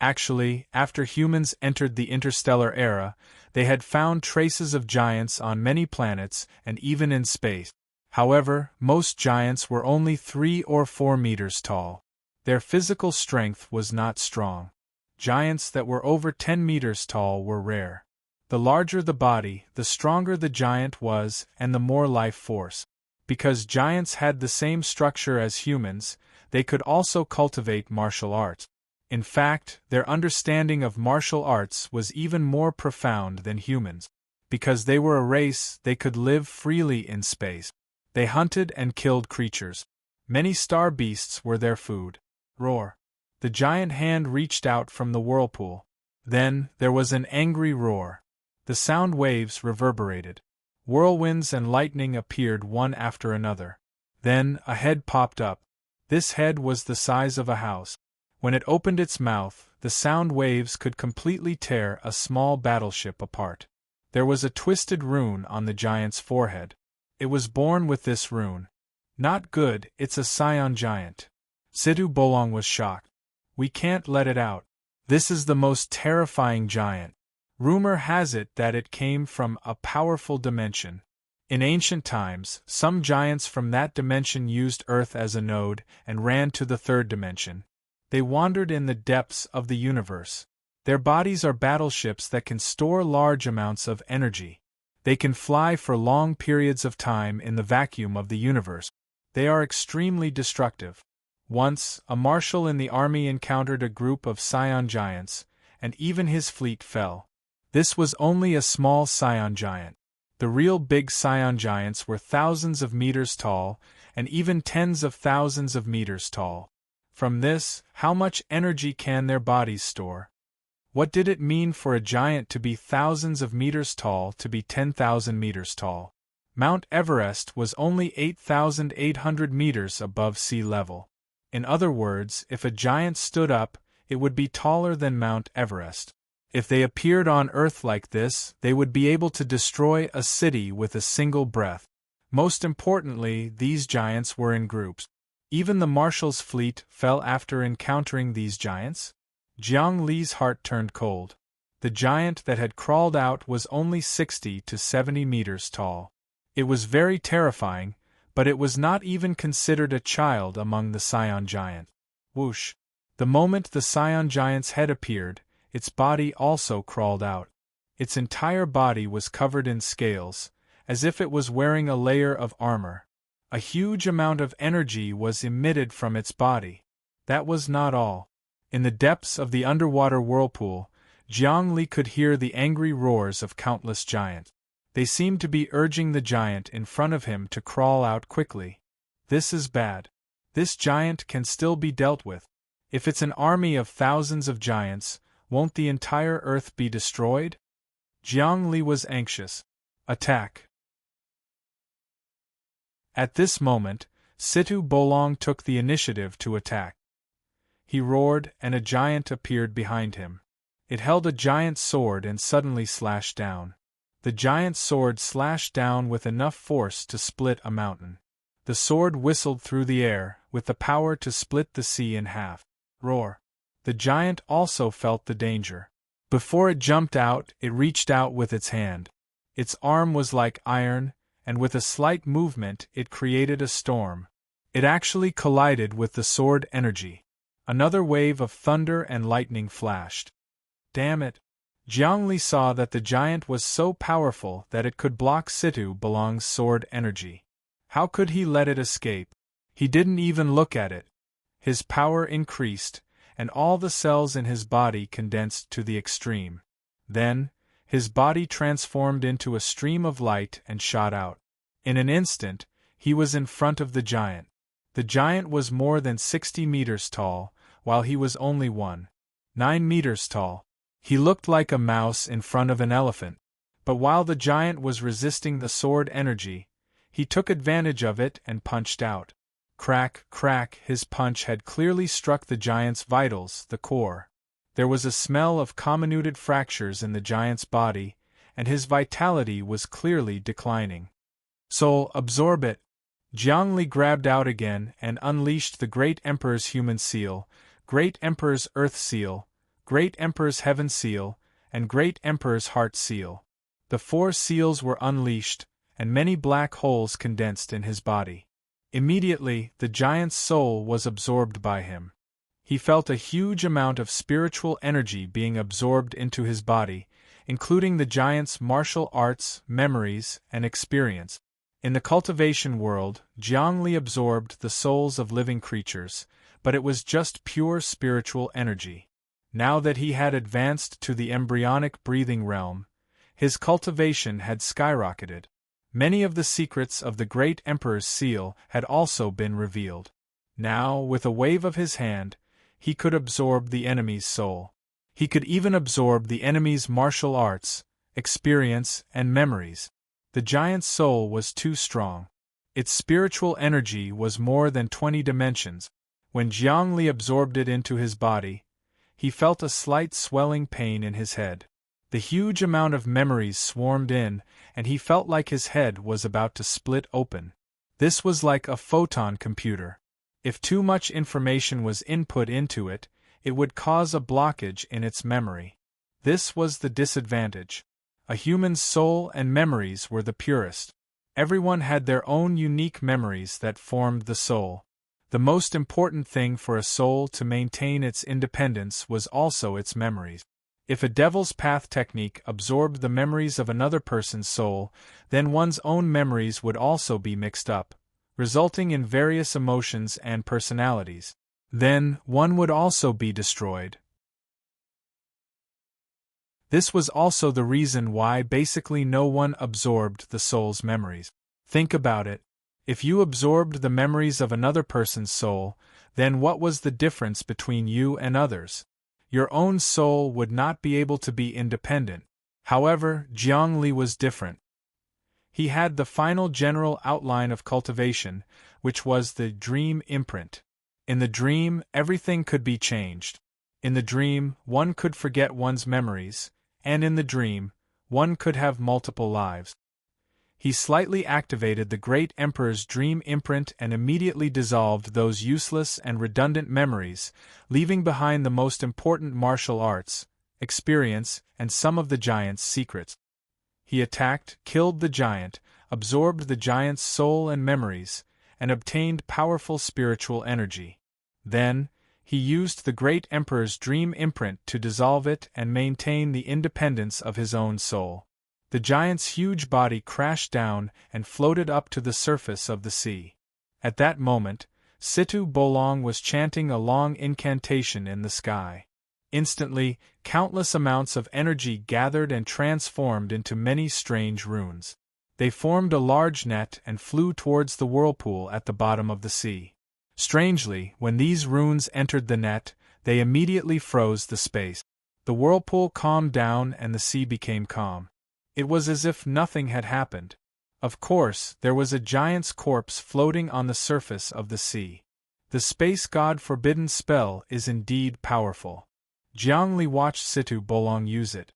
Actually, after humans entered the interstellar era, they had found traces of giants on many planets and even in space. However, most giants were only 3 or 4 meters tall. Their physical strength was not strong. Giants that were over 10 meters tall were rare. The larger the body, the stronger the giant was and the more life force. Because giants had the same structure as humans, they could also cultivate martial arts. In fact, their understanding of martial arts was even more profound than humans. Because they were a race, they could live freely in space. They hunted and killed creatures. Many star beasts were their food. Roar. The giant hand reached out from the whirlpool. Then, there was an angry roar. The sound waves reverberated. Whirlwinds and lightning appeared one after another. Then, a head popped up. This head was the size of a house. When it opened its mouth, the sound waves could completely tear a small battleship apart. There was a twisted rune on the giant's forehead. It was born with this rune. Not good, it's a scion giant. Situ Bolong was shocked. We can't let it out. This is the most terrifying giant. Rumor has it that it came from a powerful dimension. In ancient times, some giants from that dimension used Earth as a node and ran to the third dimension. They wandered in the depths of the universe. Their bodies are battleships that can store large amounts of energy. They can fly for long periods of time in the vacuum of the universe. They are extremely destructive. Once, a marshal in the army encountered a group of scion giants, and even his fleet fell. This was only a small scion giant. The real big scion giants were thousands of meters tall, and even tens of thousands of meters tall. From this, how much energy can their bodies store? What did it mean for a giant to be thousands of meters tall to be 10,000 meters tall? Mount Everest was only 8,800 meters above sea level. In other words, if a giant stood up, it would be taller than Mount Everest. If they appeared on Earth like this, they would be able to destroy a city with a single breath. Most importantly, these giants were in groups. Even the marshal's fleet fell after encountering these giants. Jiang Li's heart turned cold. The giant that had crawled out was only 60 to 70 meters tall. It was very terrifying, but it was not even considered a child among the scion giants. Whoosh! The moment the scion giant's head appeared, its body also crawled out. Its entire body was covered in scales, as if it was wearing a layer of armor. A huge amount of energy was emitted from its body. That was not all. In the depths of the underwater whirlpool, Jiang Li could hear the angry roars of countless giants. They seemed to be urging the giant in front of him to crawl out quickly. This is bad. This giant can still be dealt with. If it's an army of thousands of giants, won't the entire Earth be destroyed? Jiang Li was anxious. Attack! At this moment, Situ Bolong took the initiative to attack. He roared, and a giant appeared behind him. It held a giant sword and suddenly slashed down. The giant sword slashed down with enough force to split a mountain. The sword whistled through the air, with the power to split the sea in half. Roar! The giant also felt the danger. Before it jumped out, it reached out with its hand. Its arm was like iron, and with a slight movement it created a storm. It actually collided with the sword energy. Another wave of thunder and lightning flashed. Damn it! Jiangli saw that the giant was so powerful that it could block Situ Bolong's sword energy. How could he let it escape? He didn't even look at it. His power increased, and all the cells in his body condensed to the extreme. Then, his body transformed into a stream of light and shot out. In an instant, he was in front of the giant. The giant was more than 60 meters tall, while he was only 9 meters tall. He looked like a mouse in front of an elephant. But while the giant was resisting the sword energy, he took advantage of it and punched out. Crack, crack, his punch had clearly struck the giant's vitals, the core. There was a smell of comminuted fractures in the giant's body, and his vitality was clearly declining. Soul, absorb it! Jiangli grabbed out again and unleashed the Great Emperor's Human Seal, Great Emperor's Earth Seal, Great Emperor's Heaven Seal, and Great Emperor's Heart Seal. The 4 seals were unleashed, and many black holes condensed in his body. Immediately, the giant's soul was absorbed by him. He felt a huge amount of spiritual energy being absorbed into his body, including the giant's martial arts, memories, and experience. In the cultivation world, Jiangli absorbed the souls of living creatures, but it was just pure spiritual energy. Now that he had advanced to the embryonic breathing realm, his cultivation had skyrocketed. Many of the secrets of the Great Emperor's Seal had also been revealed. Now, with a wave of his hand, he could absorb the enemy's soul. He could even absorb the enemy's martial arts, experience, and memories. The giant's soul was too strong. Its spiritual energy was more than 20 dimensions. When Jiangli absorbed it into his body, he felt a slight swelling pain in his head. The huge amount of memories swarmed in, and he felt like his head was about to split open. This was like a photon computer. If too much information was input into it, it would cause a blockage in its memory. This was the disadvantage. A human's soul and memories were the purest. Everyone had their own unique memories that formed the soul. The most important thing for a soul to maintain its independence was also its memories. If a devil's path technique absorbed the memories of another person's soul, then one's own memories would also be mixed up, resulting in various emotions and personalities. Then, one would also be destroyed. This was also the reason why basically no one absorbed the soul's memories. Think about it. If you absorbed the memories of another person's soul, then what was the difference between you and others? Your own soul would not be able to be independent. However, Jiangli was different. He had the final general outline of cultivation, which was the dream imprint. In the dream, everything could be changed. In the dream, one could forget one's memories, and in the dream, one could have multiple lives. He slightly activated the Great Emperor's dream imprint and immediately dissolved those useless and redundant memories, leaving behind the most important martial arts, experience, and some of the giant's secrets. He attacked, killed the giant, absorbed the giant's soul and memories, and obtained powerful spiritual energy. Then, he used the Great Emperor's dream imprint to dissolve it and maintain the independence of his own soul. The giant's huge body crashed down and floated up to the surface of the sea. At that moment, Situ Bolong was chanting a long incantation in the sky. Instantly, countless amounts of energy gathered and transformed into many strange runes. They formed a large net and flew towards the whirlpool at the bottom of the sea. Strangely, when these runes entered the net, they immediately froze the space. The whirlpool calmed down and the sea became calm. It was as if nothing had happened. Of course, there was a giant's corpse floating on the surface of the sea. The space god forbidden spell is indeed powerful. Jiangli watched Situ Bolong use it.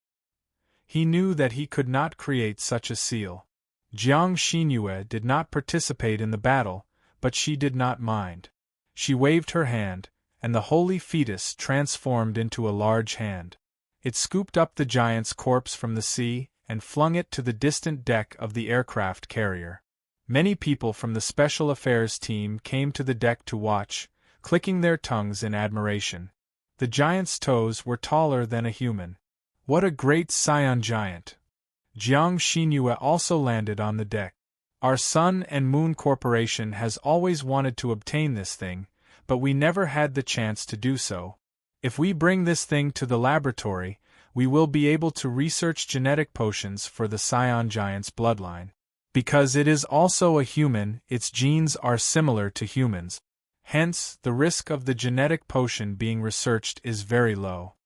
He knew that he could not create such a seal. Jiang Xinyue did not participate in the battle, but she did not mind. She waved her hand, and the holy fetus transformed into a large hand. It scooped up the giant's corpse from the sea and flung it to the distant deck of the aircraft carrier. Many people from the special affairs team came to the deck to watch, clicking their tongues in admiration. The giant's toes were taller than a human. What a great scion giant! Jiang Xinhua also landed on the deck. Our Sun and Moon Corporation has always wanted to obtain this thing, but we never had the chance to do so. If we bring this thing to the laboratory, we will be able to research genetic potions for the scion giant's bloodline. Because it is also a human, its genes are similar to humans. Hence, the risk of the genetic potion being researched is very low.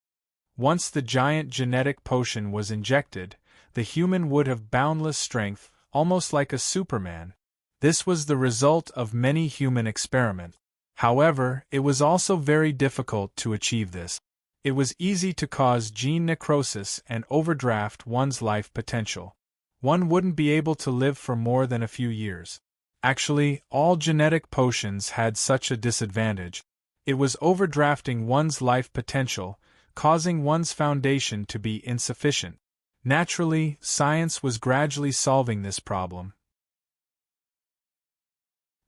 Once the giant genetic potion was injected, the human would have boundless strength, almost like a Superman. This was the result of many human experiments. However, it was also very difficult to achieve this. It was easy to cause gene necrosis and overdraft one's life potential. One wouldn't be able to live for more than a few years. Actually, all genetic potions had such a disadvantage. It was overdrafting one's life potential, causing one's foundation to be insufficient. Naturally, science was gradually solving this problem.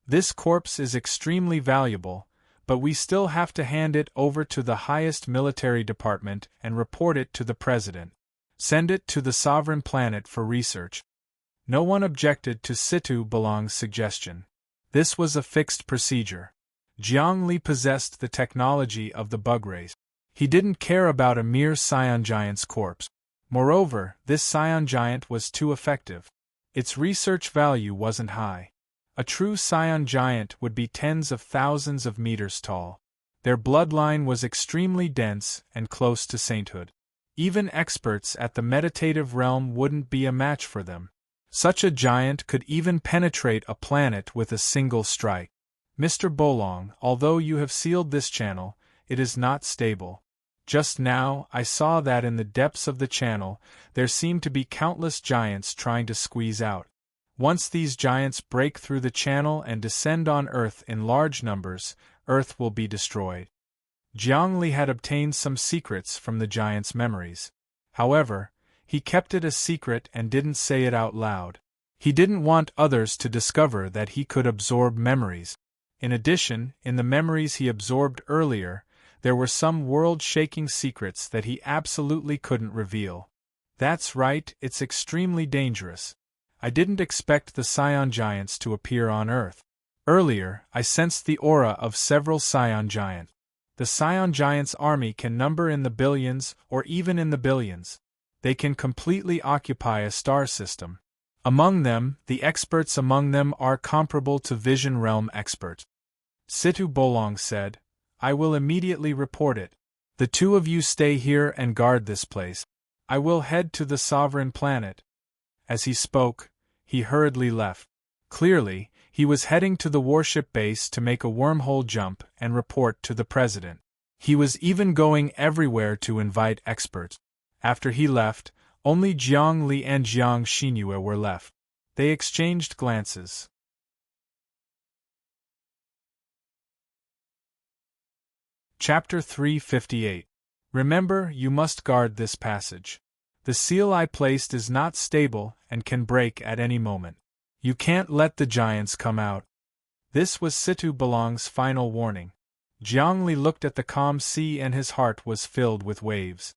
This corpse is extremely valuable, but we still have to hand it over to the highest military department and report it to the president. Send it to the sovereign planet for research. No one objected to Situ Belong's suggestion. This was a fixed procedure. Jiang Li possessed the technology of the bug race. He didn't care about a mere scion giant's corpse. Moreover, this scion giant was too effective. Its research value wasn't high. A true scion giant would be tens of thousands of meters tall. Their bloodline was extremely dense and close to sainthood. Even experts at the meditative realm wouldn't be a match for them. Such a giant could even penetrate a planet with a single strike. Mr. Bolong, although you have sealed this channel, it is not stable. Just now, I saw that in the depths of the channel, there seemed to be countless giants trying to squeeze out. Once these giants break through the channel and descend on Earth in large numbers, Earth will be destroyed. Jiang Li had obtained some secrets from the giant's memories. However, he kept it a secret and didn't say it out loud. He didn't want others to discover that he could absorb memories. In addition, in the memories he absorbed earlier, there were some world-shaking secrets that he absolutely couldn't reveal. That's right, it's extremely dangerous. I didn't expect the scion giants to appear on Earth. Earlier, I sensed the aura of several scion giants. The scion giants' army can number in the billions or even in the billions. They can completely occupy a star system. Among them, the experts among them are comparable to Vision Realm experts. Situ Bolong said, I will immediately report it. The two of you stay here and guard this place. I will head to the sovereign planet. As he spoke, he hurriedly left. Clearly, he was heading to the warship base to make a wormhole jump and report to the president. He was even going everywhere to invite experts. After he left, only Jiang Li and Jiang Xinhua were left. They exchanged glances. Chapter 358. Remember, you must guard this passage. The seal I placed is not stable and can break at any moment. You can't let the giants come out. This was Situ Belong's final warning. Jiang Li looked at the calm sea and his heart was filled with waves.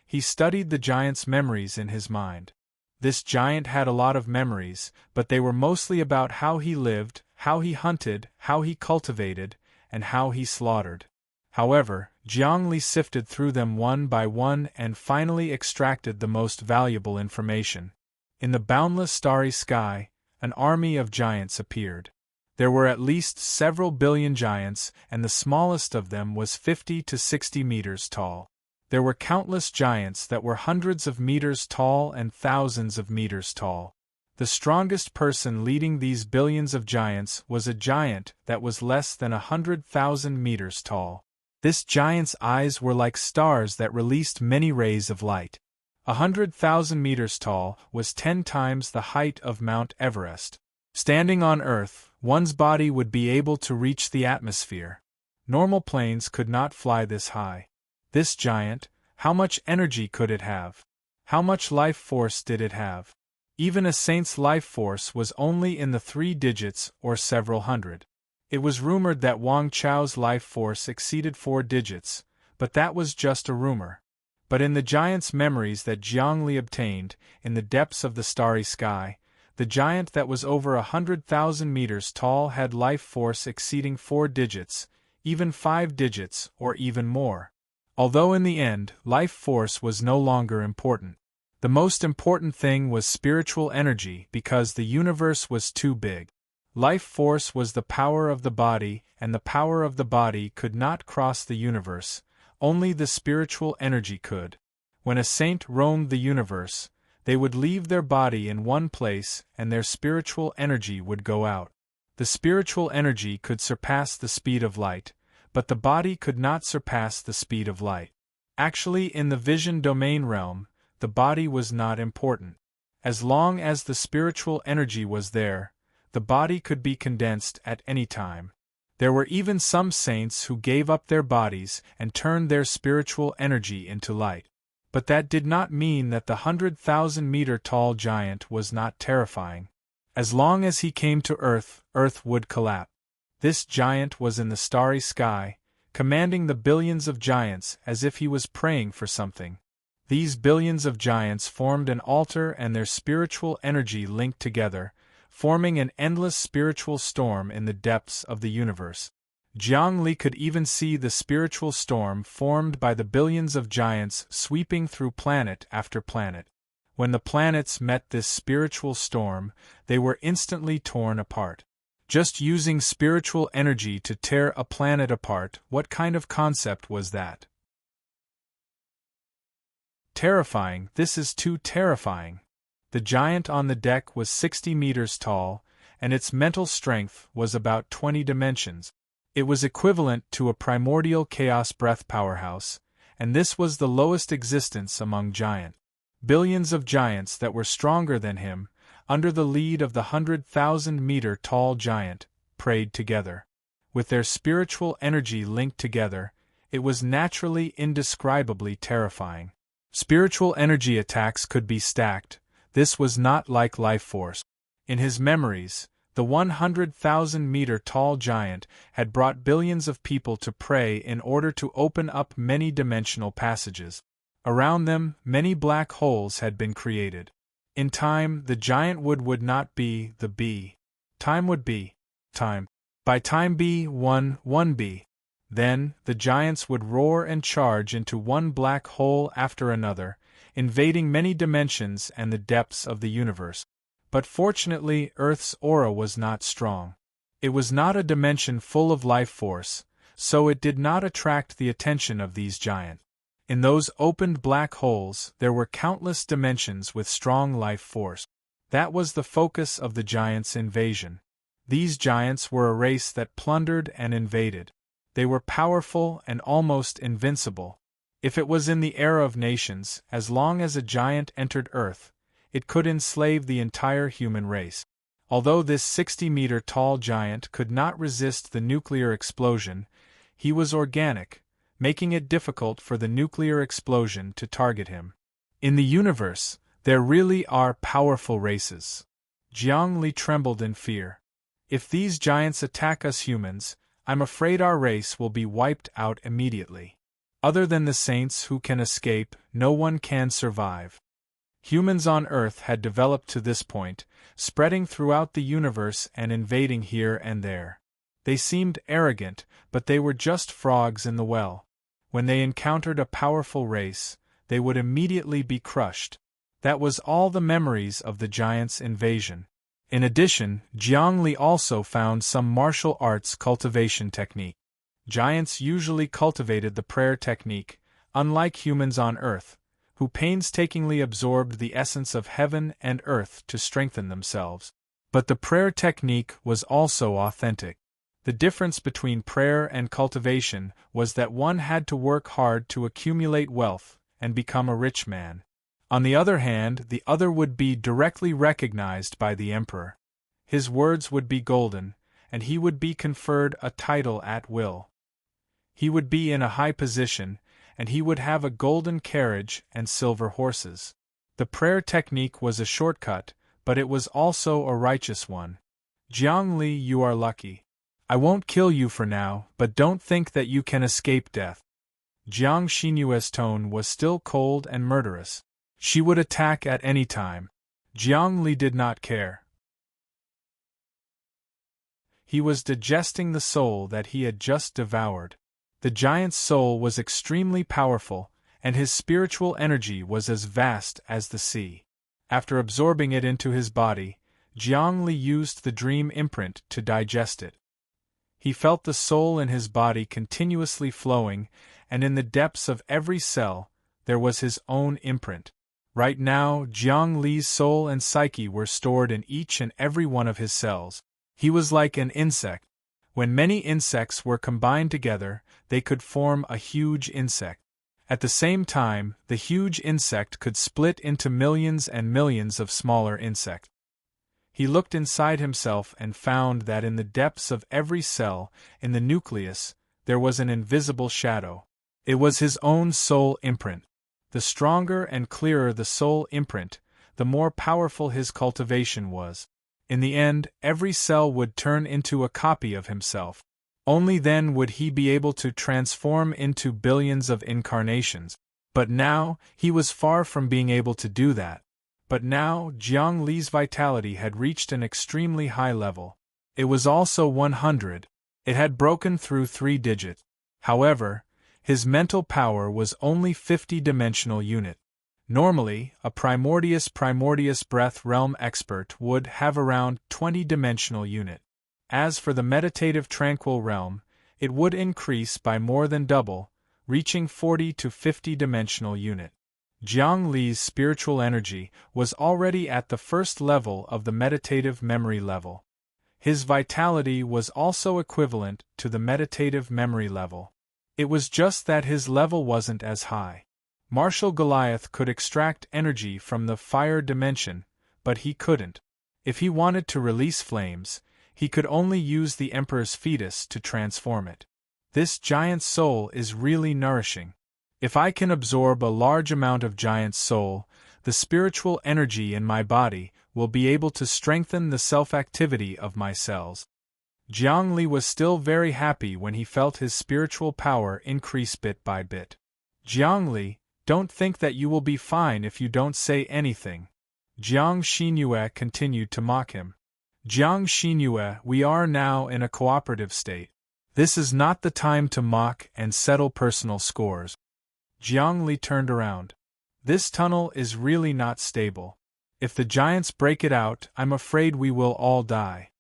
He studied the giant's memories in his mind. This giant had a lot of memories, but they were mostly about how he lived, how he hunted, how he cultivated, and how he slaughtered. However, Jiang Li sifted through them one by one and finally extracted the most valuable information. In the boundless starry sky, an army of giants appeared. There were at least several billion giants, and the smallest of them was 50 to 60 meters tall. There were countless giants that were hundreds of meters tall and thousands of meters tall. The strongest person leading these billions of giants was a giant that was less than 100,000 meters tall. This giant's eyes were like stars that released many rays of light. 100,000 meters tall was 10 times the height of Mount Everest. Standing on Earth, One's body would be able to reach the atmosphere. Normal planes could not fly this high. This giant, how much energy could it have? How much life force did it have? Even a saint's life force was only in the 3 digits or several hundred. It was rumored that Wang Chao's life force exceeded 4 digits, but that was just a rumor. But in the giant's memories that Jiang Li obtained, in the depths of the starry sky, the giant that was over 100,000 meters tall had life force exceeding 4 digits, even 5 digits, or even more. Although in the end, life force was no longer important. The most important thing was spiritual energy because the universe was too big. Life force was the power of the body, and the power of the body could not cross the universe, only the spiritual energy could. When a saint roamed the universe, they would leave their body in one place and their spiritual energy would go out. The spiritual energy could surpass the speed of light, but the body could not surpass the speed of light. Actually, in the vision domain realm, the body was not important. As long as the spiritual energy was there, the body could be condensed at any time. There were even some saints who gave up their bodies and turned their spiritual energy into light. But that did not mean that the 100,000-meter tall giant was not terrifying. As long as he came to Earth, Earth would collapse. This giant was in the starry sky, commanding the billions of giants as if he was praying for something. These billions of giants formed an altar and their spiritual energy linked together, forming an endless spiritual storm in the depths of the universe. Jiang Li could even see the spiritual storm formed by the billions of giants sweeping through planet after planet. When the planets met this spiritual storm, they were instantly torn apart. Just using spiritual energy to tear a planet apart, what kind of concept was that? Terrifying, this is too terrifying. The giant on the deck was 60 meters tall, and its mental strength was about 20 dimensions. It was equivalent to a primordial chaos breath powerhouse, and this was the lowest existence among giants. Billions of giants that were stronger than him, under the lead of the 100,000-meter tall giant, prayed together. With their spiritual energy linked together, it was naturally indescribably terrifying. Spiritual energy attacks could be stacked. This was not like life force. In his memories, the 100,000-meter tall giant had brought billions of people to pray in order to open up many dimensional passages. Around them, many black holes had been created. In time, the giant would not be the B. Time would be time. By time B1 then, the giants would roar and charge into one black hole after another, invading many dimensions and the depths of the universe. But fortunately, Earth's aura was not strong. It was not a dimension full of life force, so it did not attract the attention of these giants. In those opened black holes, there were countless dimensions with strong life force. That was the focus of the giants' invasion. These giants were a race that plundered and invaded. They were powerful and almost invincible. If it was in the era of nations, as long as a giant entered Earth, it could enslave the entire human race. Although this 60-meter tall giant could not resist the nuclear explosion, he was organic, making it difficult for the nuclear explosion to target him. In the universe, there really are powerful races. Jiang Li trembled in fear. If these giants attack us humans, I'm afraid our race will be wiped out immediately. Other than the saints who can escape, no one can survive. Humans on Earth had developed to this point, spreading throughout the universe and invading here and there. They seemed arrogant, but they were just frogs in the well. When they encountered a powerful race, they would immediately be crushed. That was all the memories of the giants' invasion. In addition, Jiang Li also found some martial arts cultivation technique. Giants usually cultivated the prayer technique, unlike humans on Earth, who painstakingly absorbed the essence of heaven and earth to strengthen themselves. But the prayer technique was also authentic. The difference between prayer and cultivation was that one had to work hard to accumulate wealth and become a rich man. On the other hand, the other would be directly recognized by the emperor. His words would be golden, and he would be conferred a title at will. He would be in a high position, and he would have a golden carriage and silver horses. The prayer technique was a shortcut, but it was also a righteous one. Jiang Li, you are lucky. I won't kill you for now, but don't think that you can escape death. Jiang Xinyue's tone was still cold and murderous. She would attack at any time. Jiang Li did not care. He was digesting the soul that he had just devoured. The giant's soul was extremely powerful, and his spiritual energy was as vast as the sea. After absorbing it into his body, Jiang Li used the dream imprint to digest it. He felt the soul in his body continuously flowing, and in the depths of every cell, there was his own imprint. Right now, Jiang Li's soul and psyche were stored in each and every one of his cells. He was like an insect. When many insects were combined together, they could form a huge insect. At the same time, the huge insect could split into millions and millions of smaller insects. He looked inside himself and found that in the depths of every cell, in the nucleus, there was an invisible shadow. It was his own soul imprint. The stronger and clearer the soul imprint, the more powerful his cultivation was. In the end, every cell would turn into a copy of himself. Only then would he be able to transform into billions of incarnations. But now, he was far from being able to do that. But now, Jiang Li's vitality had reached an extremely high level. It was also 100. It had broken through 3 digits. However, his mental power was only 50-dimensional unit. Normally, a primordious breath realm expert would have around 20-dimensional unit. As for the meditative tranquil realm, it would increase by more than double, reaching 40 to 50-dimensional unit. Jiang Li's spiritual energy was already at the first level of the meditative memory level. His vitality was also equivalent to the meditative memory level. It was just that his level wasn't as high. Martial Goliath could extract energy from the fire dimension, but he couldn't. If he wanted to release flames, he could only use the Emperor's fetus to transform it. This giant's soul is really nourishing. If I can absorb a large amount of giant's soul, the spiritual energy in my body will be able to strengthen the self-activity of my cells. Jiang Li was still very happy when he felt his spiritual power increase bit by bit. Jiang Li, don't think that you will be fine if you don't say anything. Jiang Xinyue continued to mock him. Jiang Xinyue, we are now in a cooperative state. This is not the time to mock and settle personal scores. Jiang Li turned around. This tunnel is really not stable. If the giants break it out, I'm afraid we will all die.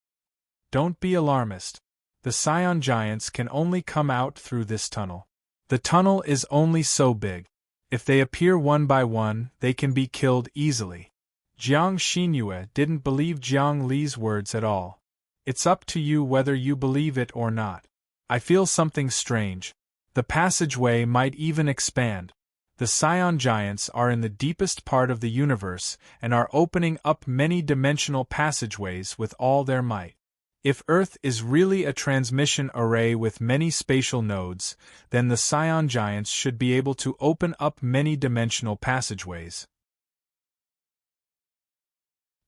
Don't be alarmist. The Scion giants can only come out through this tunnel. The tunnel is only so big. If they appear one by one, they can be killed easily. Jiang Xinyue didn't believe Jiang Li's words at all. It's up to you whether you believe it or not. I feel something strange. The passageway might even expand. The Scion giants are in the deepest part of the universe and are opening up many-dimensional passageways with all their might. If Earth is really a transmission array with many spatial nodes, then the Scion giants should be able to open up many-dimensional passageways.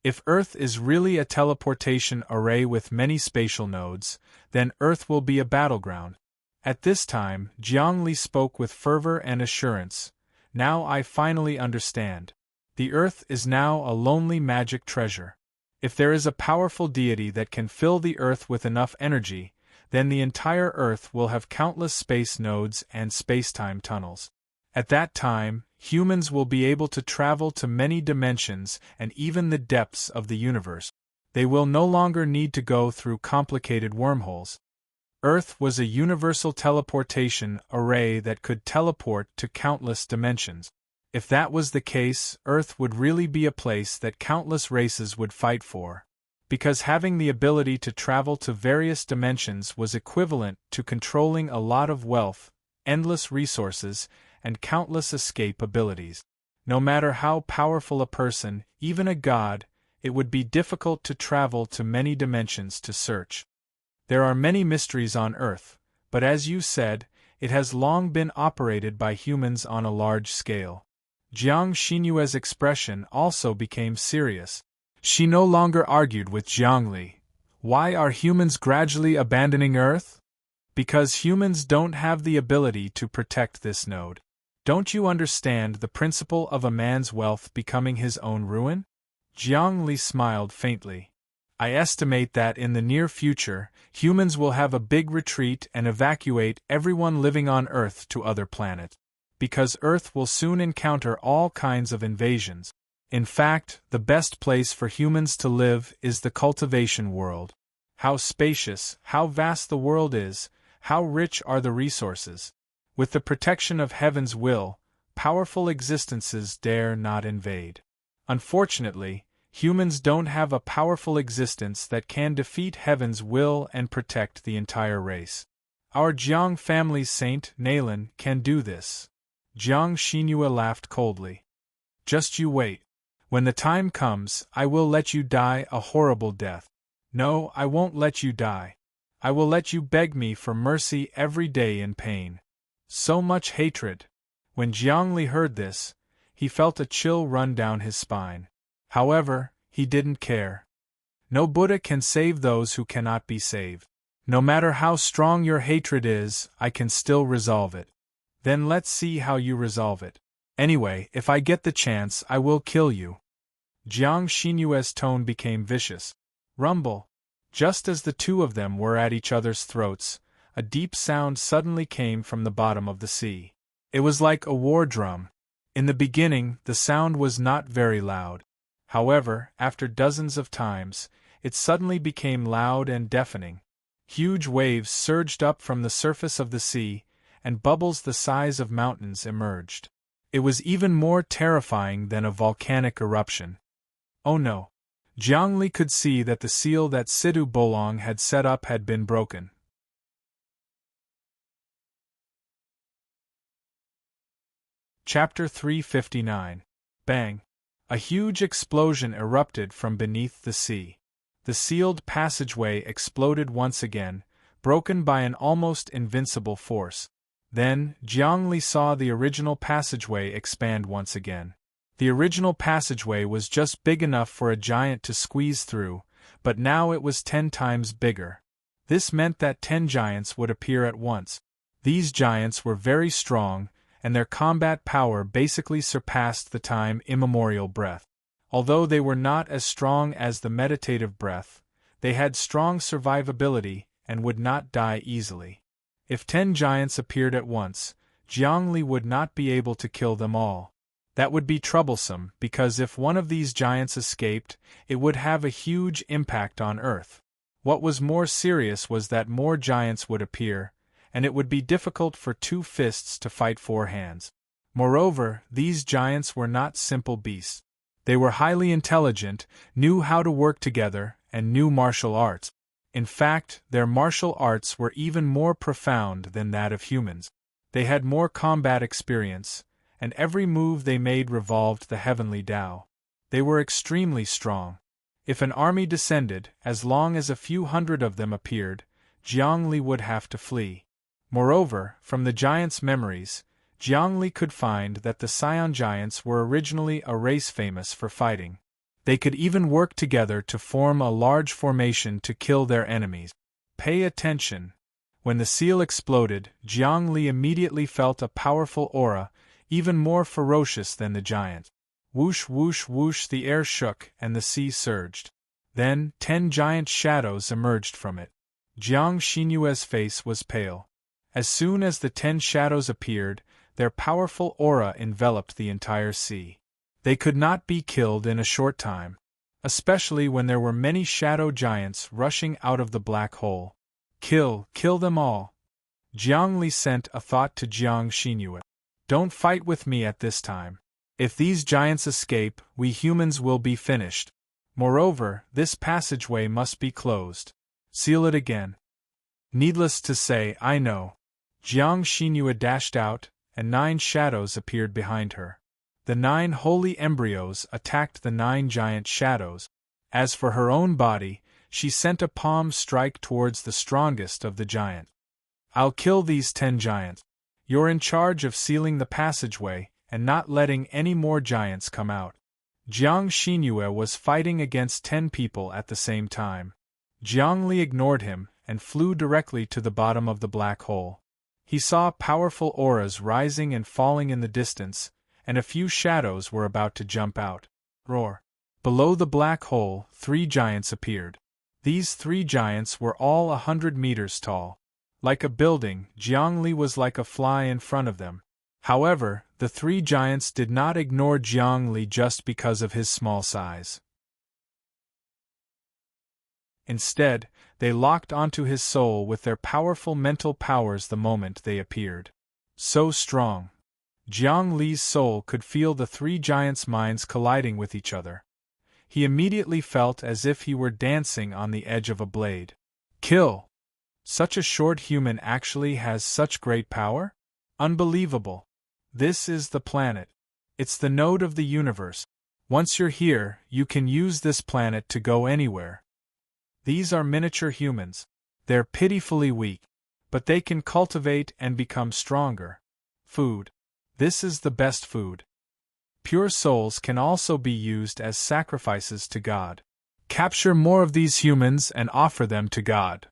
If Earth is really a teleportation array with many spatial nodes, then Earth will be a battleground. At this time, Jiang Li spoke with fervor and assurance. Now I finally understand. The Earth is now a lonely magic treasure. If there is a powerful deity that can fill the Earth with enough energy, then the entire Earth will have countless space nodes and space-time tunnels. At that time, humans will be able to travel to many dimensions and even the depths of the universe. They will no longer need to go through complicated wormholes. Earth was a universal teleportation array that could teleport to countless dimensions. If that was the case, Earth would really be a place that countless races would fight for. Because having the ability to travel to various dimensions was equivalent to controlling a lot of wealth, endless resources, and countless escape abilities. No matter how powerful a person, even a god, it would be difficult to travel to many dimensions to search. There are many mysteries on Earth, but as you said, it has long been operated by humans on a large scale. Jiang Xinyue's expression also became serious. She no longer argued with Jiangli. Why are humans gradually abandoning Earth? Because humans don't have the ability to protect this node. Don't you understand the principle of a man's wealth becoming his own ruin? Jiangli smiled faintly. I estimate that in the near future, humans will have a big retreat and evacuate everyone living on Earth to other planets. Because Earth will soon encounter all kinds of invasions. In fact, the best place for humans to live is the cultivation world. How spacious, how vast the world is, how rich are the resources. With the protection of heaven's will, powerful existences dare not invade. Unfortunately, humans don't have a powerful existence that can defeat heaven's will and protect the entire race. Our Jiang family's saint, Nalan, can do this. Jiang Xinyue laughed coldly. Just you wait. When the time comes, I will let you die a horrible death. No, I won't let you die. I will let you beg me for mercy every day in pain. So much hatred. When Jiangli heard this, he felt a chill run down his spine. However, he didn't care. No Buddha can save those who cannot be saved. No matter how strong your hatred is, I can still resolve it. Then let's see how you resolve it. Anyway, if I get the chance, I will kill you. Jiang Xinyue's tone became vicious. Rumble. Just as the two of them were at each other's throats, a deep sound suddenly came from the bottom of the sea. It was like a war drum. In the beginning, the sound was not very loud. However, after dozens of times, it suddenly became loud and deafening. Huge waves surged up from the surface of the sea, and bubbles the size of mountains emerged. It was even more terrifying than a volcanic eruption. Oh no! Jiangli could see that the seal that Sidu Bolong had set up had been broken. Chapter 359. Bang! A huge explosion erupted from beneath the sea. The sealed passageway exploded once again, broken by an almost invincible force. Then, Jiangli saw the original passageway expand once again. The original passageway was just big enough for a giant to squeeze through, but now it was 10 times bigger. This meant that 10 giants would appear at once. These giants were very strong, and their combat power basically surpassed the time immemorial breath. Although they were not as strong as the meditative breath, they had strong survivability and would not die easily. If 10 giants appeared at once, Jiangli would not be able to kill them all. That would be troublesome because if one of these giants escaped, it would have a huge impact on Earth. What was more serious was that more giants would appear, and it would be difficult for 2 fists to fight 4 hands. Moreover, these giants were not simple beasts. They were highly intelligent, knew how to work together, and knew martial arts. In fact, their martial arts were even more profound than that of humans. They had more combat experience, and every move they made revolved the heavenly Tao. They were extremely strong. If an army descended, as long as a few hundred of them appeared, Jiangli would have to flee. Moreover, from the giants' memories, Jiangli could find that the Scion giants were originally a race famous for fighting. They could even work together to form a large formation to kill their enemies. Pay attention. When the seal exploded, Jiangli immediately felt a powerful aura, even more ferocious than the giant. Whoosh whoosh whoosh, the air shook and the sea surged. Then, 10 giant shadows emerged from it. Jiang Xinyue's face was pale. As soon as the 10 shadows appeared, their powerful aura enveloped the entire sea. They could not be killed in a short time, especially when there were many shadow giants rushing out of the black hole. Kill them all. Jiangli sent a thought to Jiang Xinyue. Don't fight with me at this time. If these giants escape, we humans will be finished. Moreover, this passageway must be closed. Seal it again. Needless to say, I know. Jiang Xinyue dashed out, and 9 shadows appeared behind her. The 9 holy embryos attacked the 9 giant shadows. As for her own body, she sent a palm strike towards the strongest of the giants. "I'll kill these 10 giants. You're in charge of sealing the passageway and not letting any more giants come out." Jiang Xinyue was fighting against 10 people at the same time. Jiang Li ignored him and flew directly to the bottom of the black hole. He saw powerful auras rising and falling in the distance, and a few shadows were about to jump out. Roar! Below the black hole, 3 giants appeared. These 3 giants were all 100 meters tall. Like a building, Jiang Li was like a fly in front of them. However, the 3 giants did not ignore Jiang Li just because of his small size. Instead, they locked onto his soul with their powerful mental powers the moment they appeared. So strong. Jiang Li's soul could feel the 3 giants' minds colliding with each other. He immediately felt as if he were dancing on the edge of a blade. Kill! Such a short human actually has such great power? Unbelievable. This is the planet. It's the node of the universe. Once you're here, you can use this planet to go anywhere. These are miniature humans. They're pitifully weak, but they can cultivate and become stronger. Food. This is the best food. Pure souls can also be used as sacrifices to God. Capture more of these humans and offer them to God.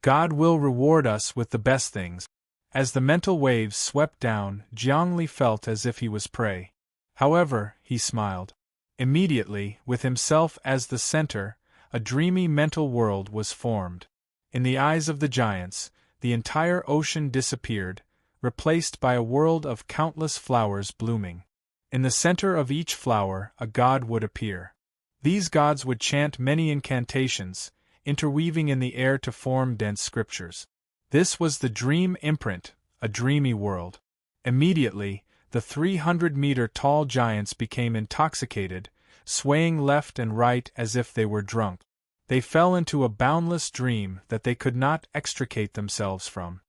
God will reward us with the best things. As the mental waves swept down, Jiang Li felt as if he was prey. However, he smiled. Immediately, with himself as the center, a dreamy mental world was formed. In the eyes of the giants, the entire ocean disappeared, replaced by a world of countless flowers blooming. In the center of each flower, a god would appear. These gods would chant many incantations, interweaving in the air to form dense scriptures. This was the dream imprint, a dreamy world. Immediately, the 300-meter-tall giants became intoxicated, swaying left and right as if they were drunk. They fell into a boundless dream that they could not extricate themselves from.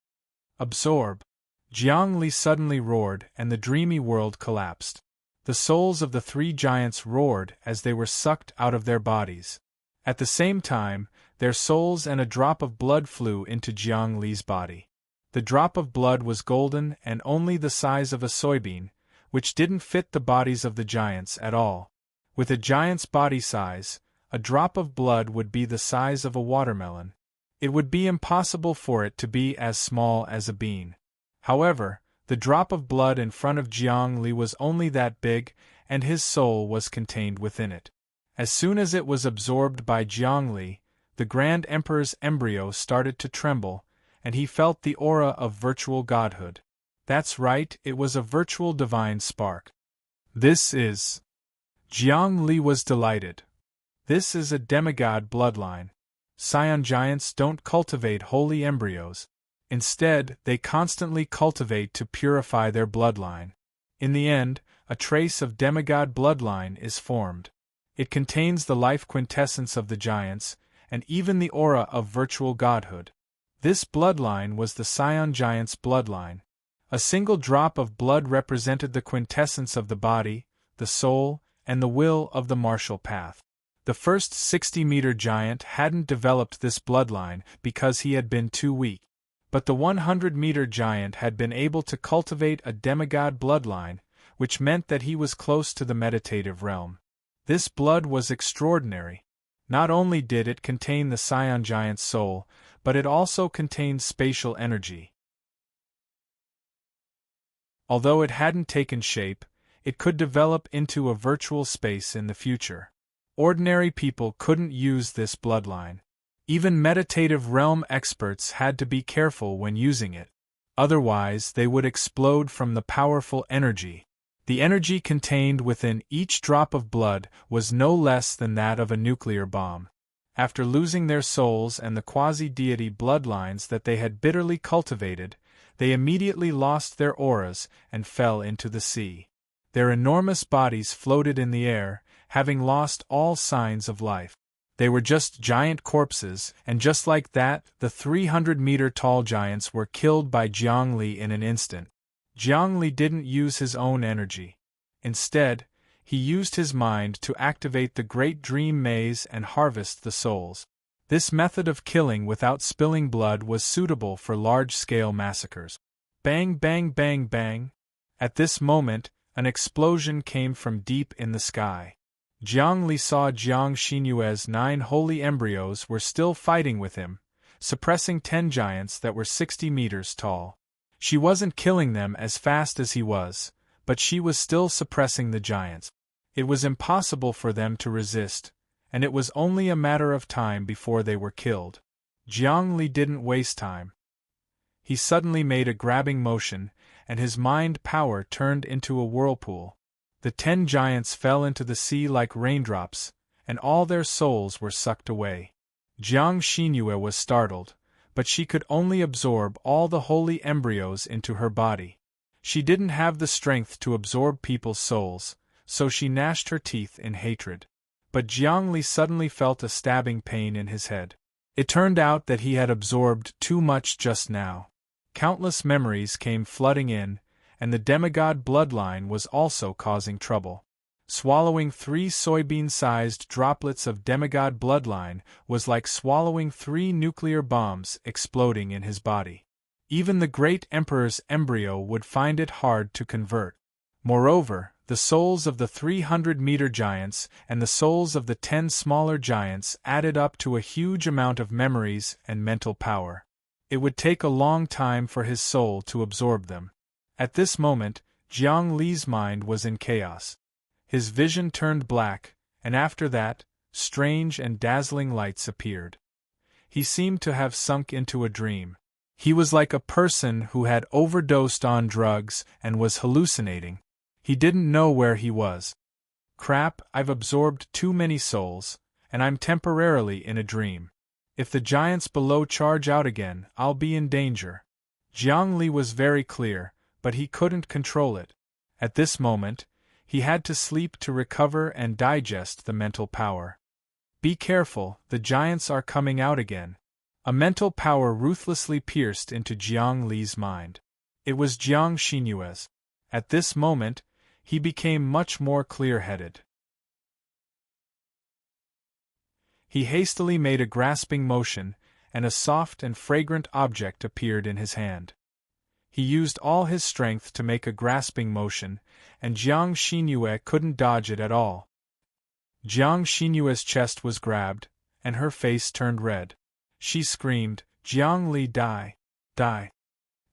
Absorb! Jiang Li suddenly roared, and the dreamy world collapsed. The souls of the 3 giants roared as they were sucked out of their bodies. At the same time, their souls and a drop of blood flew into Jiang Li's body. The drop of blood was golden and only the size of a soybean, which didn't fit the bodies of the giants at all. With a giant's body size, a drop of blood would be the size of a watermelon. It would be impossible for it to be as small as a bean. However, the drop of blood in front of Jiang Li was only that big, and his soul was contained within it. As soon as it was absorbed by Jiang Li, the Grand Emperor's embryo started to tremble, and he felt the aura of virtual godhood. That's right, it was a virtual divine spark. This is... Jiang Li was delighted. This is a demigod bloodline. Scion giants don't cultivate holy embryos. Instead, they constantly cultivate to purify their bloodline. In the end, a trace of demigod bloodline is formed. It contains the life quintessence of the giants, and even the aura of virtual godhood. This bloodline was the Scion giant's bloodline. A single drop of blood represented the quintessence of the body, the soul, and the will of the martial path. The first 60-meter giant hadn't developed this bloodline because he had been too weak. But the 100-meter giant had been able to cultivate a demigod bloodline, which meant that he was close to the meditative realm. This blood was extraordinary. Not only did it contain the Scion giant's soul, but it also contained spatial energy. Although it hadn't taken shape, it could develop into a virtual space in the future. Ordinary people couldn't use this bloodline. Even meditative realm experts had to be careful when using it. Otherwise, they would explode from the powerful energy. The energy contained within each drop of blood was no less than that of a nuclear bomb. After losing their souls and the quasi-deity bloodlines that they had bitterly cultivated, they immediately lost their auras and fell into the sea. Their enormous bodies floated in the air, having lost all signs of life. They were just giant corpses, and just like that, the 300-meter-tall giants were killed by Jiang Li in an instant. Jiang Li didn't use his own energy. Instead, he used his mind to activate the great dream maze and harvest the souls. This method of killing without spilling blood was suitable for large-scale massacres. Bang, bang, bang, bang. At this moment, an explosion came from deep in the sky. Jiang Li saw Jiang Xinyue's 9 holy embryos were still fighting with him, suppressing 10 giants that were 60 meters tall. She wasn't killing them as fast as he was, but she was still suppressing the giants. It was impossible for them to resist, and it was only a matter of time before they were killed. Jiang Li didn't waste time. He suddenly made a grabbing motion, and his mind power turned into a whirlpool. The 10 giants fell into the sea like raindrops, and all their souls were sucked away. Jiang Xinyue was startled, but she could only absorb all the holy embryos into her body. She didn't have the strength to absorb people's souls, so she gnashed her teeth in hatred. But Jiang Li suddenly felt a stabbing pain in his head. It turned out that he had absorbed too much just now. Countless memories came flooding in, and the demigod bloodline was also causing trouble. Swallowing 3 soybean-sized droplets of demigod bloodline was like swallowing 3 nuclear bombs exploding in his body. Even the great emperor's embryo would find it hard to convert. Moreover, the souls of the 300-meter giants and the souls of the 10 smaller giants added up to a huge amount of memories and mental power. It would take a long time for his soul to absorb them. At this moment, Jiang Li's mind was in chaos. His vision turned black, and after that, strange and dazzling lights appeared. He seemed to have sunk into a dream. He was like a person who had overdosed on drugs and was hallucinating. He didn't know where he was. Crap, I've absorbed too many souls, and I'm temporarily in a dream. If the giants below charge out again, I'll be in danger. Jiang Li was very clear, but he couldn't control it. At this moment, he had to sleep to recover and digest the mental power. Be careful, the giants are coming out again. A mental power ruthlessly pierced into Jiang Li's mind. It was Jiang Xinyue's. At this moment, he became much more clear-headed. He hastily made a grasping motion, and a soft and fragrant object appeared in his hand. He used all his strength to make a grasping motion, and Jiang Xinyue couldn't dodge it at all. Jiang Xinyue's chest was grabbed, and her face turned red. She screamed, "Jiang Li, die! Die!"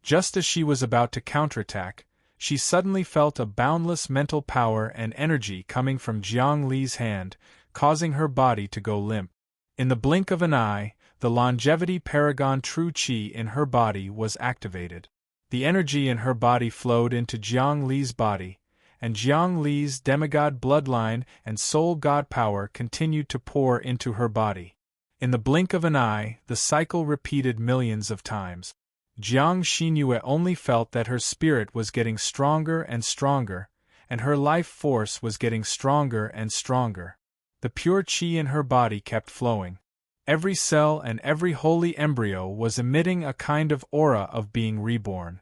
Just as she was about to counterattack, she suddenly felt a boundless mental power and energy coming from Jiang Li's hand, causing her body to go limp. In the blink of an eye, the longevity paragon true qi in her body was activated. The energy in her body flowed into Jiang Li's body, and Jiang Li's demigod bloodline and soul god power continued to pour into her body. In the blink of an eye, the cycle repeated millions of times. Jiang Xinyue only felt that her spirit was getting stronger and stronger, and her life force was getting stronger and stronger. The pure qi in her body kept flowing. Every cell and every holy embryo was emitting a kind of aura of being reborn.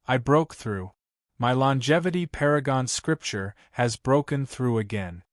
I broke through. My longevity paragon scripture has broken through again.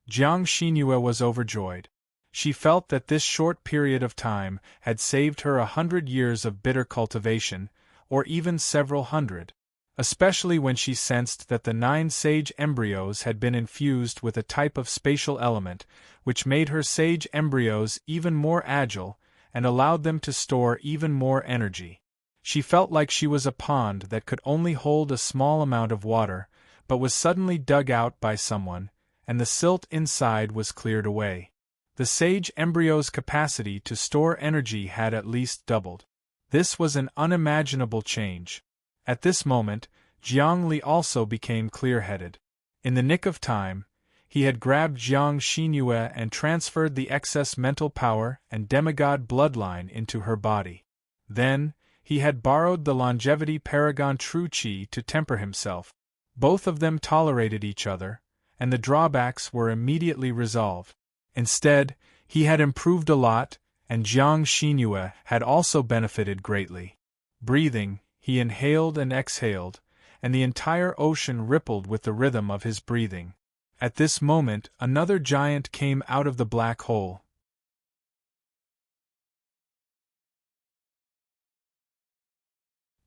Jiang Xinyue was overjoyed. She felt that this short period of time had saved her 100 years of bitter cultivation, or even several hundred. Especially when she sensed that the 9 sage embryos had been infused with a type of spatial element, which made her sage embryos even more agile, and allowed them to store even more energy. She felt like she was a pond that could only hold a small amount of water, but was suddenly dug out by someone, and the silt inside was cleared away. The sage embryo's capacity to store energy had at least doubled. This was an unimaginable change. At this moment, Jiang Li also became clear-headed. In the nick of time, he had grabbed Jiang Xinyue and transferred the excess mental power and demigod bloodline into her body. Then, he had borrowed the longevity paragon true qi to temper himself. Both of them tolerated each other, and the drawbacks were immediately resolved. Instead, he had improved a lot, and Jiang Xinyue had also benefited greatly. Breathing, he inhaled and exhaled, and the entire ocean rippled with the rhythm of his breathing. At this moment, another giant came out of the black hole.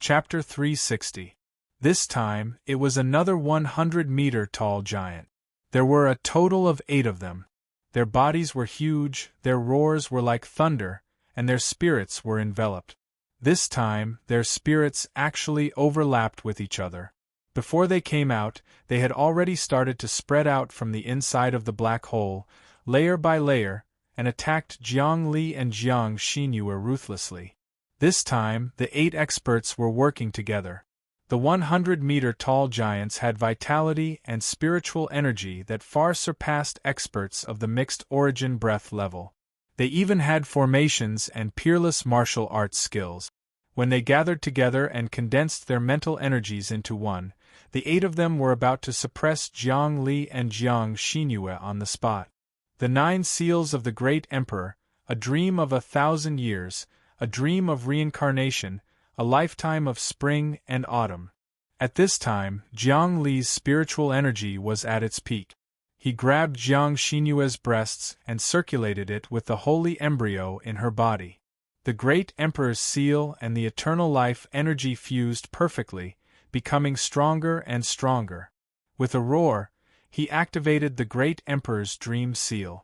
Chapter 360. This time, it was another 100-meter-tall giant. There were a total of 8 of them. Their bodies were huge, their roars were like thunder, and their spirits were enveloped. This time, their spirits actually overlapped with each other. Before they came out, they had already started to spread out from the inside of the black hole, layer by layer, and attacked Jiang Li and Jiang Xinyue ruthlessly. This time, the 8 experts were working together. The 100-meter-tall giants had vitality and spiritual energy that far surpassed experts of the mixed origin breath level. They even had formations and peerless martial arts skills. When they gathered together and condensed their mental energies into one, the 8 of them were about to suppress Jiang Li and Jiang Xinyue on the spot. The 9 seals of the Great Emperor, a dream of 1,000 years, a dream of reincarnation, a lifetime of spring and autumn. At this time, Jiang Li's spiritual energy was at its peak. He grabbed Jiang Xinyue's breasts and circulated it with the holy embryo in her body. The Great Emperor's seal and the eternal life energy fused perfectly, becoming stronger and stronger. With a roar, he activated the Great Emperor's dream seal.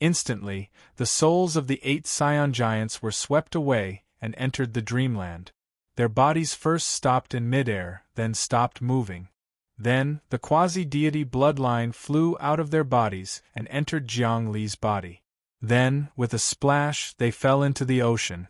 Instantly, the souls of the 8 Scion giants were swept away and entered the dreamland. Their bodies first stopped in midair, then stopped moving. Then, the quasi-deity bloodline flew out of their bodies and entered Jiang Li's body. Then, with a splash, they fell into the ocean.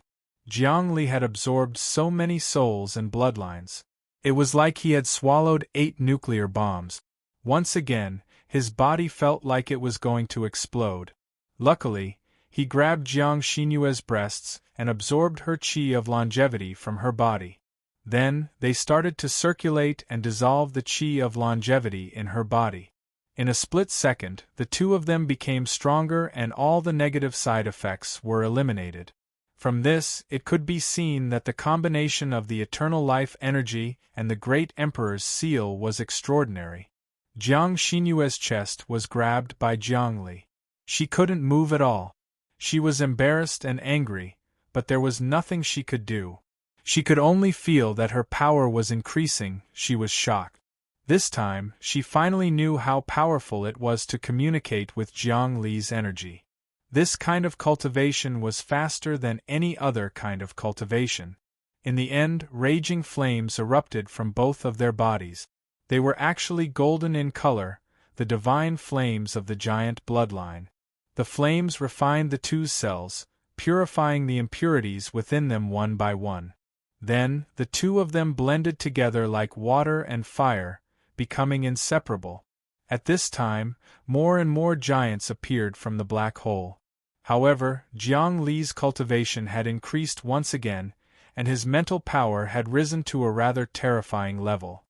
Jiang Li had absorbed so many souls and bloodlines. It was like he had swallowed 8 nuclear bombs. Once again, his body felt like it was going to explode. Luckily, he grabbed Jiang Xinyue's breasts and absorbed her qi of longevity from her body. Then, they started to circulate and dissolve the qi of longevity in her body. In a split second, the 2 of them became stronger and all the negative side effects were eliminated. From this, it could be seen that the combination of the eternal life energy and the Great Emperor's seal was extraordinary. Jiang Xinyue's chest was grabbed by Jiang Li. She couldn't move at all. She was embarrassed and angry, but there was nothing she could do. She could only feel that her power was increasing. She was shocked. This time, she finally knew how powerful it was to communicate with Jiang Li's energy. This kind of cultivation was faster than any other kind of cultivation. In the end, raging flames erupted from both of their bodies. They were actually golden in color, the divine flames of the giant bloodline. The flames refined the 2 cells, purifying the impurities within them one by one. Then, the 2 of them blended together like water and fire, becoming inseparable. At this time, more and more giants appeared from the black hole. However, Jiang Li's cultivation had increased once again, and his mental power had risen to a rather terrifying level.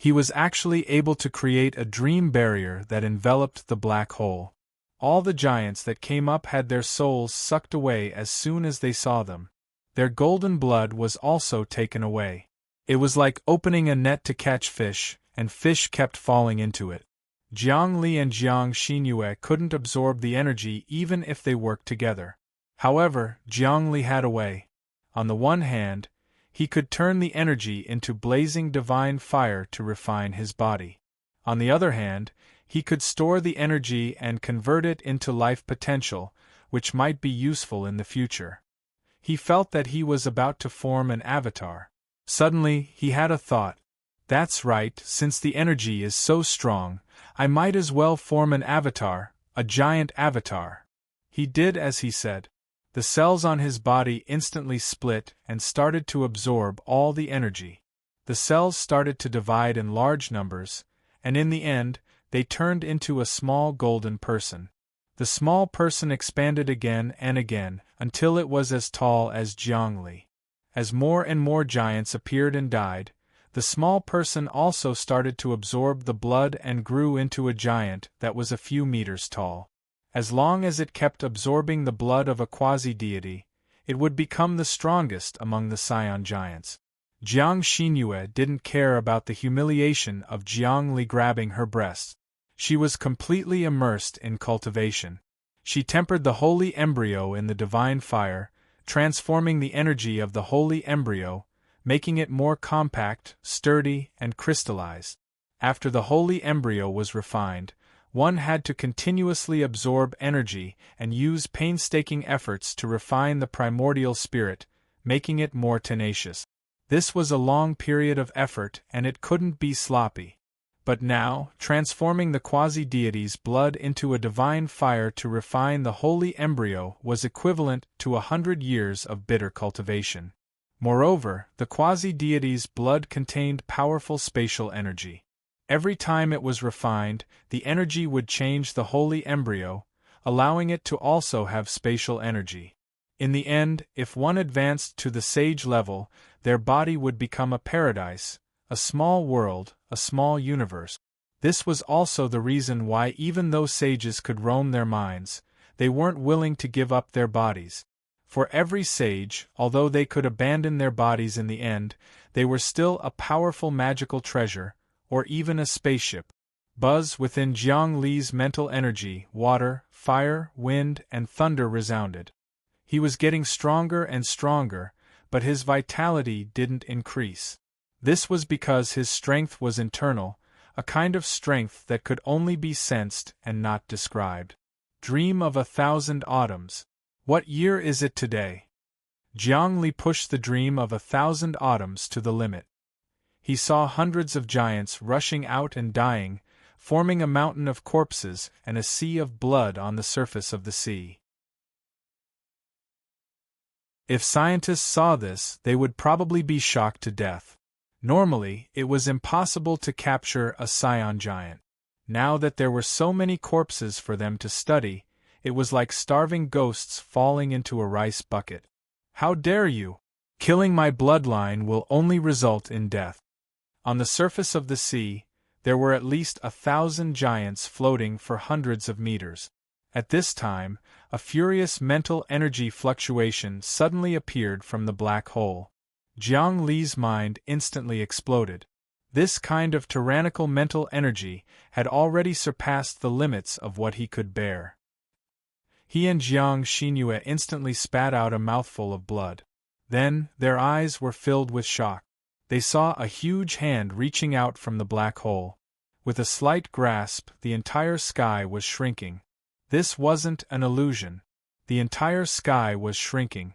He was actually able to create a dream barrier that enveloped the black hole. All the giants that came up had their souls sucked away as soon as they saw them. Their golden blood was also taken away. It was like opening a net to catch fish, and fish kept falling into it. Jiang Li and Jiang Xinyue couldn't absorb the energy even if they worked together. However, Jiang Li had a way. On the one hand, he could turn the energy into blazing divine fire to refine his body. On the other hand, he could store the energy and convert it into life potential, which might be useful in the future. He felt that he was about to form an avatar. Suddenly, he had a thought. That's right, since the energy is so strong, I might as well form an avatar, a giant avatar. He did as he said. The cells on his body instantly split and started to absorb all the energy. The cells started to divide in large numbers, and in the end, they turned into a small golden person. The small person expanded again and again, until it was as tall as Jiang Li. As more and more giants appeared and died, the small person also started to absorb the blood and grew into a giant that was a few meters tall. As long as it kept absorbing the blood of a quasi-deity, it would become the strongest among the Scion giants. Jiang Xinyue didn't care about the humiliation of Jiang Li grabbing her breasts. She was completely immersed in cultivation. She tempered the holy embryo in the divine fire, transforming the energy of the holy embryo, making it more compact, sturdy, and crystallized. After the holy embryo was refined, one had to continuously absorb energy and use painstaking efforts to refine the primordial spirit, making it more tenacious. This was a long period of effort, and it couldn't be sloppy. But now, transforming the quasi-deity's blood into a divine fire to refine the holy embryo was equivalent to 100 years of bitter cultivation. Moreover, the quasi-deity's blood contained powerful spatial energy. Every time it was refined, the energy would change the holy embryo, allowing it to also have spatial energy. In the end, if one advanced to the sage level, their body would become a paradise, a small world, a small universe. This was also the reason why, even though sages could roam their minds, they weren't willing to give up their bodies. For every sage, although they could abandon their bodies in the end, they were still a powerful magical treasure, or even a spaceship. Buzz within Jiang Li's mental energy, water, fire, wind, and thunder resounded. He was getting stronger and stronger, but his vitality didn't increase. This was because his strength was internal, a kind of strength that could only be sensed and not described. Dream of 1,000 autumns. What year is it today? Jiang Li pushed the dream of 1,000 autumns to the limit. He saw hundreds of giants rushing out and dying, forming a mountain of corpses and a sea of blood on the surface of the sea. If scientists saw this, they would probably be shocked to death. Normally, it was impossible to capture a scion giant. Now that there were so many corpses for them to study, it was like starving ghosts falling into a rice bucket. How dare you? Killing my bloodline will only result in death. On the surface of the sea, there were at least 1,000 giants floating for hundreds of meters. At this time, a furious mental energy fluctuation suddenly appeared from the black hole. Jiang Li's mind instantly exploded. This kind of tyrannical mental energy had already surpassed the limits of what he could bear. He and Jiang Xinyue instantly spat out a mouthful of blood. Then, their eyes were filled with shock. They saw a huge hand reaching out from the black hole. With a slight grasp, the entire sky was shrinking. This wasn't an illusion. The entire sky was shrinking.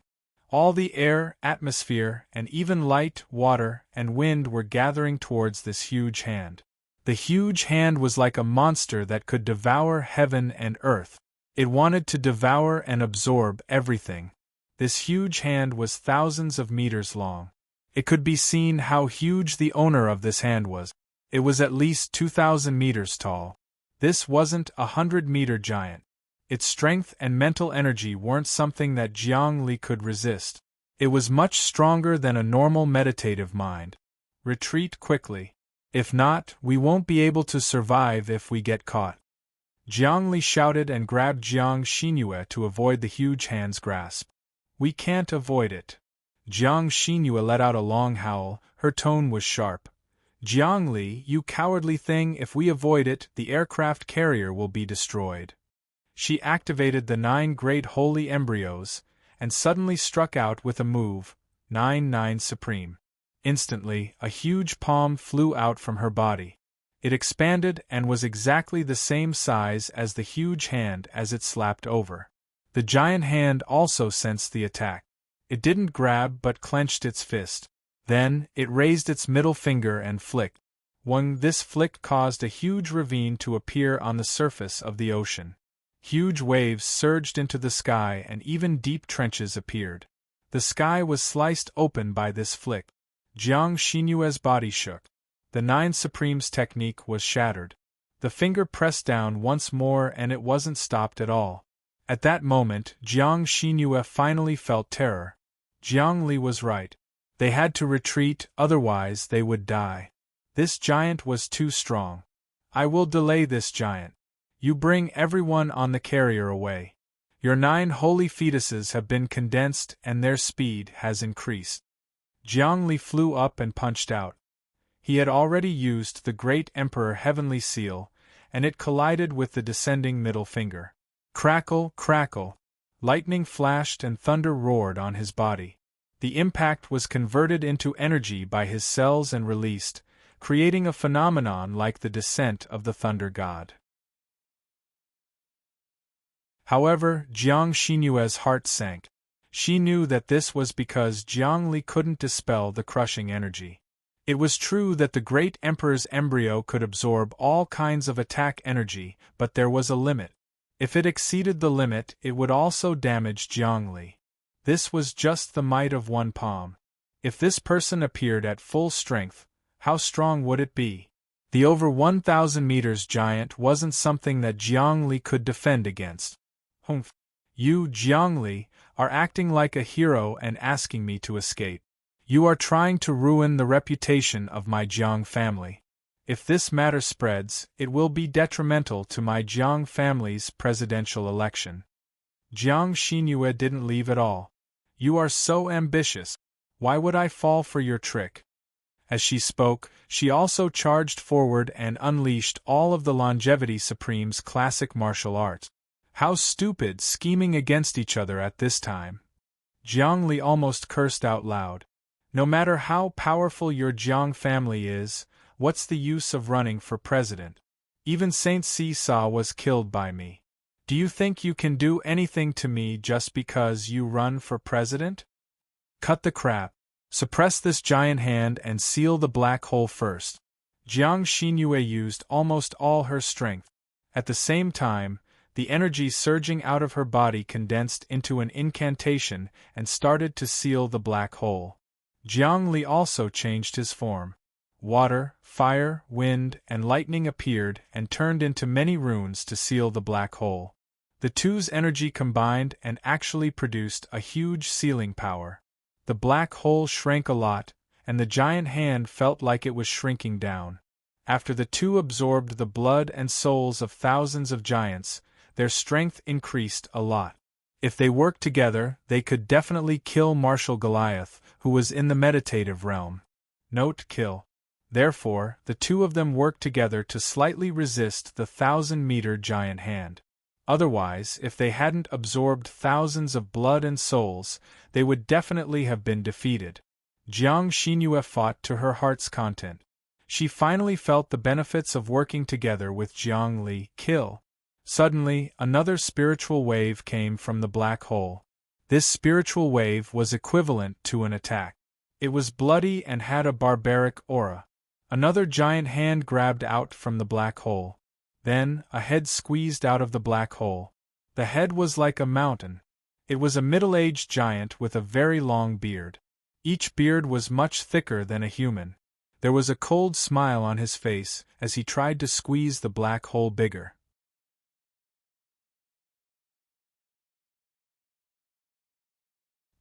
All the air, atmosphere, and even light, water, and wind were gathering towards this huge hand. The huge hand was like a monster that could devour heaven and earth. It wanted to devour and absorb everything. This huge hand was thousands of meters long. It could be seen how huge the owner of this hand was. It was at least 2,000 meters tall. This wasn't a 100-meter giant. Its strength and mental energy weren't something that Jiang Li could resist. It was much stronger than a normal meditative mind. Retreat quickly. If not, we won't be able to survive if we get caught. Jiang Li shouted and grabbed Jiang Xinyue to avoid the huge hand's grasp. We can't avoid it. Jiang Xinyue let out a long howl, her tone was sharp. Jiang Li, you cowardly thing, if we avoid it, the aircraft carrier will be destroyed. She activated the 9 great holy embryos, and suddenly struck out with a move, 9-9 supreme. Instantly, a huge palm flew out from her body. It expanded and was exactly the same size as the huge hand as it slapped over. The giant hand also sensed the attack. It didn't grab but clenched its fist. Then, it raised its middle finger and flicked. This flick caused a huge ravine to appear on the surface of the ocean. Huge waves surged into the sky and even deep trenches appeared. The sky was sliced open by this flick. Jiang Xinyue's body shook. The 9 Supremes technique was shattered. The finger pressed down once more and it wasn't stopped at all. At that moment, Jiang Xinyue finally felt terror. Jiang Li was right. They had to retreat, otherwise they would die. This giant was too strong. I will delay this giant. You bring everyone on the carrier away. Your 9 holy fetuses have been condensed and their speed has increased. Jiang Li flew up and punched out. He had already used the Great Emperor Heavenly Seal, and it collided with the descending middle finger. Crackle, crackle. Lightning flashed and thunder roared on his body. The impact was converted into energy by his cells and released, creating a phenomenon like the descent of the thunder god. However, Jiang Xinyue's heart sank. She knew that this was because Jiang Li couldn't dispel the crushing energy. It was true that the great emperor's embryo could absorb all kinds of attack energy, but there was a limit. If it exceeded the limit, it would also damage Jiang Li. This was just the might of one palm. If this person appeared at full strength, how strong would it be? The over 1,000 meters giant wasn't something that Jiang Li could defend against. Humph. You, Jiang Li, are acting like a hero and asking me to escape. You are trying to ruin the reputation of my Jiang family. If this matter spreads, it will be detrimental to my Jiang family's presidential election. Jiang Xinyue didn't leave at all. You are so ambitious. Why would I fall for your trick? As she spoke, she also charged forward and unleashed all of the Longevity Supreme's classic martial arts. How stupid, scheming against each other at this time. Jiang Li almost cursed out loud. No matter how powerful your Jiang family is, what's the use of running for president? Even Saint Seesaw was killed by me. Do you think you can do anything to me just because you run for president? Cut the crap. Suppress this giant hand and seal the black hole first. Jiang Xinyue used almost all her strength. At the same time, the energy surging out of her body condensed into an incantation and started to seal the black hole. Jiang Li also changed his form. Water, fire, wind, and lightning appeared and turned into many runes to seal the black hole. The two's energy combined and actually produced a huge sealing power. The black hole shrank a lot, and the giant hand felt like it was shrinking down. After the two absorbed the blood and souls of thousands of giants, their strength increased a lot. If they worked together, they could definitely kill Marshal Goliath, who was in the meditative realm. Note: kill. Therefore, the two of them worked together to slightly resist the 1,000-meter giant hand. Otherwise, if they hadn't absorbed thousands of blood and souls, they would definitely have been defeated. Jiang Xinyue fought to her heart's content. She finally felt the benefits of working together with Jiang Li. Kill. Suddenly, another spiritual wave came from the black hole. This spiritual wave was equivalent to an attack. It was bloody and had a barbaric aura. Another giant hand grabbed out from the black hole. Then, a head squeezed out of the black hole. The head was like a mountain. It was a middle-aged giant with a very long beard. Each beard was much thicker than a human. There was a cold smile on his face as he tried to squeeze the black hole bigger.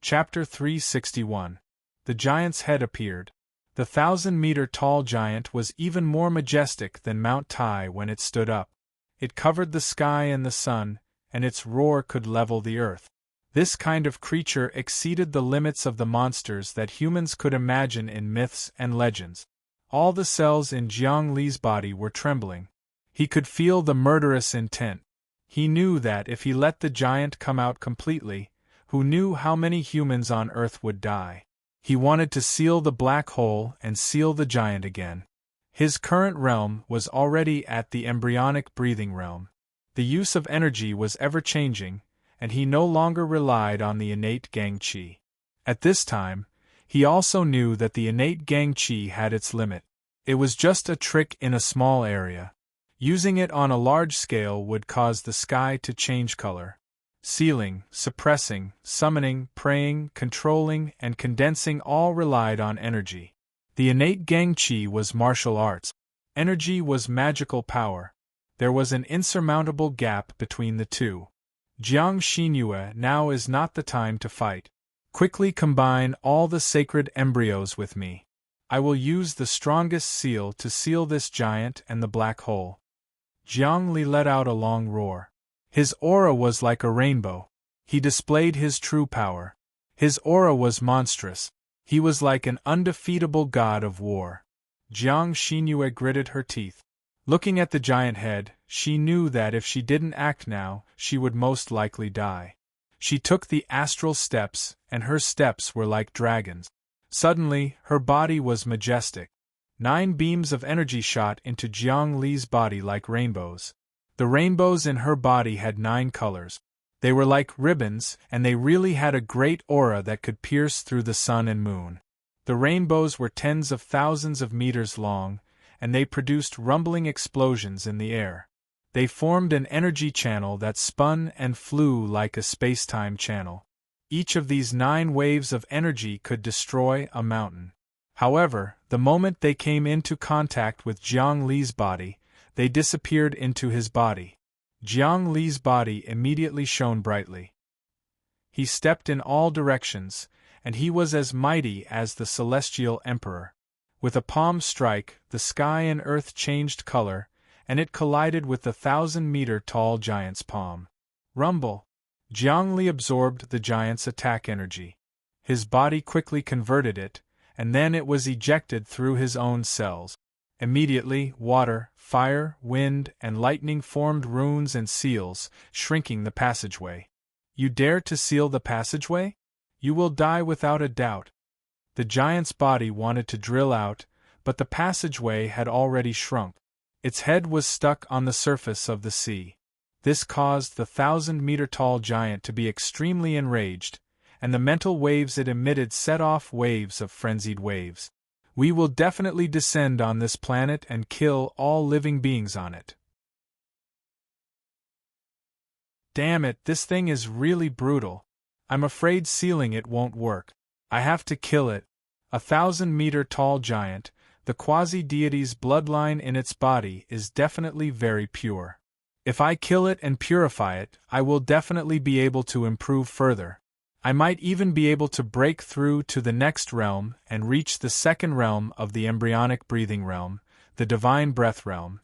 Chapter 361. The giant's head appeared. The 1,000-meter-tall giant was even more majestic than Mount Tai when it stood up. It covered the sky and the sun, and its roar could level the earth. This kind of creature exceeded the limits of the monsters that humans could imagine in myths and legends. All the cells in Jiang Li's body were trembling. He could feel the murderous intent. He knew that if he let the giant come out completely, who knew how many humans on Earth would die? He wanted to seal the black hole and seal the giant again. His current realm was already at the embryonic breathing realm. The use of energy was ever-changing, and he no longer relied on the innate gang qi. At this time, he also knew that the innate gang qi had its limit. It was just a trick in a small area. Using it on a large scale would cause the sky to change color. Sealing, suppressing, summoning, praying, controlling, and condensing all relied on energy. The innate gang qi was martial arts. Energy was magical power. There was an insurmountable gap between the two. Jiang Xinyue, now is not the time to fight. Quickly combine all the sacred embryos with me. I will use the strongest seal to seal this giant and the black hole. Jiang Li let out a long roar. His aura was like a rainbow. He displayed his true power. His aura was monstrous. He was like an undefeatable god of war. Jiang Xinyue gritted her teeth. Looking at the giant head, she knew that if she didn't act now, she would most likely die. She took the astral steps, and her steps were like dragons. Suddenly, her body was majestic. 9 beams of energy shot into Jiang Li's body like rainbows. The rainbows in her body had 9 colors. They were like ribbons, and they really had a great aura that could pierce through the sun and moon. The rainbows were tens of thousands of meters long, and they produced rumbling explosions in the air. They formed an energy channel that spun and flew like a space-time channel. Each of these 9 waves of energy could destroy a mountain. However, the moment they came into contact with Jiang Li's body, they disappeared into his body. Jiang Li's body immediately shone brightly. He stepped in all directions, and he was as mighty as the celestial emperor. With a palm strike, the sky and earth changed color, and it collided with the 1,000-meter-tall giant's palm. Rumble! Jiang Li absorbed the giant's attack energy. His body quickly converted it, and then it was ejected through his own cells. Immediately, water, fire, wind, and lightning formed runes and seals, shrinking the passageway. You dare to seal the passageway? You will die without a doubt. The giant's body wanted to drill out, but the passageway had already shrunk. Its head was stuck on the surface of the sea. This caused the 1,000-meter-tall giant to be extremely enraged, and the mental waves it emitted set off waves of frenzied waves. We will definitely descend on this planet and kill all living beings on it. Damn it, this thing is really brutal. I'm afraid sealing it won't work. I have to kill it. A 1,000-meter-tall giant, the quasi-deity's bloodline in its body is definitely very pure. If I kill it and purify it, I will definitely be able to improve further. I might even be able to break through to the next realm and reach the second realm of the embryonic breathing realm, the divine breath realm.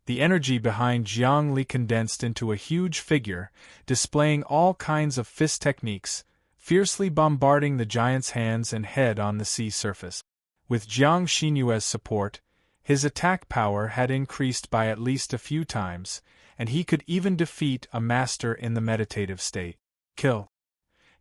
The energy behind Jiang Li condensed into a huge figure, displaying all kinds of fist techniques, fiercely bombarding the giant's hands and head on the sea surface. With Jiang Xinyue's support, his attack power had increased by at least a few times, and he could even defeat a master in the meditative state. Kill.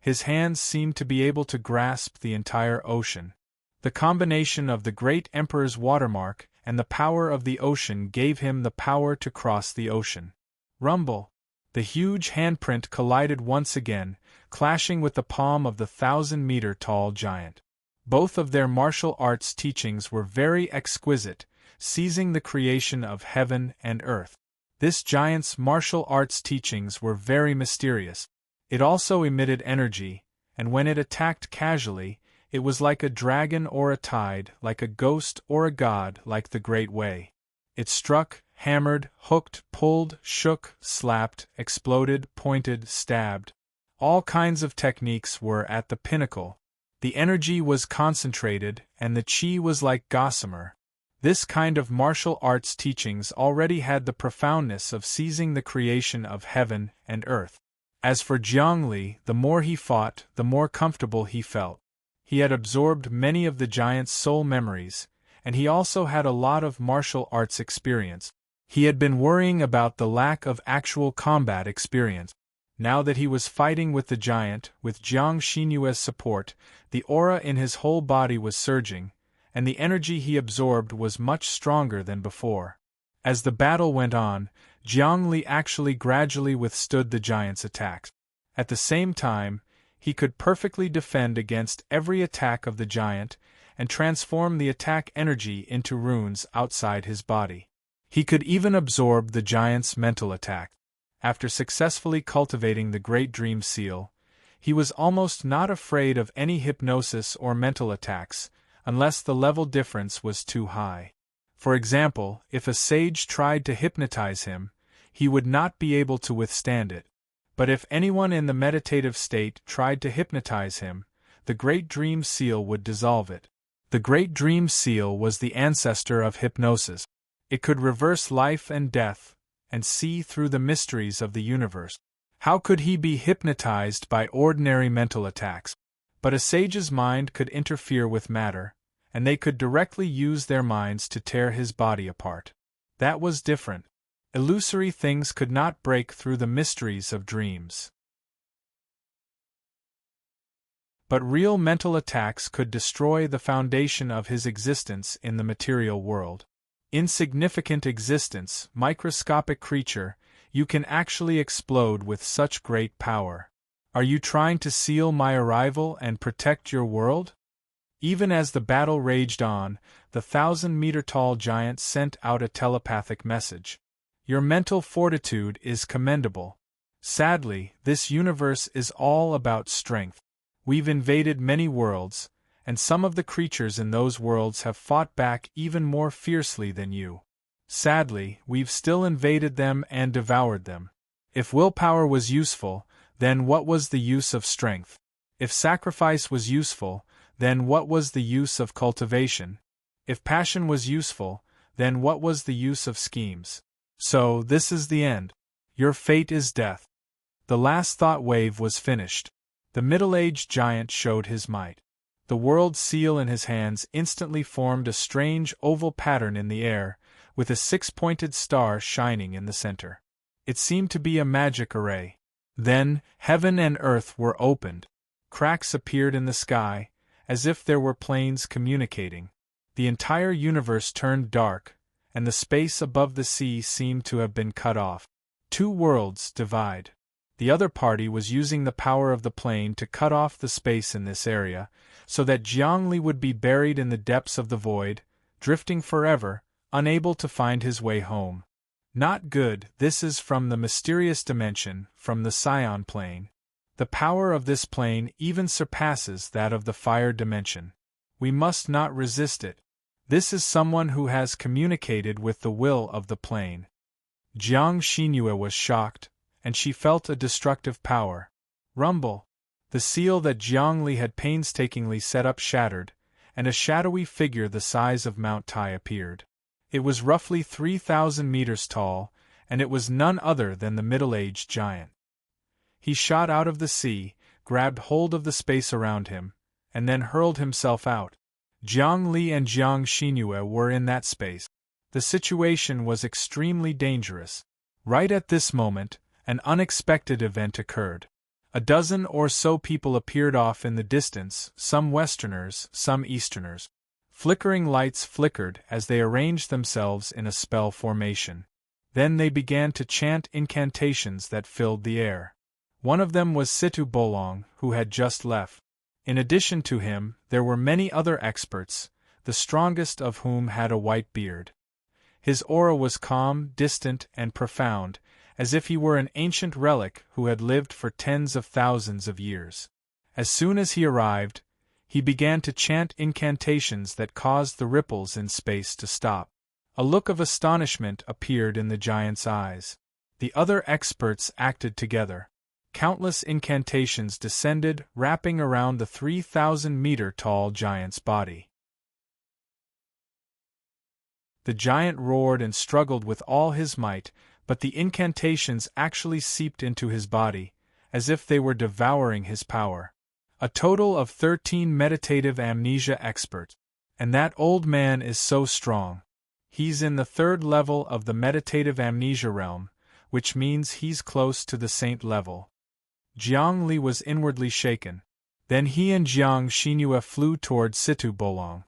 His hands seemed to be able to grasp the entire ocean. The combination of the great emperor's watermark and the power of the ocean gave him the power to cross the ocean. Rumble! The huge handprint collided once again, clashing with the palm of the 1,000-meter-tall giant. Both of their martial arts teachings were very exquisite, seizing the creation of heaven and earth. This giant's martial arts teachings were very mysterious. It also emitted energy, and when it attacked casually, it was like a dragon or a tide, like a ghost or a god, like the Great Way. It struck, hammered, hooked, pulled, shook, slapped, exploded, pointed, stabbed. All kinds of techniques were at the pinnacle. The energy was concentrated, and the qi was like gossamer. This kind of martial arts teachings already had the profoundness of seizing the creation of heaven and earth. As for Jiang Li, the more he fought, the more comfortable he felt. He had absorbed many of the giant's soul memories, and he also had a lot of martial arts experience. He had been worrying about the lack of actual combat experience. Now that he was fighting with the giant, with Jiang Xinyue's support, the aura in his whole body was surging, and the energy he absorbed was much stronger than before. As the battle went on, Jiang Li actually gradually withstood the giant's attacks. At the same time, he could perfectly defend against every attack of the giant and transform the attack energy into runes outside his body. He could even absorb the giant's mental attack. After successfully cultivating the Great Dream Seal, he was almost not afraid of any hypnosis or mental attacks, unless the level difference was too high. For example, if a sage tried to hypnotize him, he would not be able to withstand it. But if anyone in the meditative state tried to hypnotize him, the Great Dream Seal would dissolve it. The Great Dream Seal was the ancestor of hypnosis. It could reverse life and death, and see through the mysteries of the universe. How could he be hypnotized by ordinary mental attacks? But a sage's mind could interfere with matter, and they could directly use their minds to tear his body apart. That was different. Illusory things could not break through the mysteries of dreams. but real mental attacks could destroy the foundation of his existence in the material world. Insignificant existence, microscopic creature, you can actually explode with such great power. Are you trying to seal my arrival and protect your world? Even as the battle raged on, the 1,000-meter-tall giant sent out a telepathic message. Your mental fortitude is commendable. Sadly, this universe is all about strength. We've invaded many worlds, and some of the creatures in those worlds have fought back even more fiercely than you. Sadly, we've still invaded them and devoured them. If willpower was useful, then what was the use of strength? If sacrifice was useful, then what was the use of cultivation? If passion was useful, then what was the use of schemes? So, this is the end. Your fate is death. The last thought wave was finished. The middle-aged giant showed his might. The world seal in his hands instantly formed a strange oval pattern in the air, with a 6-pointed star shining in the center. It seemed to be a magic array. Then, heaven and earth were opened. Cracks appeared in the sky, as if there were planes communicating. The entire universe turned dark, and the space above the sea seemed to have been cut off. Two worlds divide. The other party was using the power of the plane to cut off the space in this area, so that Jiangli would be buried in the depths of the void, drifting forever, unable to find his way home. Not good. This is from the mysterious dimension, from the Scion plane. The power of this plane even surpasses that of the fire dimension. We must not resist it. This is someone who has communicated with the will of the plane. Jiang Xinyu was shocked, and she felt a destructive power. Rumble! The seal that Jiangli had painstakingly set up shattered, and a shadowy figure the size of Mount Tai appeared. It was roughly 3,000 meters tall, and it was none other than the middle-aged giant. He shot out of the sea, grabbed hold of the space around him, and then hurled himself out. Jiang Li and Jiang Xinyu were in that space. The situation was extremely dangerous. Right at this moment, an unexpected event occurred. A dozen or so people appeared off in the distance, some Westerners, some Easterners. Flickering lights flickered as they arranged themselves in a spell formation. Then they began to chant incantations that filled the air. One of them was Situ Bolong, who had just left. In addition to him, there were many other experts, the strongest of whom had a white beard. His aura was calm, distant, and profound, as if he were an ancient relic who had lived for tens of thousands of years. As soon as he arrived, he began to chant incantations that caused the ripples in space to stop. A look of astonishment appeared in the giant's eyes. The other experts acted together. Countless incantations descended, wrapping around the 3,000-meter-tall giant's body. The giant roared and struggled with all his might, but the incantations actually seeped into his body, as if they were devouring his power. A total of 13 meditative amnesia experts. And that old man is so strong. He's in the 3rd level of the meditative amnesia realm, which means he's close to the saint level. Jiang Li was inwardly shaken. Then he and Jiang Xinyu flew toward Situ Bolong.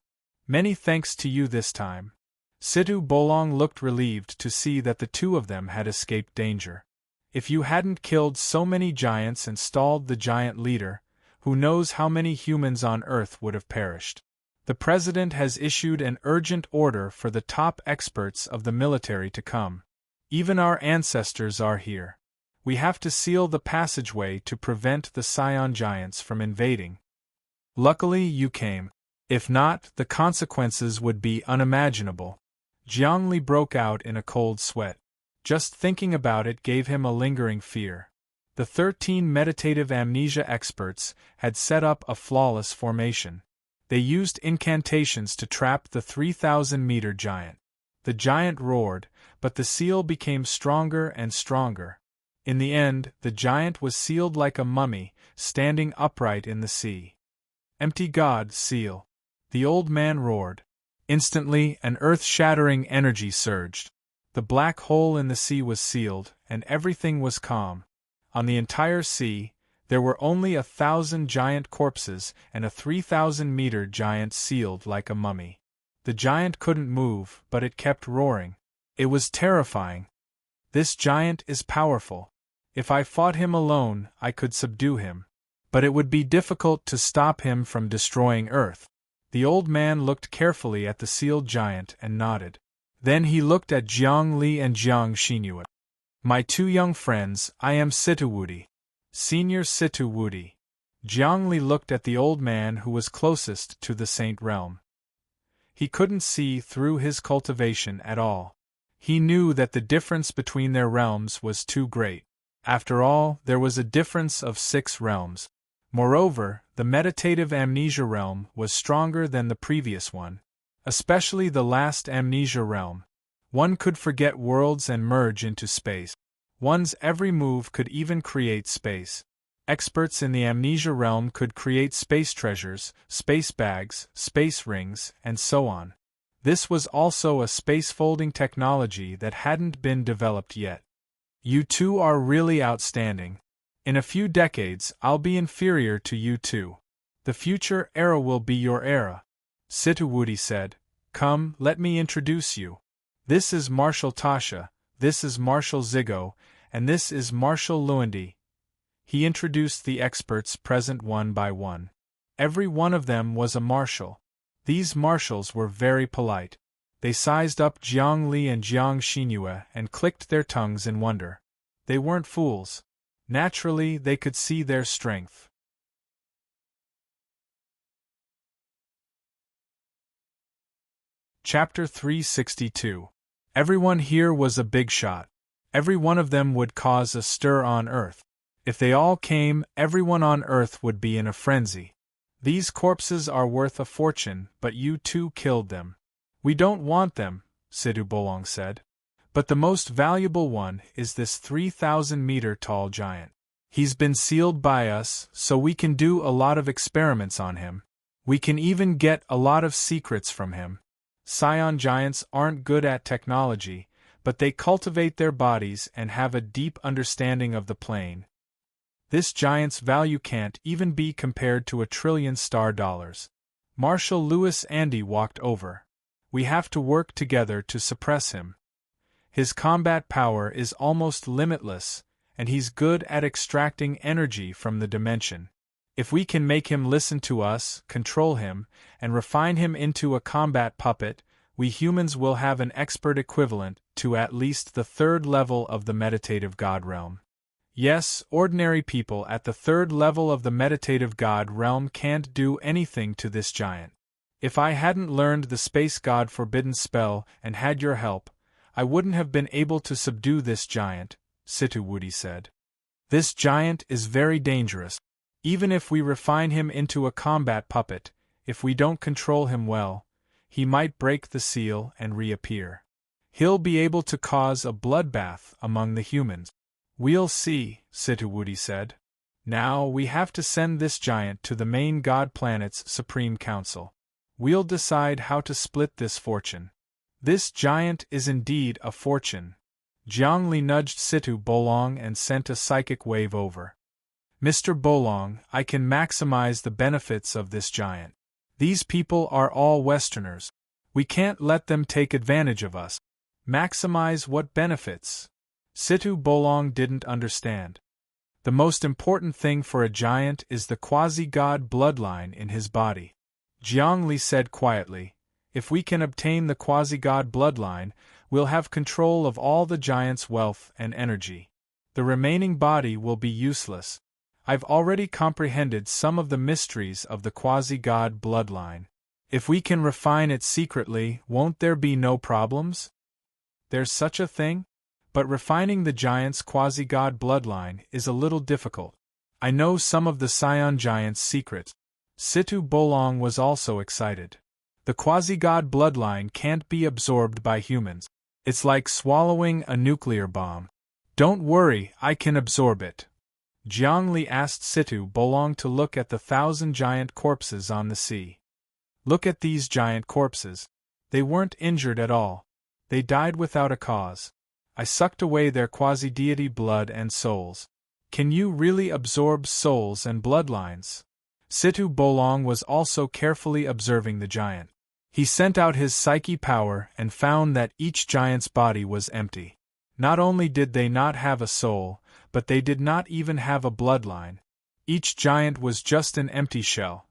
Many thanks to you this time. Situ Bolong looked relieved to see that the two of them had escaped danger. If you hadn't killed so many giants and stalled the giant leader, who knows how many humans on Earth would have perished. The President has issued an urgent order for the top experts of the military to come. Even our ancestors are here. We have to seal the passageway to prevent the Scion giants from invading. Luckily you came. If not, the consequences would be unimaginable. Jiang Li broke out in a cold sweat. Just thinking about it gave him a lingering fear. The 13 meditative amnesia experts had set up a flawless formation. They used incantations to trap the 3,000-meter giant. The giant roared, but the seal became stronger and stronger. In the end, the giant was sealed like a mummy, standing upright in the sea. Empty God, seal! The old man roared. Instantly, an earth-shattering energy surged. The black hole in the sea was sealed, and everything was calm. On the entire sea, There were only 1,000 giant corpses and a 3,000-meter giant sealed like a mummy. The giant couldn't move, but it kept roaring. It was terrifying. This giant is powerful. If I fought him alone, I could subdue him. But it would be difficult to stop him from destroying Earth. The old man looked carefully at the sealed giant and nodded. Then he looked at Jiang Li and Jiang Xinyu. My two young friends, I am Situ Wudi. Senior Situ Wudi. Jiang Li looked at the old man who was closest to the Saint Realm. He couldn't see through his cultivation at all. He knew that the difference between their realms was too great. After all, there was a difference of 6 realms. Moreover, the meditative amnesia realm was stronger than the previous one, especially the last amnesia realm. One could forget worlds and merge into space. One's every move could even create space. Experts in the amnesia realm could create space treasures, space bags, space rings, and so on. This was also a space-folding technology that hadn't been developed yet. You two are really outstanding. In a few decades, I'll be inferior to you two. The future era will be your era. Situ Wudi said. Come, let me introduce you. This is Marshal Tasha, this is Marshal Zigo, and this is Marshal Luandi. He introduced the experts present one by one. Every one of them was a marshal. These marshals were very polite. They sized up Jiang Li and Jiang Xinyu and clicked their tongues in wonder. They weren't fools. Naturally, they could see their strength. Chapter 362. Everyone here was a big shot. Every one of them would cause a stir on Earth. If they all came, everyone on Earth would be in a frenzy. These corpses are worth a fortune, but you two killed them. We don't want them, Situ Bolong said. But the most valuable one is this 3,000-meter tall giant. He's been sealed by us, so we can do a lot of experiments on him. We can even get a lot of secrets from him. Scion giants aren't good at technology, but they cultivate their bodies and have a deep understanding of the plane. This giant's value can't even be compared to $1 trillion star dollars. Marshal Louis Andy walked over. We have to work together to suppress him. His combat power is almost limitless, and he's good at extracting energy from the dimension. If we can make him listen to us, control him, and refine him into a combat puppet, we humans will have an expert equivalent to at least the 3rd level of the meditative god realm. Yes, ordinary people at the 3rd level of the meditative god realm can't do anything to this giant. If I hadn't learned the space god forbidden spell and had your help, I wouldn't have been able to subdue this giant, Situ Wudi said. This giant is very dangerous. Even if we refine him into a combat puppet, if we don't control him well, he might break the seal and reappear. He'll be able to cause a bloodbath among the humans. We'll see, Situ Wudi said. Now we have to send this giant to the main god planet's Supreme Council. We'll decide how to split this fortune. This giant is indeed a fortune. Jiang Li nudged Situ Bolong and sent a psychic wave over. Mr. Bolong, I can maximize the benefits of this giant. These people are all Westerners. We can't let them take advantage of us. Maximize what benefits? Situ Bolong didn't understand. The most important thing for a giant is the quasi-god bloodline in his body. Jiang Li said quietly, if we can obtain the quasi-god bloodline, we'll have control of all the giant's wealth and energy. The remaining body will be useless. I've already comprehended some of the mysteries of the quasi-god bloodline. If we can refine it secretly, won't there be no problems? There's such a thing? But refining the giant's quasi-god bloodline is a little difficult. I know some of the Scion giant's secrets. Situ Bolong was also excited. The quasi-god bloodline can't be absorbed by humans. It's like swallowing a nuclear bomb. Don't worry, I can absorb it. Jiang Li asked Situ Bolong to look at the 1,000 giant corpses on the sea. Look at these giant corpses. They weren't injured at all. They died without a cause. I sucked away their quasi-deity blood and souls. Can you really absorb souls and bloodlines? Situ Bolong was also carefully observing the giant. He sent out his psyche power and found that each giant's body was empty. Not only did they not have a soul, but they did not even have a bloodline. Each giant was just an empty shell.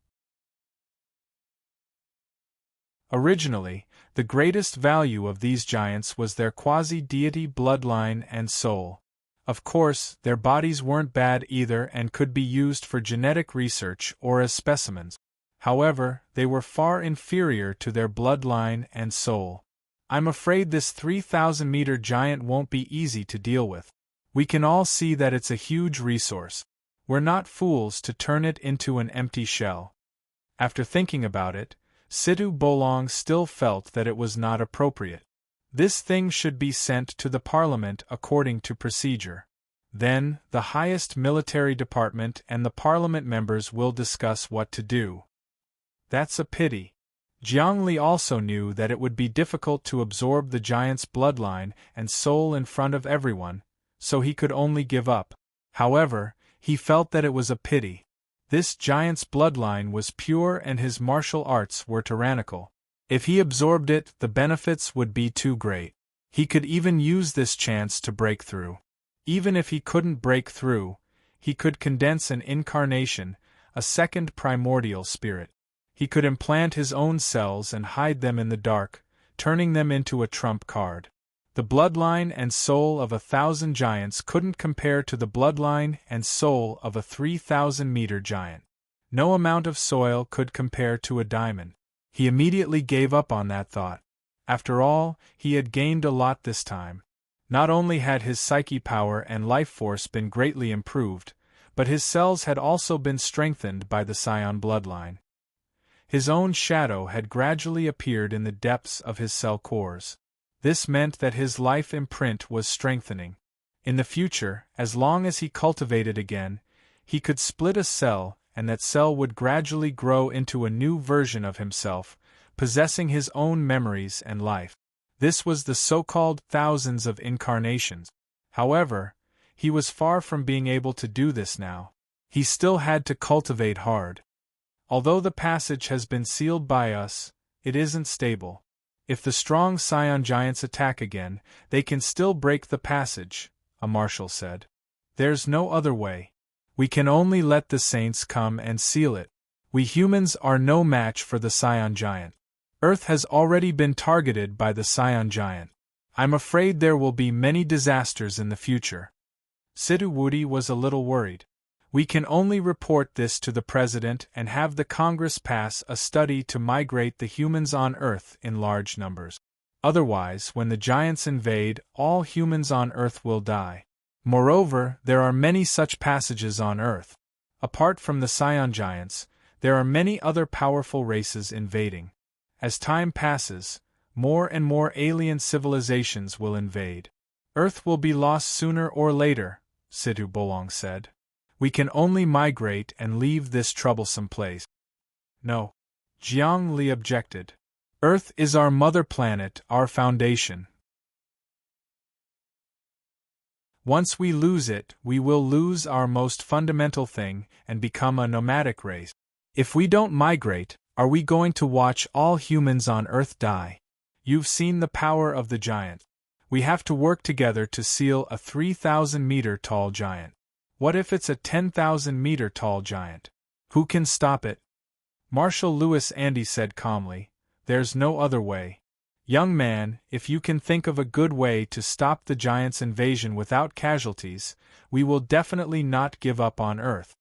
Originally, the greatest value of these giants was their quasi-deity bloodline and soul. Of course, their bodies weren't bad either and could be used for genetic research or as specimens. However, they were far inferior to their bloodline and soul. I'm afraid this 3,000-meter giant won't be easy to deal with. We can all see that it's a huge resource. We're not fools to turn it into an empty shell. After thinking about it, Situ Bolong still felt that it was not appropriate. This thing should be sent to the parliament according to procedure. Then, the highest military department and the parliament members will discuss what to do. That's a pity. Jiang Li also knew that it would be difficult to absorb the giant's bloodline and soul in front of everyone, so he could only give up. However, he felt that it was a pity. This giant's bloodline was pure and his martial arts were tyrannical. If he absorbed it, the benefits would be too great. He could even use this chance to break through. Even if he couldn't break through, he could condense an incarnation, a second primordial spirit. He could implant his own cells and hide them in the dark, turning them into a trump card. The bloodline and soul of 1,000 giants couldn't compare to the bloodline and soul of a 3,000-meter giant. No amount of soil could compare to a diamond. He immediately gave up on that thought. After all, he had gained a lot this time. Not only had his psyche power and life force been greatly improved, but his cells had also been strengthened by the Scion bloodline. His own shadow had gradually appeared in the depths of his cell cores. This meant that his life imprint was strengthening. In the future, as long as he cultivated again, he could split a cell, and that cell would gradually grow into a new version of himself, possessing his own memories and life. This was the so-called thousands of incarnations. However, he was far from being able to do this now. He still had to cultivate hard. Although the passage has been sealed by us, it isn't stable. If the strong Scion giants attack again, they can still break the passage, a marshal said. There's no other way. We can only let the saints come and seal it. We humans are no match for the Scion giant. Earth has already been targeted by the Scion giant. I'm afraid there will be many disasters in the future. Situ Wudi was a little worried. We can only report this to the president and have the Congress pass a study to migrate the humans on Earth in large numbers. Otherwise, when the giants invade, all humans on Earth will die. Moreover, there are many such passages on Earth. Apart from the Scion giants, there are many other powerful races invading. As time passes, more and more alien civilizations will invade. Earth will be lost sooner or later, Situ Bolong said. We can only migrate and leave this troublesome place. No. Jiang Li objected. Earth is our mother planet, our foundation. Once we lose it, we will lose our most fundamental thing and become a nomadic race. If we don't migrate, are we going to watch all humans on Earth die? You've seen the power of the giant. We have to work together to seal a 3,000-meter tall giant. What if it's a 10,000-meter tall giant? Who can stop it? Marshal Louis Andy said calmly, There's no other way. Young man, if you can think of a good way to stop the giant's invasion without casualties, we will definitely not give up on Earth.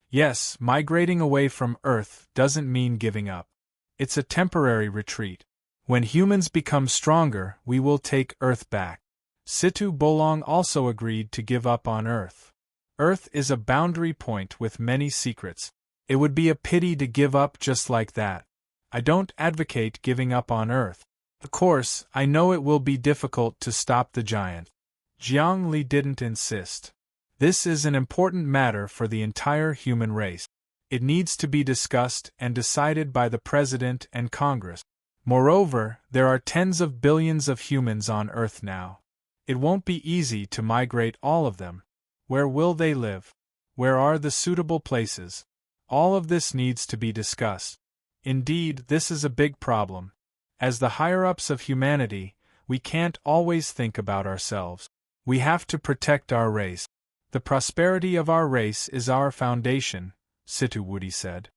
Yes, migrating away from Earth doesn't mean giving up. It's a temporary retreat. When humans become stronger, we will take Earth back. Situ Bolong also agreed to give up on Earth. Earth is a boundary point with many secrets. It would be a pity to give up just like that. I don't advocate giving up on Earth. Of course, I know it will be difficult to stop the giant. Jiang Li didn't insist. This is an important matter for the entire human race. It needs to be discussed and decided by the President and Congress. Moreover, there are tens of billions of humans on Earth now. It won't be easy to migrate all of them. Where will they live? Where are the suitable places? All of this needs to be discussed. Indeed, this is a big problem. As the higher-ups of humanity, we can't always think about ourselves. We have to protect our race. The prosperity of our race is our foundation, Situwudi said.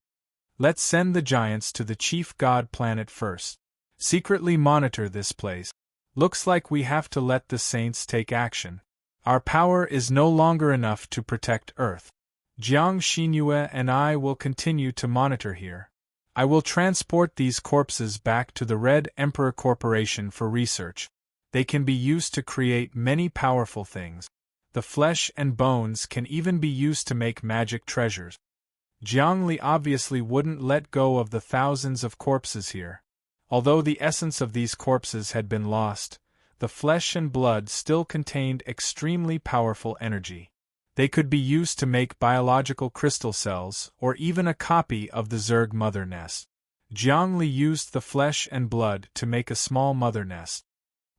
Let's send the giants to the chief god planet first. Secretly monitor this place. Looks like we have to let the saints take action. Our power is no longer enough to protect Earth. Jiang Xinyu and I will continue to monitor here. I will transport these corpses back to the Red Emperor Corporation for research. They can be used to create many powerful things. The flesh and bones can even be used to make magic treasures. Jiang Li obviously wouldn't let go of the thousands of corpses here. Although the essence of these corpses had been lost, the flesh and blood still contained extremely powerful energy. They could be used to make biological crystal cells or even a copy of the Zerg mother nest. Jiang Li used the flesh and blood to make a small mother nest.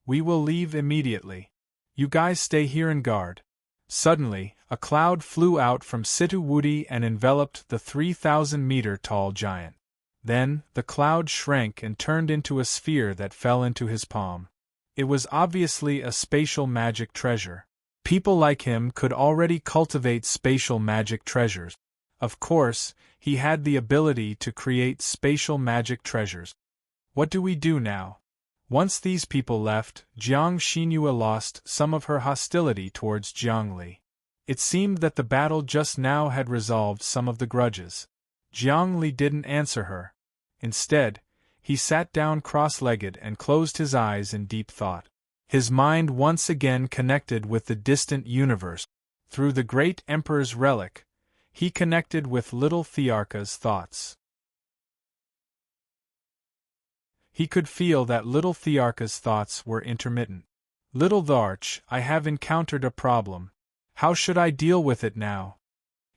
We will leave immediately. You guys stay here and guard. Suddenly, a cloud flew out from Situwudi and enveloped the 3,000-meter-tall giant. Then, the cloud shrank and turned into a sphere that fell into his palm. It was obviously a spatial magic treasure. People like him could already cultivate spatial magic treasures. Of course, he had the ability to create spatial magic treasures. What do we do now? Once these people left, Jiang Xinyu lost some of her hostility towards Jiang Li. It seemed that the battle just now had resolved some of the grudges. Jiang Li didn't answer her. Instead, he sat down cross-legged and closed his eyes in deep thought. His mind once again connected with the distant universe. Through the great Emperor's relic, he connected with little Thearka's thoughts. He could feel that little Thearka's thoughts were intermittent. Little Tharch, I have encountered a problem. How should I deal with it now?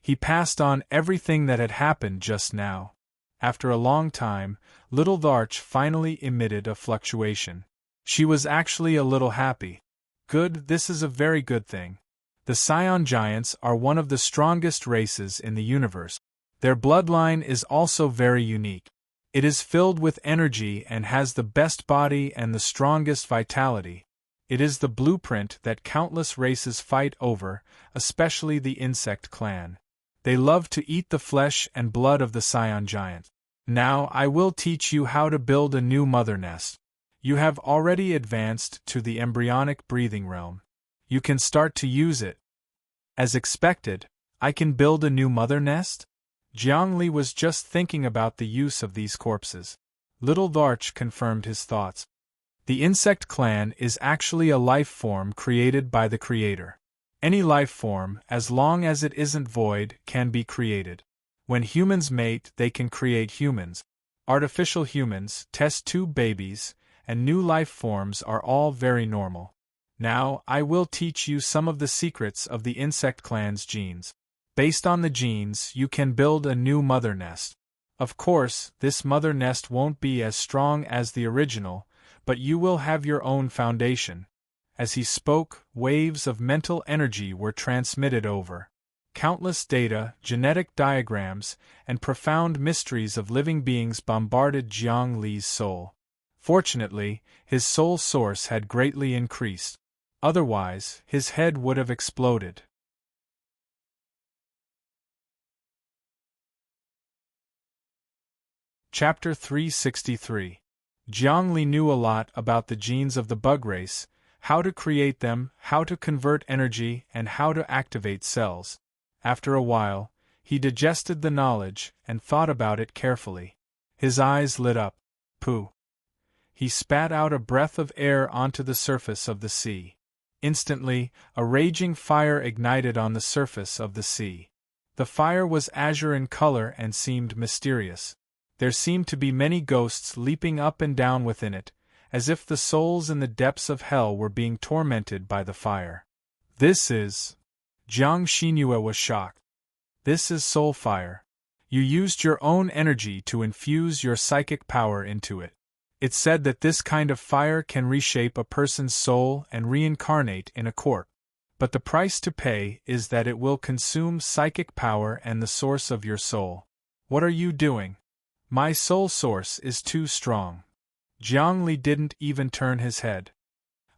He passed on everything that had happened just now. After a long time, little Tharch finally emitted a fluctuation. She was actually a little happy. Good, this is a very good thing. The Scion Giants are one of the strongest races in the universe. Their bloodline is also very unique. It is filled with energy and has the best body and the strongest vitality. It is the blueprint that countless races fight over, especially the insect clan. They love to eat the flesh and blood of the Scion Giant. Now I will teach you how to build a new mother nest. You have already advanced to the embryonic breathing realm. You can start to use it. As expected, I can build a new mother nest? Jiang Li was just thinking about the use of these corpses. Little Tharch confirmed his thoughts. The insect clan is actually a life form created by the Creator. Any life form, as long as it isn't void, can be created. When humans mate, they can create humans. Artificial humans, test tube babies, and new life forms are all very normal. Now, I will teach you some of the secrets of the insect clan's genes. Based on the genes, you can build a new mother nest. Of course, this mother nest won't be as strong as the original, but you will have your own foundation. As he spoke, waves of mental energy were transmitted over. Countless data, genetic diagrams, and profound mysteries of living beings bombarded Jiang Li's soul. Fortunately, his soul source had greatly increased. Otherwise, his head would have exploded. Chapter 363. Jiang Li knew a lot about the genes of the bug race, how to create them, how to convert energy, and how to activate cells. After a while, he digested the knowledge and thought about it carefully. His eyes lit up. Pooh! He spat out a breath of air onto the surface of the sea. Instantly, a raging fire ignited on the surface of the sea. The fire was azure in color and seemed mysterious. There seemed to be many ghosts leaping up and down within it, as if the souls in the depths of hell were being tormented by the fire. This is... Jiang Xinyu was shocked. This is soul fire. You used your own energy to infuse your psychic power into it. It's said that this kind of fire can reshape a person's soul and reincarnate in a corpse. but the price to pay is that it will consume psychic power and the source of your soul. What are you doing? My soul source is too strong. Jiang Li didn't even turn his head.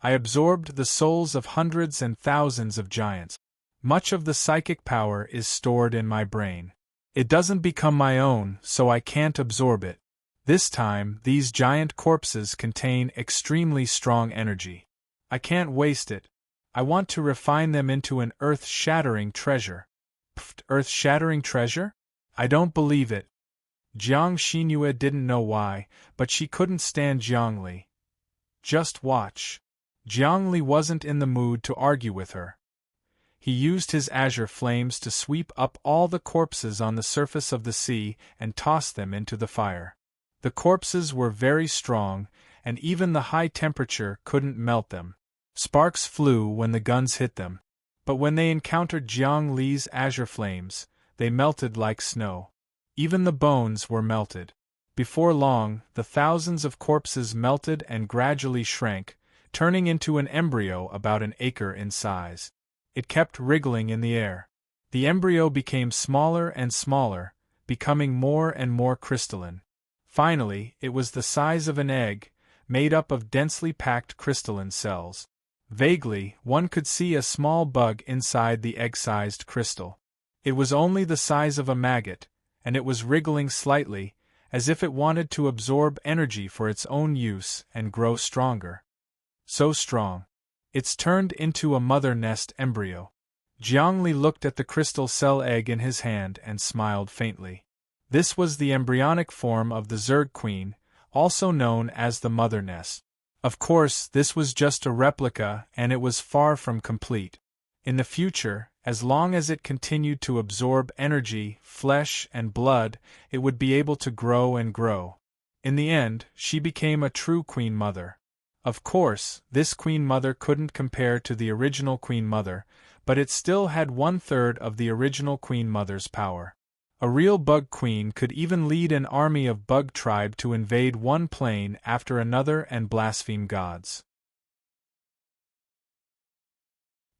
I absorbed the souls of hundreds and thousands of giants. Much of the psychic power is stored in my brain. It doesn't become my own, so I can't absorb it. This time, these giant corpses contain extremely strong energy. I can't waste it. I want to refine them into an earth-shattering treasure. Pfft, earth-shattering treasure? I don't believe it. Jiang Xinyu didn't know why, but she couldn't stand Jiang Li. Just watch. Jiang Li wasn't in the mood to argue with her. He used his azure flames to sweep up all the corpses on the surface of the sea and toss them into the fire. The corpses were very strong, and even the high temperature couldn't melt them. Sparks flew when the guns hit them. But when they encountered Jiang Li's azure flames, they melted like snow. Even the bones were melted. Before long, the thousands of corpses melted and gradually shrank, turning into an embryo about an acre in size. It kept wriggling in the air. The embryo became smaller and smaller, becoming more and more crystalline. Finally, it was the size of an egg, made up of densely packed crystalline cells. Vaguely, one could see a small bug inside the egg-sized crystal. It was only the size of a maggot, and it was wriggling slightly, as if it wanted to absorb energy for its own use and grow stronger. So strong. It's turned into a mother nest embryo. Jiang Li looked at the crystal cell egg in his hand and smiled faintly. This was the embryonic form of the Zerg Queen, also known as the mother nest. Of course, this was just a replica and it was far from complete. In the future, as long as it continued to absorb energy, flesh, and blood, it would be able to grow and grow. In the end, she became a true Queen Mother. Of course, this Queen Mother couldn't compare to the original Queen Mother, but it still had 1/3 of the original Queen Mother's power. A real Bug Queen could even lead an army of Bug tribe to invade one plane after another and blaspheme gods.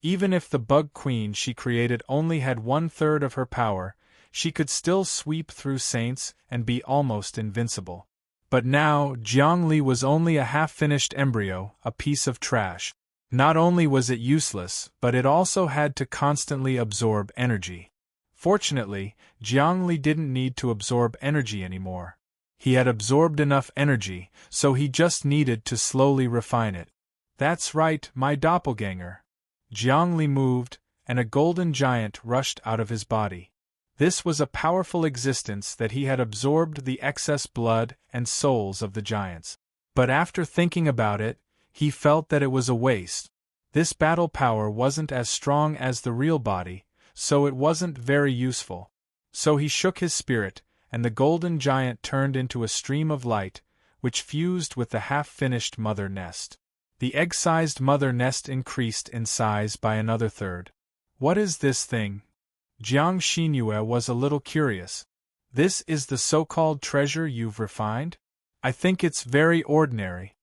Even if the Bug Queen she created only had 1/3 of her power, she could still sweep through saints and be almost invincible. But now, Jiang Li was only a half-finished embryo, a piece of trash. Not only was it useless, but it also had to constantly absorb energy. Fortunately, Jiang Li didn't need to absorb energy anymore. He had absorbed enough energy, so he just needed to slowly refine it. That's right, my doppelganger. Jiang Li moved, and a golden giant rushed out of his body. This was a powerful existence that he had absorbed the excess blood and souls of the giants. But after thinking about it, he felt that it was a waste. This battle power wasn't as strong as the real body, so it wasn't very useful. So he shook his spirit, and the golden giant turned into a stream of light, which fused with the half-finished mother nest. The egg-sized mother nest increased in size by another third. What is this thing? Jiang Xinyu was a little curious. This is the so-called treasure you've refined? I think it's very ordinary.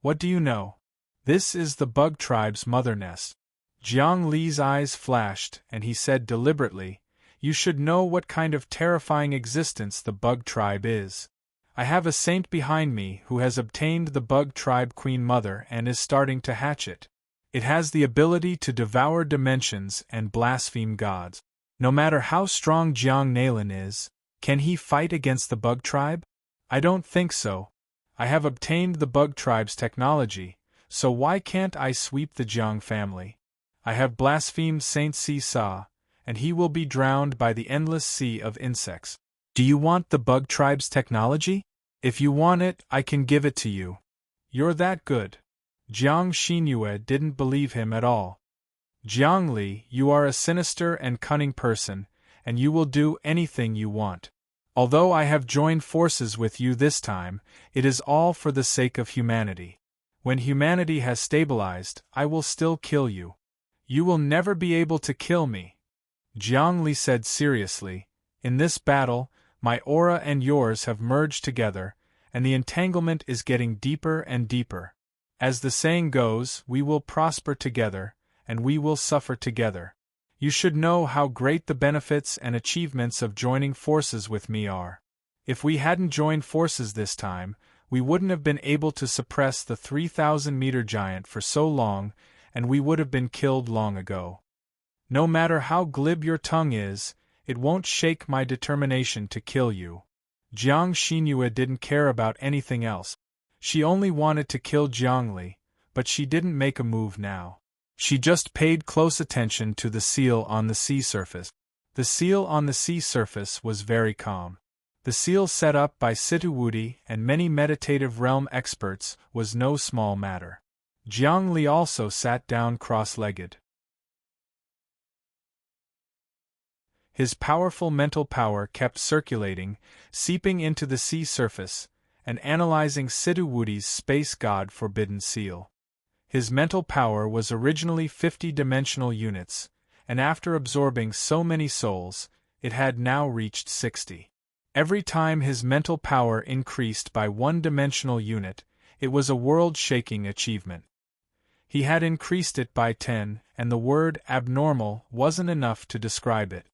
What do you know? This is the Bug tribe's mother nest. Jiang Li's eyes flashed, and he said deliberately, "You should know what kind of terrifying existence the Bug tribe is. I have a saint behind me who has obtained the Bug tribe Queen Mother and is starting to hatch it. It has the ability to devour dimensions and blaspheme gods. No matter how strong Jiang Nailin is, can he fight against the Bug tribe? I don't think so. I have obtained the Bug tribe's technology, so why can't I sweep the Jiang family? I have blasphemed Saint Seesaw, and he will be drowned by the endless sea of insects. Do you want the Bug tribe's technology? If you want it, I can give it to you. You're that good." Jiang Xinyu didn't believe him at all. "Jiang Li, you are a sinister and cunning person, and you will do anything you want. Although I have joined forces with you this time, it is all for the sake of humanity. When humanity has stabilized, I will still kill you. You will never be able to kill me." Jiang Li said seriously, "In this battle, my aura and yours have merged together, and the entanglement is getting deeper and deeper. As the saying goes, we will prosper together, and we will suffer together. You should know how great the benefits and achievements of joining forces with me are. If we hadn't joined forces this time, we wouldn't have been able to suppress the 3,000-meter giant for so long, and we would have been killed long ago. No matter how glib your tongue is, it won't shake my determination to kill you. Jiang Xinyu didn't care about anything else. She only wanted to kill Jiangli, but she didn't make a move now. She just paid close attention to the seal on the sea surface. The seal on the sea surface was very calm. The seal set up by Situwudi and many meditative realm experts was no small matter. Jiang Li also sat down cross-legged. His powerful mental power kept circulating, seeping into the sea surface, and analyzing Situwudi's space god forbidden seal. His mental power was originally 50-dimensional units, and after absorbing so many souls, it had now reached 60. Every time his mental power increased by 1-dimensional unit, it was a world-shaking achievement. He had increased it by 10, and the word abnormal wasn't enough to describe it.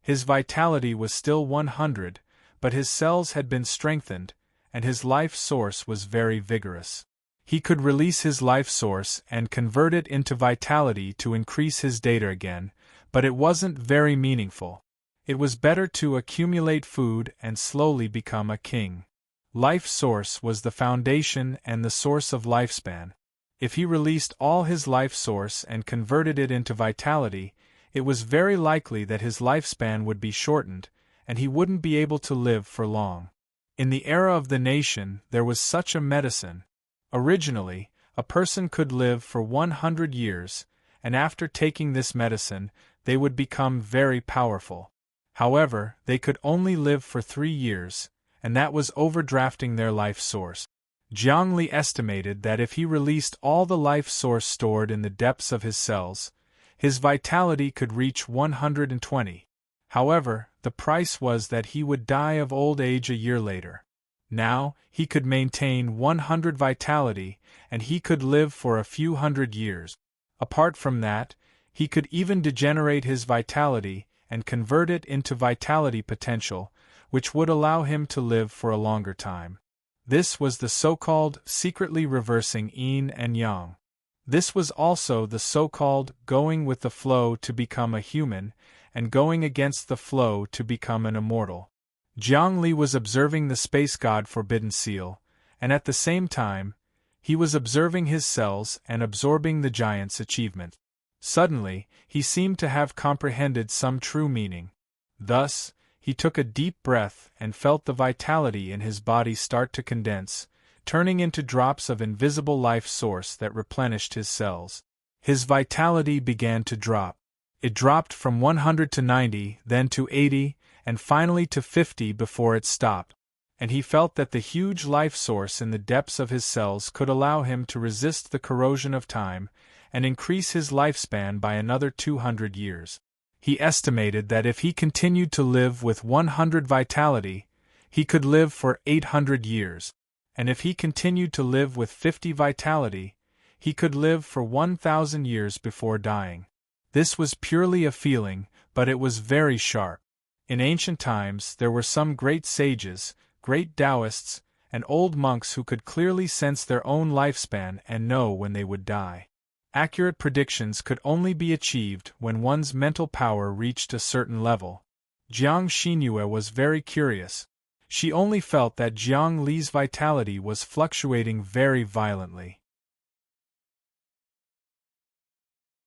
His vitality was still 100, but his cells had been strengthened, and his life source was very vigorous. He could release his life source and convert it into vitality to increase his data again, but it wasn't very meaningful. It was better to accumulate food and slowly become a king. Life source was the foundation and the source of lifespan. If he released all his life source and converted it into vitality, it was very likely that his lifespan would be shortened, and he wouldn't be able to live for long. In the era of the nation, there was such a medicine. Originally, a person could live for 100 years, and after taking this medicine, they would become very powerful. However, they could only live for 3 years, and that was overdrafting their life source. Jiang Li estimated that if he released all the life source stored in the depths of his cells, his vitality could reach 120. However, the price was that he would die of old age a year later. Now, he could maintain 100 vitality, and he could live for a few hundred years. Apart from that, he could even degenerate his vitality and convert it into vitality potential, which would allow him to live for a longer time. This was the so-called secretly reversing yin and yang. This was also the so-called going with the flow to become a human, and going against the flow to become an immortal. Jiang Li was observing the space god forbidden seal, and at the same time, he was observing his cells and absorbing the giant's achievement. Suddenly, he seemed to have comprehended some true meaning. Thus, he took a deep breath and felt the vitality in his body start to condense, turning into drops of invisible life source that replenished his cells. His vitality began to drop. It dropped from 100 to 90, then to 80, and finally to 50 before it stopped, and he felt that the huge life source in the depths of his cells could allow him to resist the corrosion of time and increase his lifespan by another 200 years. He estimated that if he continued to live with 100 vitality, he could live for 800 years, and if he continued to live with 50 vitality, he could live for 1,000 years before dying. This was purely a feeling, but it was very sharp. In ancient times there were some great sages, great Taoists, and old monks who could clearly sense their own lifespan and know when they would die. Accurate predictions could only be achieved when one's mental power reached a certain level. Jiang Xinyu was very curious. She only felt that Jiang Li's vitality was fluctuating very violently.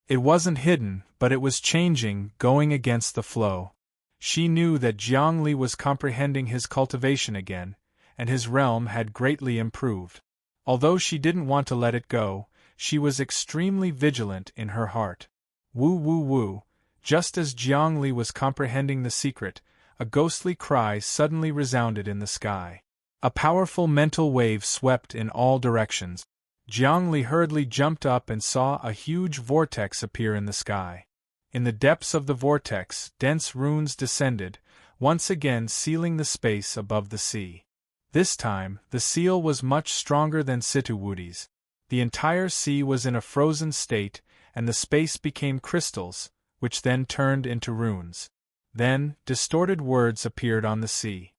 It wasn't hidden, but it was changing, going against the flow. She knew that Jiang Li was comprehending his cultivation again, and his realm had greatly improved. Although she didn't want to let it go, she was extremely vigilant in her heart. Woo woo woo, just as Jiang Li was comprehending the secret, a ghostly cry suddenly resounded in the sky. A powerful mental wave swept in all directions. Jiang Li hurriedly jumped up and saw a huge vortex appear in the sky. In the depths of the vortex, dense runes descended, once again sealing the space above the sea. This time, the seal was much stronger than Situwudi's. The entire sea was in a frozen state, and the space became crystals, which then turned into runes. Then, distorted words appeared on the sea.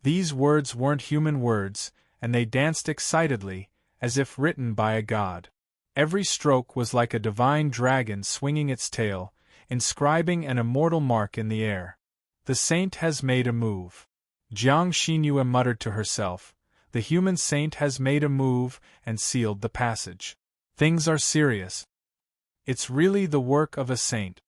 These words weren't human words, and they danced excitedly, as if written by a god. Every stroke was like a divine dragon swinging its tail, inscribing an immortal mark in the air. The saint has made a move. Jiang Xinyu muttered to herself. The human saint has made a move and sealed the passage. Things are serious. It's really the work of a saint.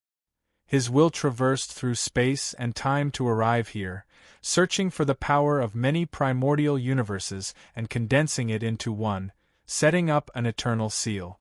His will traversed through space and time to arrive here, searching for the power of many primordial universes and condensing it into one, setting up an eternal seal.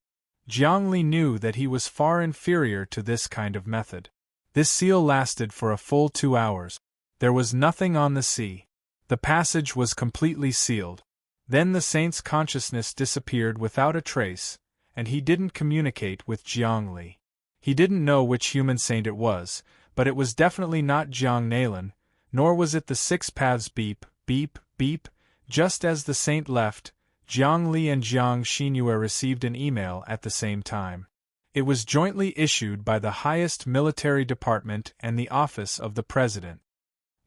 Jiang Li knew that he was far inferior to this kind of method. This seal lasted for a full 2 hours. There was nothing on the sea. The passage was completely sealed. Then the saint's consciousness disappeared without a trace, and he didn't communicate with Jiang Li. He didn't know which human saint it was, but it was definitely not Jiang Nalan, nor was it the 6 paths beep, beep, beep. Just as the saint left, Jiang Li and Jiang Xinyu received an email at the same time. It was jointly issued by the highest military department and the office of the president.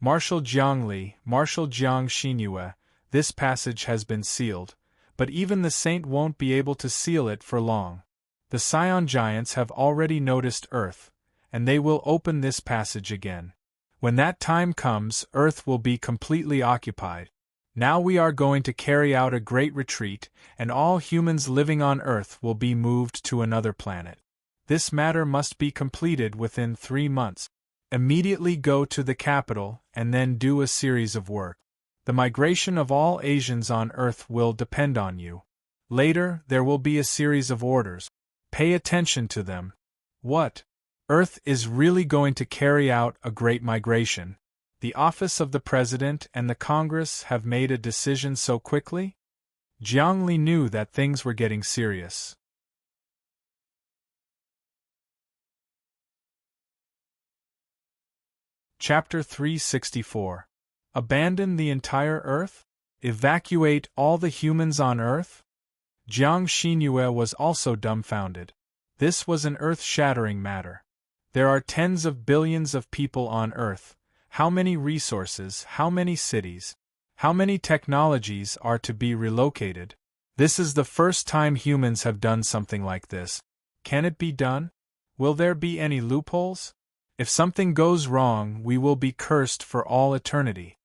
Marshal Jiang Li, Marshal Jiang Xinyu, this passage has been sealed, but even the saint won't be able to seal it for long. The Scion giants have already noticed Earth, and they will open this passage again. When that time comes, Earth will be completely occupied. Now we are going to carry out a great retreat, and all humans living on Earth will be moved to another planet. This matter must be completed within 3 months. Immediately go to the capital, and then do a series of work. The migration of all Asians on Earth will depend on you. Later, there will be a series of orders. Pay attention to them. What? Earth is really going to carry out a great migration. The office of the president and the Congress have made a decision so quickly? Jiang Li knew that things were getting serious. Chapter 364. Abandon the entire Earth? Evacuate all the humans on Earth? Jiang Xinyu was also dumbfounded. This was an earth-shattering matter. There are tens of billions of people on Earth. How many resources, how many cities, how many technologies are to be relocated? This is the first time humans have done something like this. Can it be done? Will there be any loopholes? If something goes wrong, we will be cursed for all eternity.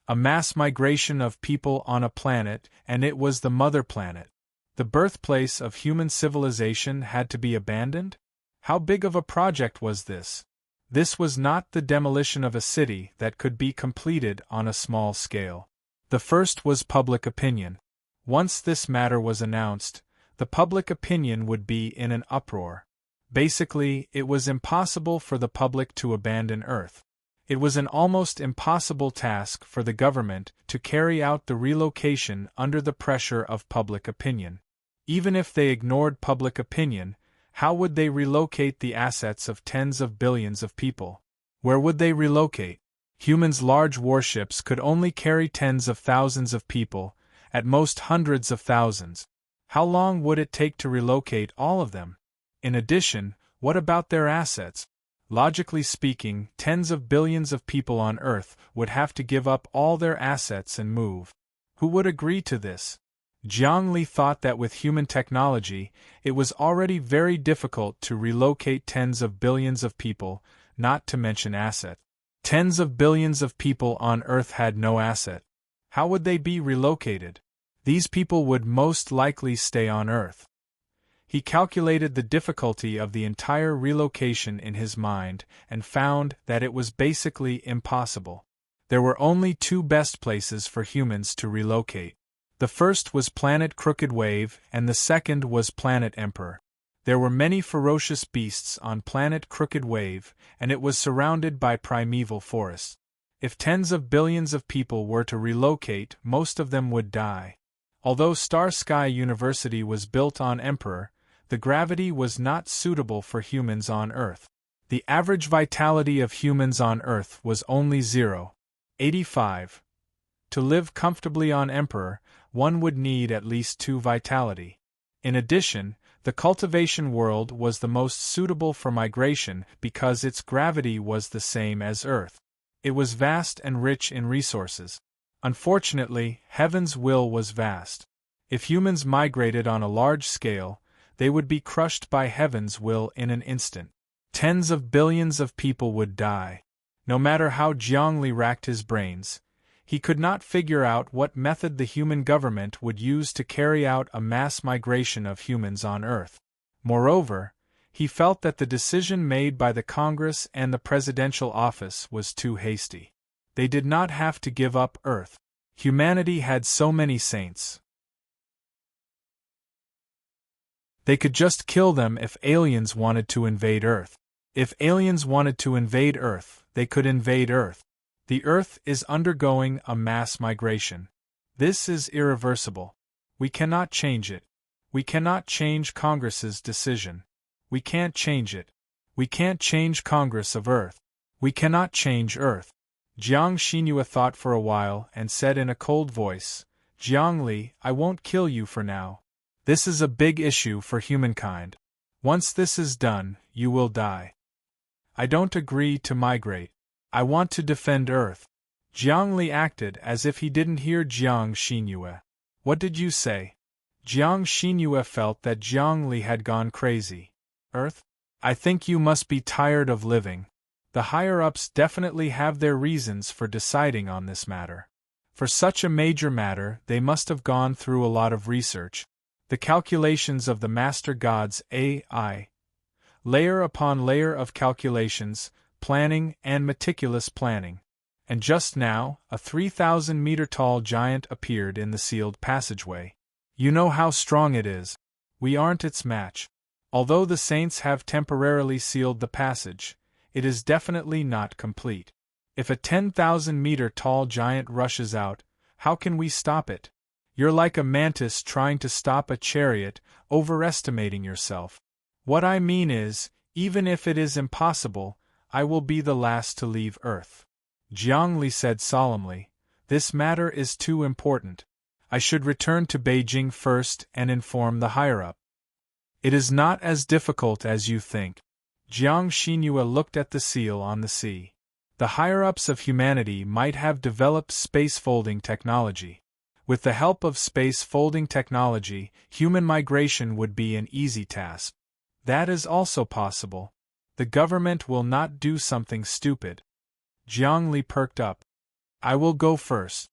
A mass migration of people on a planet, and it was the mother planet. The birthplace of human civilization had to be abandoned? How big of a project was this? This was not the demolition of a city that could be completed on a small scale. The first was public opinion. Once this matter was announced, the public opinion would be in an uproar. Basically, it was impossible for the public to abandon Earth. It was an almost impossible task for the government to carry out the relocation under the pressure of public opinion. Even if they ignored public opinion, how would they relocate the assets of tens of billions of people? Where would they relocate? Humans' large warships could only carry tens of thousands of people, at most hundreds of thousands. How long would it take to relocate all of them? In addition, what about their assets? Logically speaking, tens of billions of people on Earth would have to give up all their assets and move. Who would agree to this? Jiang Li thought that with human technology, it was already very difficult to relocate tens of billions of people, not to mention asset. Tens of billions of people on Earth had no asset. How would they be relocated? These people would most likely stay on Earth. He calculated the difficulty of the entire relocation in his mind and found that it was basically impossible. There were only 2 best places for humans to relocate. The first was planet Crooked Wave and the second was planet Emperor. There were many ferocious beasts on planet Crooked Wave, and it was surrounded by primeval forests. If tens of billions of people were to relocate, most of them would die. Although Star Sky University was built on Emperor, the gravity was not suitable for humans on Earth. The average vitality of humans on Earth was only 0.85. To live comfortably on Emperor, one would need at least 2 vitality. In addition, The cultivation world was the most suitable for migration because its gravity was the same as Earth. It was vast and rich in resources. Unfortunately, Heaven's will was vast. If humans migrated on a large scale, they would be crushed by Heaven's will in an instant. Tens of billions of people would die. No matter how Zhongli racked his brains, he could not figure out what method the human government would use to carry out a mass migration of humans on Earth. Moreover, he felt that the decision made by the Congress and the presidential office was too hasty. They did not have to give up Earth. Humanity had so many saints. They could just kill them if aliens wanted to invade Earth. If aliens wanted to invade Earth, they could invade Earth. The Earth is undergoing a mass migration. This is irreversible. We cannot change it. We cannot change Congress's decision. We can't change it. We can't change Congress of Earth. We cannot change Earth. Jiang Xinhua thought for a while and said in a cold voice, Zhongli, I won't kill you for now. This is a big issue for humankind. Once this is done, you will die. I don't agree to migrate. I want to defend Earth. Zhongli acted as if he didn't hear Jiang Xinhua. What did you say? Jiang Xinhua felt that Zhongli had gone crazy. Earth? I think you must be tired of living. The higher-ups definitely have their reasons for deciding on this matter. For such a major matter, they must have gone through a lot of research. The calculations of the Master God's AI. Layer upon layer of calculations, planning, and meticulous planning. And just now, a 3,000-meter-tall giant appeared in the sealed passageway. You know how strong it is. We aren't its match. Although the saints have temporarily sealed the passage, it is definitely not complete. If a 10,000-meter-tall giant rushes out, how can we stop it? You're like a mantis trying to stop a chariot, overestimating yourself. What I mean is, even if it is impossible, I will be the last to leave Earth. Zhongli said solemnly, this matter is too important. I should return to Beijing first and inform the higher-up. It is not as difficult as you think. Jiang Xinhua looked at the seal on the sea. The higher-ups of humanity might have developed space-folding technology. With the help of space-folding technology, human migration would be an easy task. That is also possible. The government will not do something stupid. Zhongli perked up. I will go first.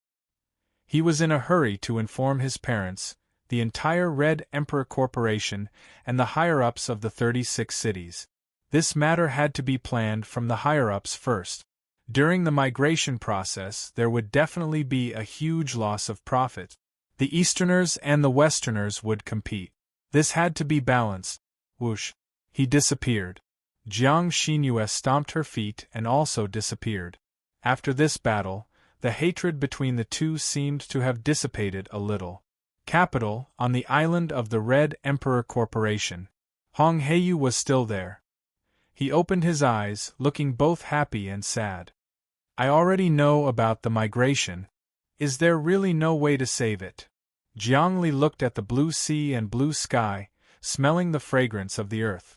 He was in a hurry to inform his parents, the entire Red Emperor Corporation, and the higher-ups of the 36 cities. This matter had to be planned from the higher-ups first. During the migration process, there would definitely be a huge loss of profit. The Easterners and the Westerners would compete. This had to be balanced. Whoosh! He disappeared. Jiang Xinhua stomped her feet and also disappeared. After this battle, the hatred between the two seemed to have dissipated a little. Capital, on the island of the Red Emperor Corporation. Hong Heiyu was still there. He opened his eyes, looking both happy and sad. I already know about the migration. Is there really no way to save it? Zhongli looked at the blue sea and blue sky, smelling the fragrance of the earth.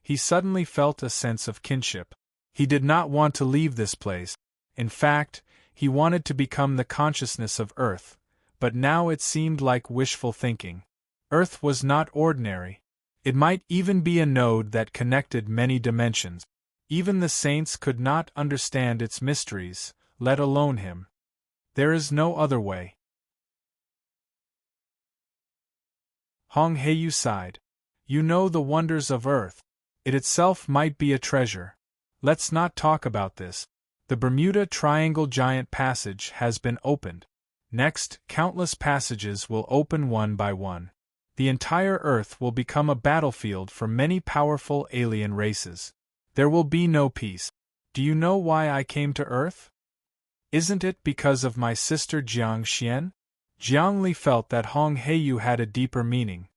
He suddenly felt a sense of kinship. He did not want to leave this place. In fact, he wanted to become the consciousness of Earth, but now it seemed like wishful thinking. Earth was not ordinary. It might even be a node that connected many dimensions. Even the saints could not understand its mysteries, let alone him. There is no other way. Hong Heiyu sighed. You know the wonders of Earth. It itself might be a treasure. Let's not talk about this. The Bermuda Triangle Giant Passage has been opened. Next, countless passages will open one by one. The entire Earth will become a battlefield for many powerful alien races. There will be no peace. Do you know why I came to Earth? Isn't it because of my sister Jiang Xian? Zhongli felt that Hong Heiyu had a deeper meaning.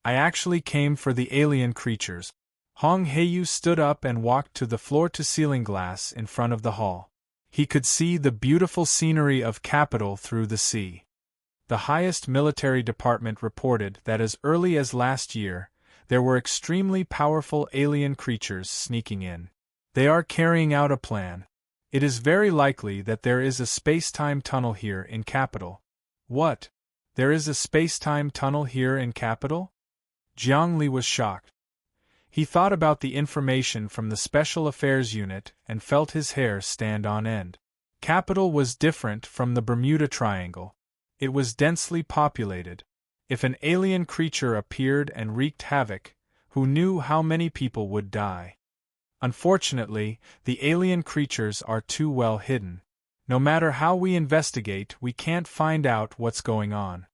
I actually came for the alien creatures. Hong Heiyu stood up and walked to the floor-to-ceiling glass in front of the hall. He could see the beautiful scenery of capital through the sea. The highest military department reported that as early as last year, There were extremely powerful alien creatures sneaking in. They are carrying out a plan. It is very likely that there is a space-time tunnel here in Capital. What? There is a space-time tunnel here in Capital? Jiang Li was shocked. He thought about the information from the Special Affairs Unit and felt his hair stand on end. Capital was different from the Bermuda Triangle. It was densely populated. If an alien creature appeared and wreaked havoc, who knew how many people would die? Unfortunately, the alien creatures are too well hidden. No matter how we investigate, we can't find out what's going on.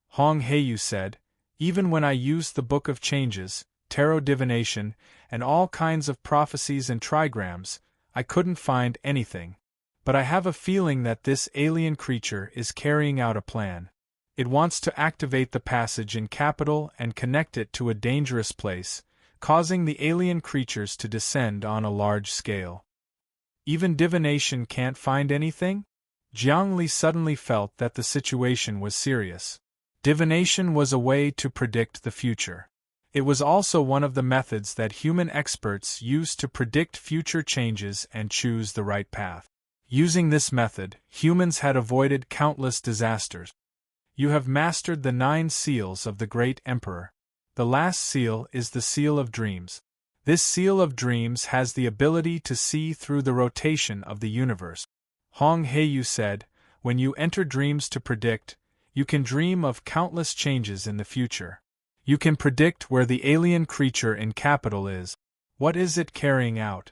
Hong Heiyu said, even when I used the Book of Changes, tarot divination, and all kinds of prophecies and trigrams, I couldn't find anything. But I have a feeling that this alien creature is carrying out a plan. It wants to activate the passage in Capital and connect it to a dangerous place, causing the alien creatures to descend on a large scale. Even divination can't find anything? Jiang Li suddenly felt that the situation was serious. Divination was a way to predict the future. It was also one of the methods that human experts use to predict future changes and choose the right path. Using this method, humans had avoided countless disasters. You have mastered the 9 seals of the Great Emperor. The last seal is the Seal of Dreams. This Seal of Dreams has the ability to see through the rotation of the universe. Hong Heiyu said, when you enter dreams to predict, you can dream of countless changes in the future. You can predict where the alien creature in Capital is. What is it carrying out?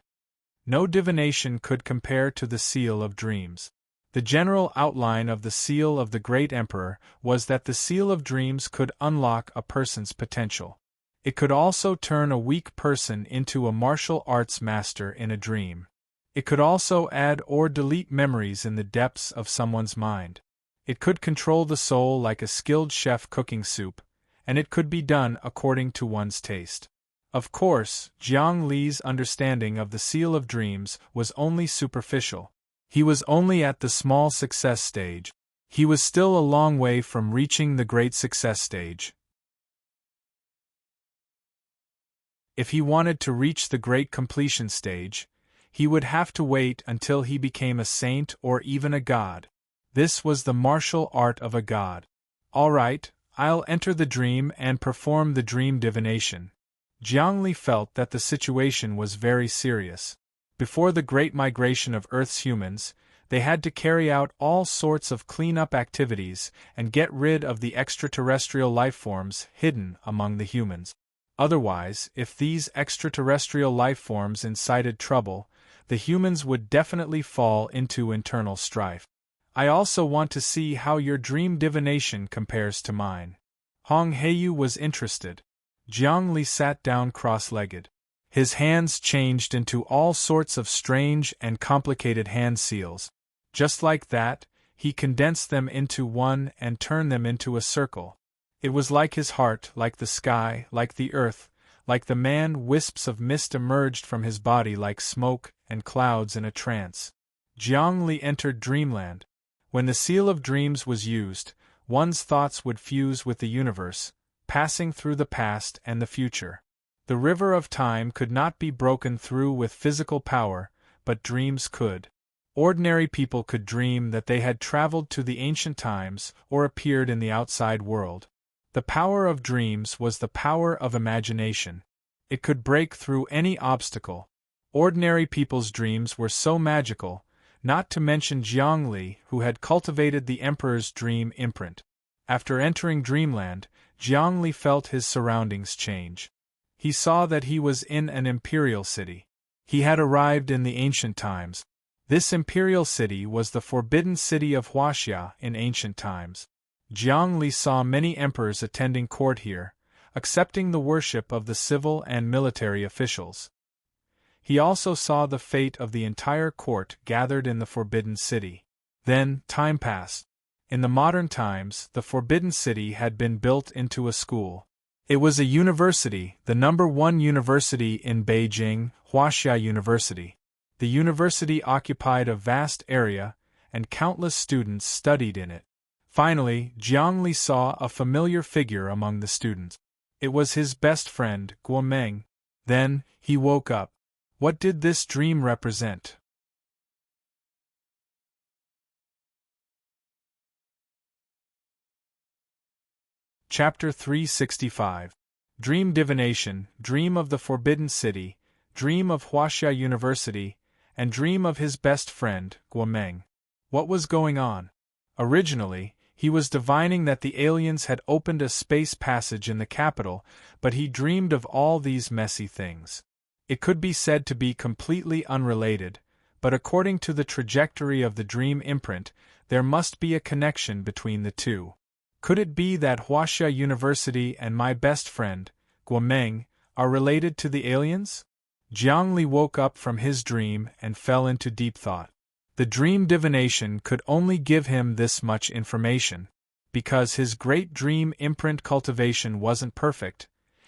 No divination could compare to the Seal of Dreams. The general outline of the Seal of the Great Emperor was that the Seal of Dreams could unlock a person's potential. It could also turn a weak person into a martial arts master in a dream. It could also add or delete memories in the depths of someone's mind. It could control the soul like a skilled chef cooking soup, and it could be done according to one's taste. Of course, Jiang Li's understanding of the Seal of Dreams was only superficial. He was only at the small success stage. He was still a long way from reaching the great success stage. If he wanted to reach the great completion stage, he would have to wait until he became a saint or even a god. This was the martial art of a god. All right, I'll enter the dream and perform the dream divination. Jiang Li felt that the situation was very serious. Before the Great Migration of Earth's humans, they had to carry out all sorts of cleanup activities and get rid of the extraterrestrial lifeforms hidden among the humans. Otherwise, if these extraterrestrial lifeforms incited trouble, the humans would definitely fall into internal strife. I also want to see how your dream divination compares to mine. Hong Heiyu was interested. Jiang Li sat down cross-legged. His hands changed into all sorts of strange and complicated hand seals. Just like that, he condensed them into one and turned them into a circle. It was like his heart, like the sky, like the earth, like the man. Wisps of mist emerged from his body like smoke and clouds in a trance. Jiang Li entered dreamland. When the Seal of Dreams was used, one's thoughts would fuse with the universe, passing through the past and the future. The river of time could not be broken through with physical power, but dreams could. Ordinary people could dream that they had traveled to the ancient times or appeared in the outside world. The power of dreams was the power of imagination. It could break through any obstacle. Ordinary people's dreams were so magical, not to mention Jiang Li, who had cultivated the Emperor's dream imprint. After entering dreamland, Jiang Li felt his surroundings change. He saw that he was in an imperial city. He had arrived in the ancient times. This imperial city was the forbidden city of Huaxia in ancient times. Jiang Li saw many emperors attending court here, accepting the worship of the civil and military officials. He also saw the fate of the entire court gathered in the Forbidden City. Then, time passed. In the modern times, the Forbidden City had been built into a school. It was a university, the #1 university in Beijing, Huaxia University. The university occupied a vast area, and countless students studied in it. Finally, Jiang Li saw a familiar figure among the students. It was his best friend, Guo Meng. Then, he woke up. What did this dream represent? Chapter 365. Dream Divination, Dream of the Forbidden City, Dream of Huaxia University, and Dream of his best friend, Guo Meng. What was going on? Originally, he was divining that the aliens had opened a space passage in the capital, but he dreamed of all these messy things. It could be said to be completely unrelated, but according to the trajectory of the dream imprint, there must be a connection between the two. Could it be that Huaxia University and my best friend, Guo Meng, are related to the aliens? Jiang Li woke up from his dream and fell into deep thought. The dream divination could only give him this much information. Because his great dream imprint cultivation wasn't perfect,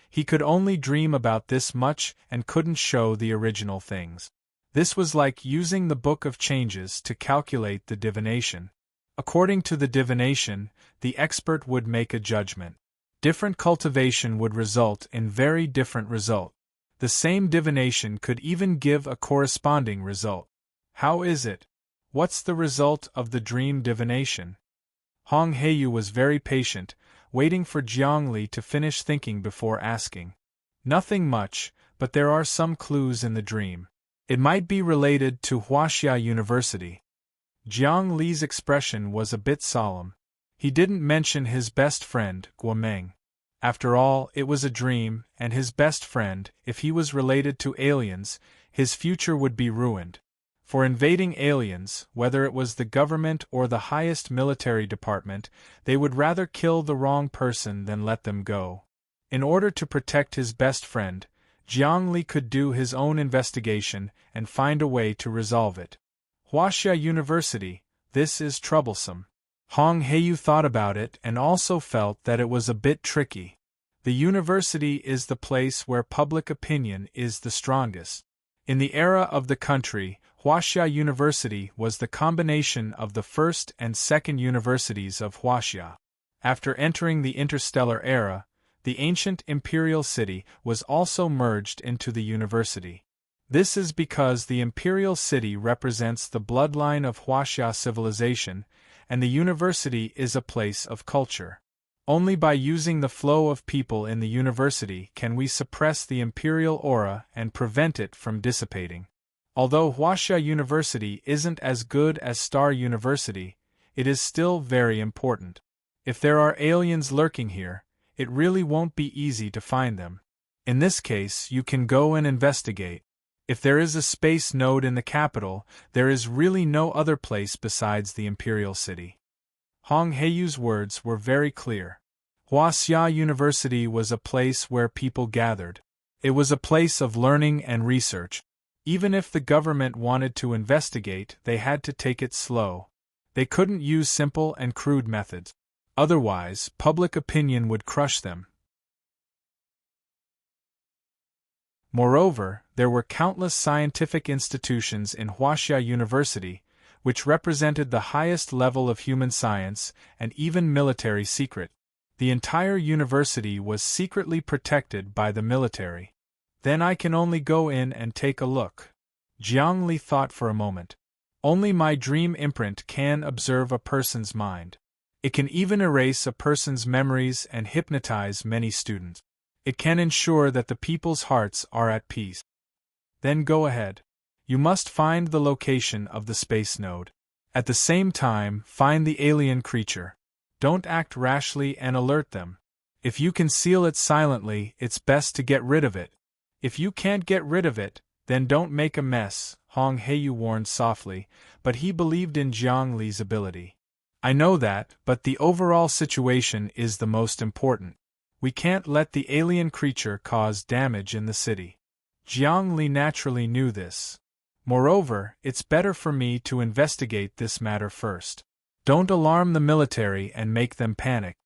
he could only dream about this much and couldn't show the original things. This was like using the Book of Changes to calculate the divination. According to the divination, the expert would make a judgment. Different cultivation would result in very different result. The same divination could even give a corresponding result. How is it? What's the result of the dream divination? Hong Heiyu was very patient, waiting for Jiang Li to finish thinking before asking. Nothing much, but there are some clues in the dream. It might be related to Huaxia University. Jiang Li's expression was a bit solemn. He didn't mention his best friend, Guo Meng. After all, it was a dream, and his best friend, if he was related to aliens, his future would be ruined. For invading aliens, whether it was the government or the highest military department, they would rather kill the wrong person than let them go. In order to protect his best friend, Jiang Li could do his own investigation and find a way to resolve it. Huaxia University, this is troublesome. Hong Heiyu thought about it and also felt that it was a bit tricky. The university is the place where public opinion is the strongest. In the era of the country, Huaxia University was the combination of the first and second universities of Huaxia. After entering the interstellar era, the ancient imperial city was also merged into the university. This is because the imperial city represents the bloodline of Huaxia civilization, and the university is a place of culture. Only by using the flow of people in the university can we suppress the imperial aura and prevent it from dissipating. Although Huaxia University isn't as good as Star University, it is still very important. If there are aliens lurking here, it really won't be easy to find them. In this case, you can go and investigate. If there is a space node in the capital, there is really no other place besides the imperial city. Hong Heiyu's words were very clear. Huaxia University was a place where people gathered. It was a place of learning and research. Even if the government wanted to investigate, they had to take it slow. They couldn't use simple and crude methods. Otherwise, public opinion would crush them. Moreover, there were countless scientific institutions in Huaxia University, which represented the highest level of human science and even military secret. The entire university was secretly protected by the military. Then I can only go in and take a look. Jiang Li thought for a moment. Only my dream imprint can observe a person's mind. It can even erase a person's memories and hypnotize many students. It can ensure that the people's hearts are at peace. Then go ahead. You must find the location of the space node. At the same time, find the alien creature. Don't act rashly and alert them. If you conceal it silently, it's best to get rid of it. If you can't get rid of it, then don't make a mess, Hong Heiyu warned softly, but he believed in Jiang Li's ability. I know that, but the overall situation is the most important. We can't let the alien creature cause damage in the city. Jiang Li naturally knew this. Moreover, it's better for me to investigate this matter first. Don't alarm the military and make them panic.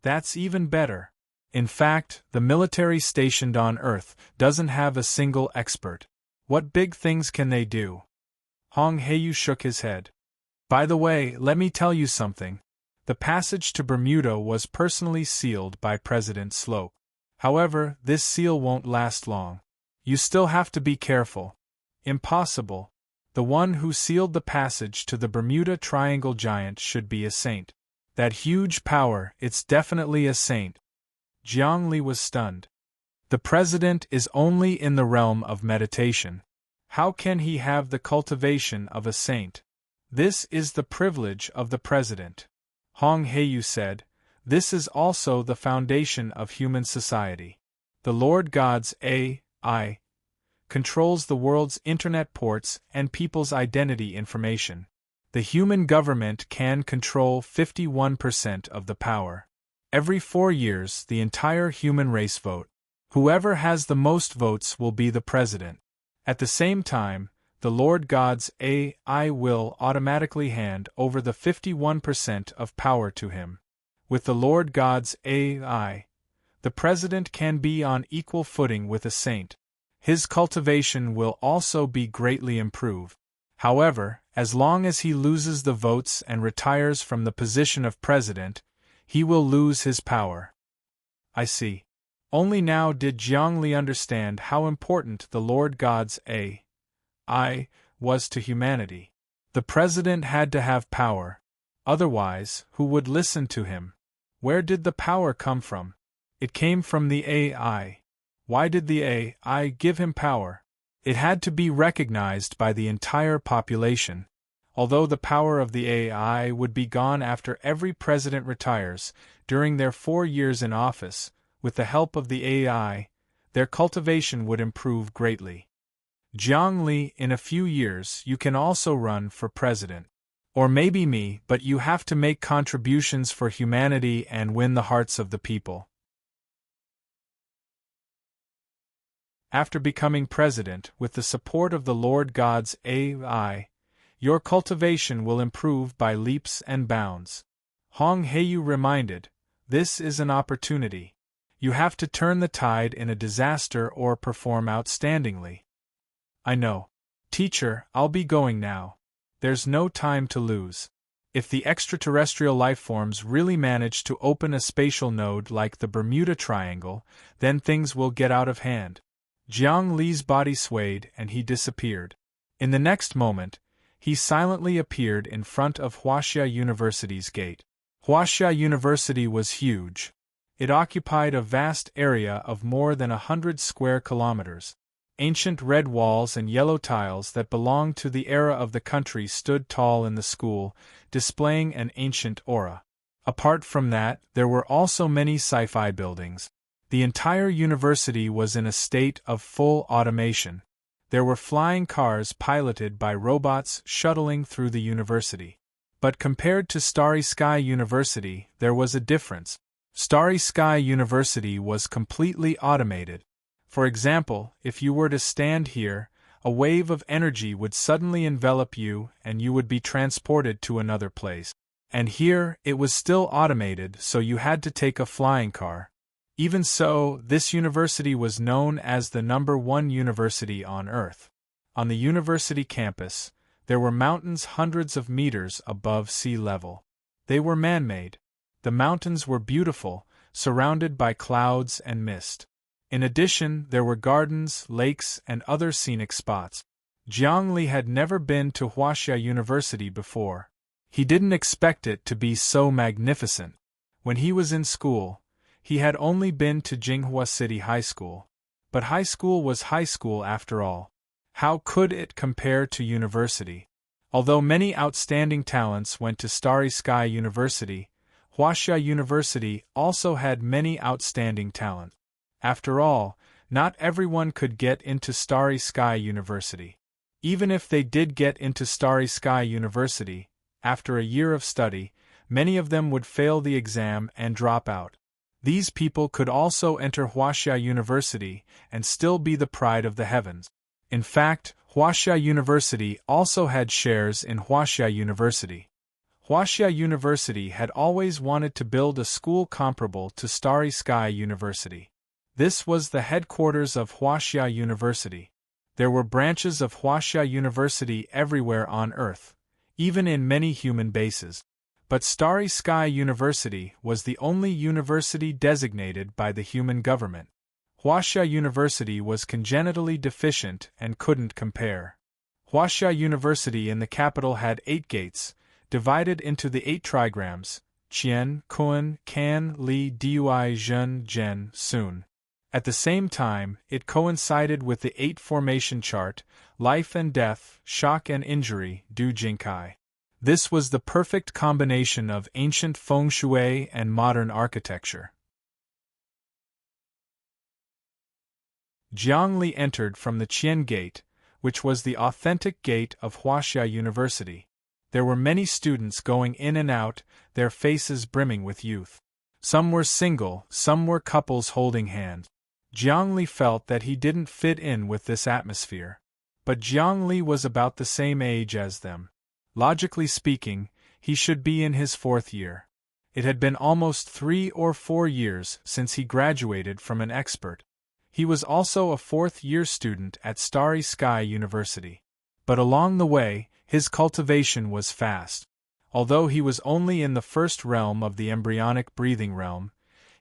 That's even better. In fact, the military stationed on Earth doesn't have a single expert. What big things can they do? Hong Heiyu shook his head. By the way, let me tell you something. The passage to Bermuda was personally sealed by President Slope. However, this seal won't last long. You still have to be careful. Impossible. The one who sealed the passage to the Bermuda Triangle giant should be a saint. That huge power, it's definitely a saint. Jiang Li was stunned. The president is only in the realm of meditation. How can he have the cultivation of a saint? This is the privilege of the president. Hong Heiyu said, this is also the foundation of human society. The Lord God's AI controls the world's internet ports and people's identity information. The human government can control 51% of the power. Every 4 years, the entire human race vote. Whoever has the most votes will be the president. At the same time, the Lord God's AI will automatically hand over the 51% of power to him. With the Lord God's AI, the president can be on equal footing with a saint. His cultivation will also be greatly improved. However, as long as he loses the votes and retires from the position of president, he will lose his power. I see. Only now did Jiang Li understand how important the Lord God's AI was to humanity. The president had to have power. Otherwise, who would listen to him? Where did the power come from? It came from the AI. Why did the AI give him power? It had to be recognized by the entire population. Although the power of the AI would be gone after every president retires, during their 4 years in office, with the help of the AI, their cultivation would improve greatly. Jiang Li, in a few years you can also run for president. Or maybe me, but you have to make contributions for humanity and win the hearts of the people. After becoming president, with the support of the Lord God's AI, your cultivation will improve by leaps and bounds. Hong Heiyu reminded, this is an opportunity. You have to turn the tide in a disaster or perform outstandingly. I know. Teacher, I'll be going now. There's no time to lose. If the extraterrestrial lifeforms really manage to open a spatial node like the Bermuda Triangle, then things will get out of hand. Jiang Li's body swayed and he disappeared. In the next moment, he silently appeared in front of Huaxia University's gate. Huaxia University was huge. It occupied a vast area of more than 100 square kilometers. Ancient red walls and yellow tiles that belonged to the era of the country stood tall in the school, displaying an ancient aura. Apart from that, there were also many sci-fi buildings. The entire university was in a state of full automation. There were flying cars piloted by robots shuttling through the university. But compared to Starry Sky University, there was a difference. Starry Sky University was completely automated. For example, if you were to stand here, a wave of energy would suddenly envelop you and you would be transported to another place. And here, it was still automated, so you had to take a flying car. Even so, this university was known as the #1 university on Earth. On the university campus, there were mountains hundreds of meters above sea level. They were man-made. The mountains were beautiful, surrounded by clouds and mist. In addition, there were gardens, lakes, and other scenic spots. Jiang Li had never been to Huaxia University before. He didn't expect it to be so magnificent. When he was in school, he had only been to Jinghua City High School. But high school was high school after all. How could it compare to university? Although many outstanding talents went to Starry Sky University, Huaxia University also had many outstanding talent. After all, not everyone could get into Starry Sky University. Even if they did get into Starry Sky University, after a year of study, many of them would fail the exam and drop out. These people could also enter Huaxia University and still be the pride of the heavens. In fact, Huaxia University also had shares in Huaxia University. Huaxia University had always wanted to build a school comparable to Starry Sky University. This was the headquarters of Huaxia University. There were branches of Huaxia University everywhere on Earth, even in many human bases. But Starry Sky University was the only university designated by the human government. Huaxia University was congenitally deficient and couldn't compare. Huaxia University in the capital had 8 gates, divided into the 8 trigrams: Qian, Kun, Kan, Li, Dui, Zhen, Zhen, Sun. At the same time, it coincided with the 8 formation chart: life and death, shock and injury, Du Jingkai. This was the perfect combination of ancient feng shui and modern architecture. Jiang Li entered from the Qian Gate, which was the authentic gate of Huaxia University. There were many students going in and out, their faces brimming with youth. Some were single, some were couples holding hands. Jiang Li felt that he didn't fit in with this atmosphere. But Jiang Li was about the same age as them. Logically speaking, he should be in his 4th year. It had been almost 3 or 4 years since he graduated from an expert. He was also a 4th-year student at Starry Sky University. But along the way, his cultivation was fast. Although he was only in the 1st realm of the embryonic breathing realm,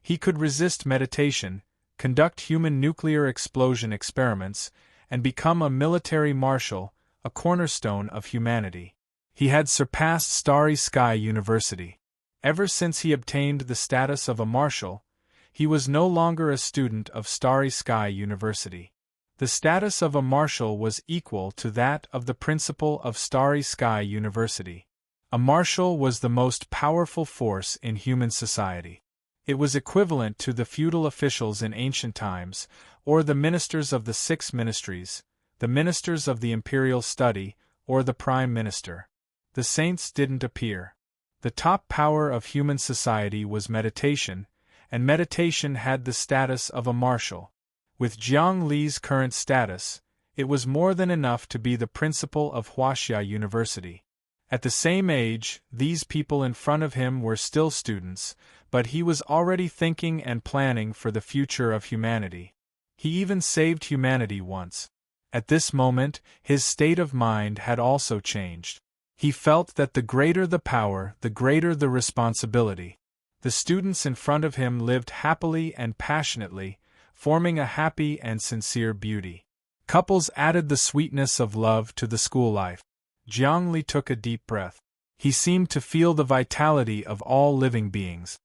he could resist meditation, conduct human nuclear explosion experiments, and become a military marshal, a cornerstone of humanity. He had surpassed Starry Sky University. Ever since he obtained the status of a marshal, he was no longer a student of Starry Sky University. The status of a marshal was equal to that of the principal of Starry Sky University. A marshal was the most powerful force in human society. It was equivalent to the feudal officials in ancient times, or the ministers of the 6 ministries, the ministers of the imperial study, or the prime minister. The saints didn't appear. The top power of human society was meditation, and meditation had the status of a marshal. With Jiang Li's current status, it was more than enough to be the principal of Huaxia University. At the same age, these people in front of him were still students, but he was already thinking and planning for the future of humanity. He even saved humanity once. At this moment, his state of mind had also changed. He felt that the greater the power, the greater the responsibility. The students in front of him lived happily and passionately, forming a happy and sincere beauty. Couples added the sweetness of love to the school life. Jiang Li took a deep breath. He seemed to feel the vitality of all living beings.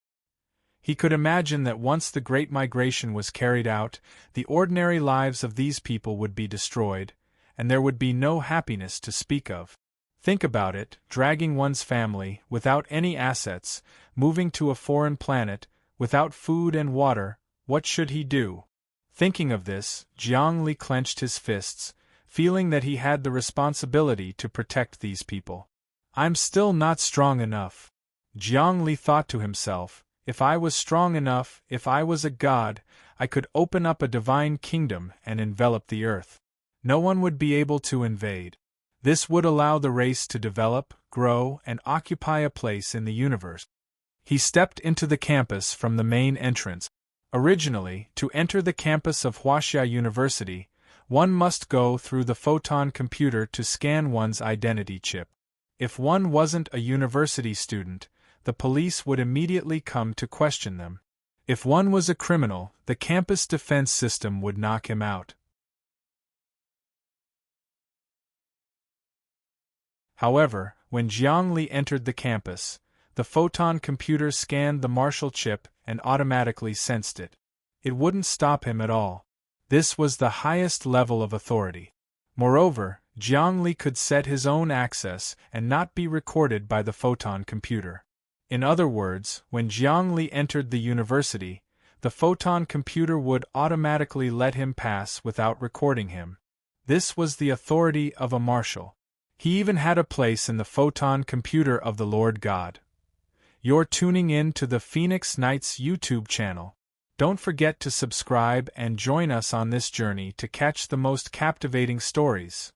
He could imagine that once the Great Migration was carried out, the ordinary lives of these people would be destroyed, and there would be no happiness to speak of. Think about it, dragging one's family, without any assets, moving to a foreign planet, without food and water. What should he do? Thinking of this, Jiang Li clenched his fists, feeling that he had the responsibility to protect these people. I'm still not strong enough. Jiang Li thought to himself, if I was strong enough, if I was a god, I could open up a divine kingdom and envelop the earth. No one would be able to invade. This would allow the race to develop, grow, and occupy a place in the universe. He stepped into the campus from the main entrance. Originally, to enter the campus of Huaxia University, one must go through the photon computer to scan one's identity chip. If one wasn't a university student, the police would immediately come to question them. If one was a criminal, the campus defense system would knock him out. However, when Jiang Li entered the campus, the photon computer scanned the marshal chip and automatically sensed it. It wouldn't stop him at all. This was the highest level of authority. Moreover, Jiang Li could set his own access and not be recorded by the photon computer. In other words, when Jiang Li entered the university, the photon computer would automatically let him pass without recording him. This was the authority of a marshal. He even had a place in the photon computer of the Lord God. You're tuning in to the Phoenix Knights YouTube channel. Don't forget to subscribe and join us on this journey to catch the most captivating stories.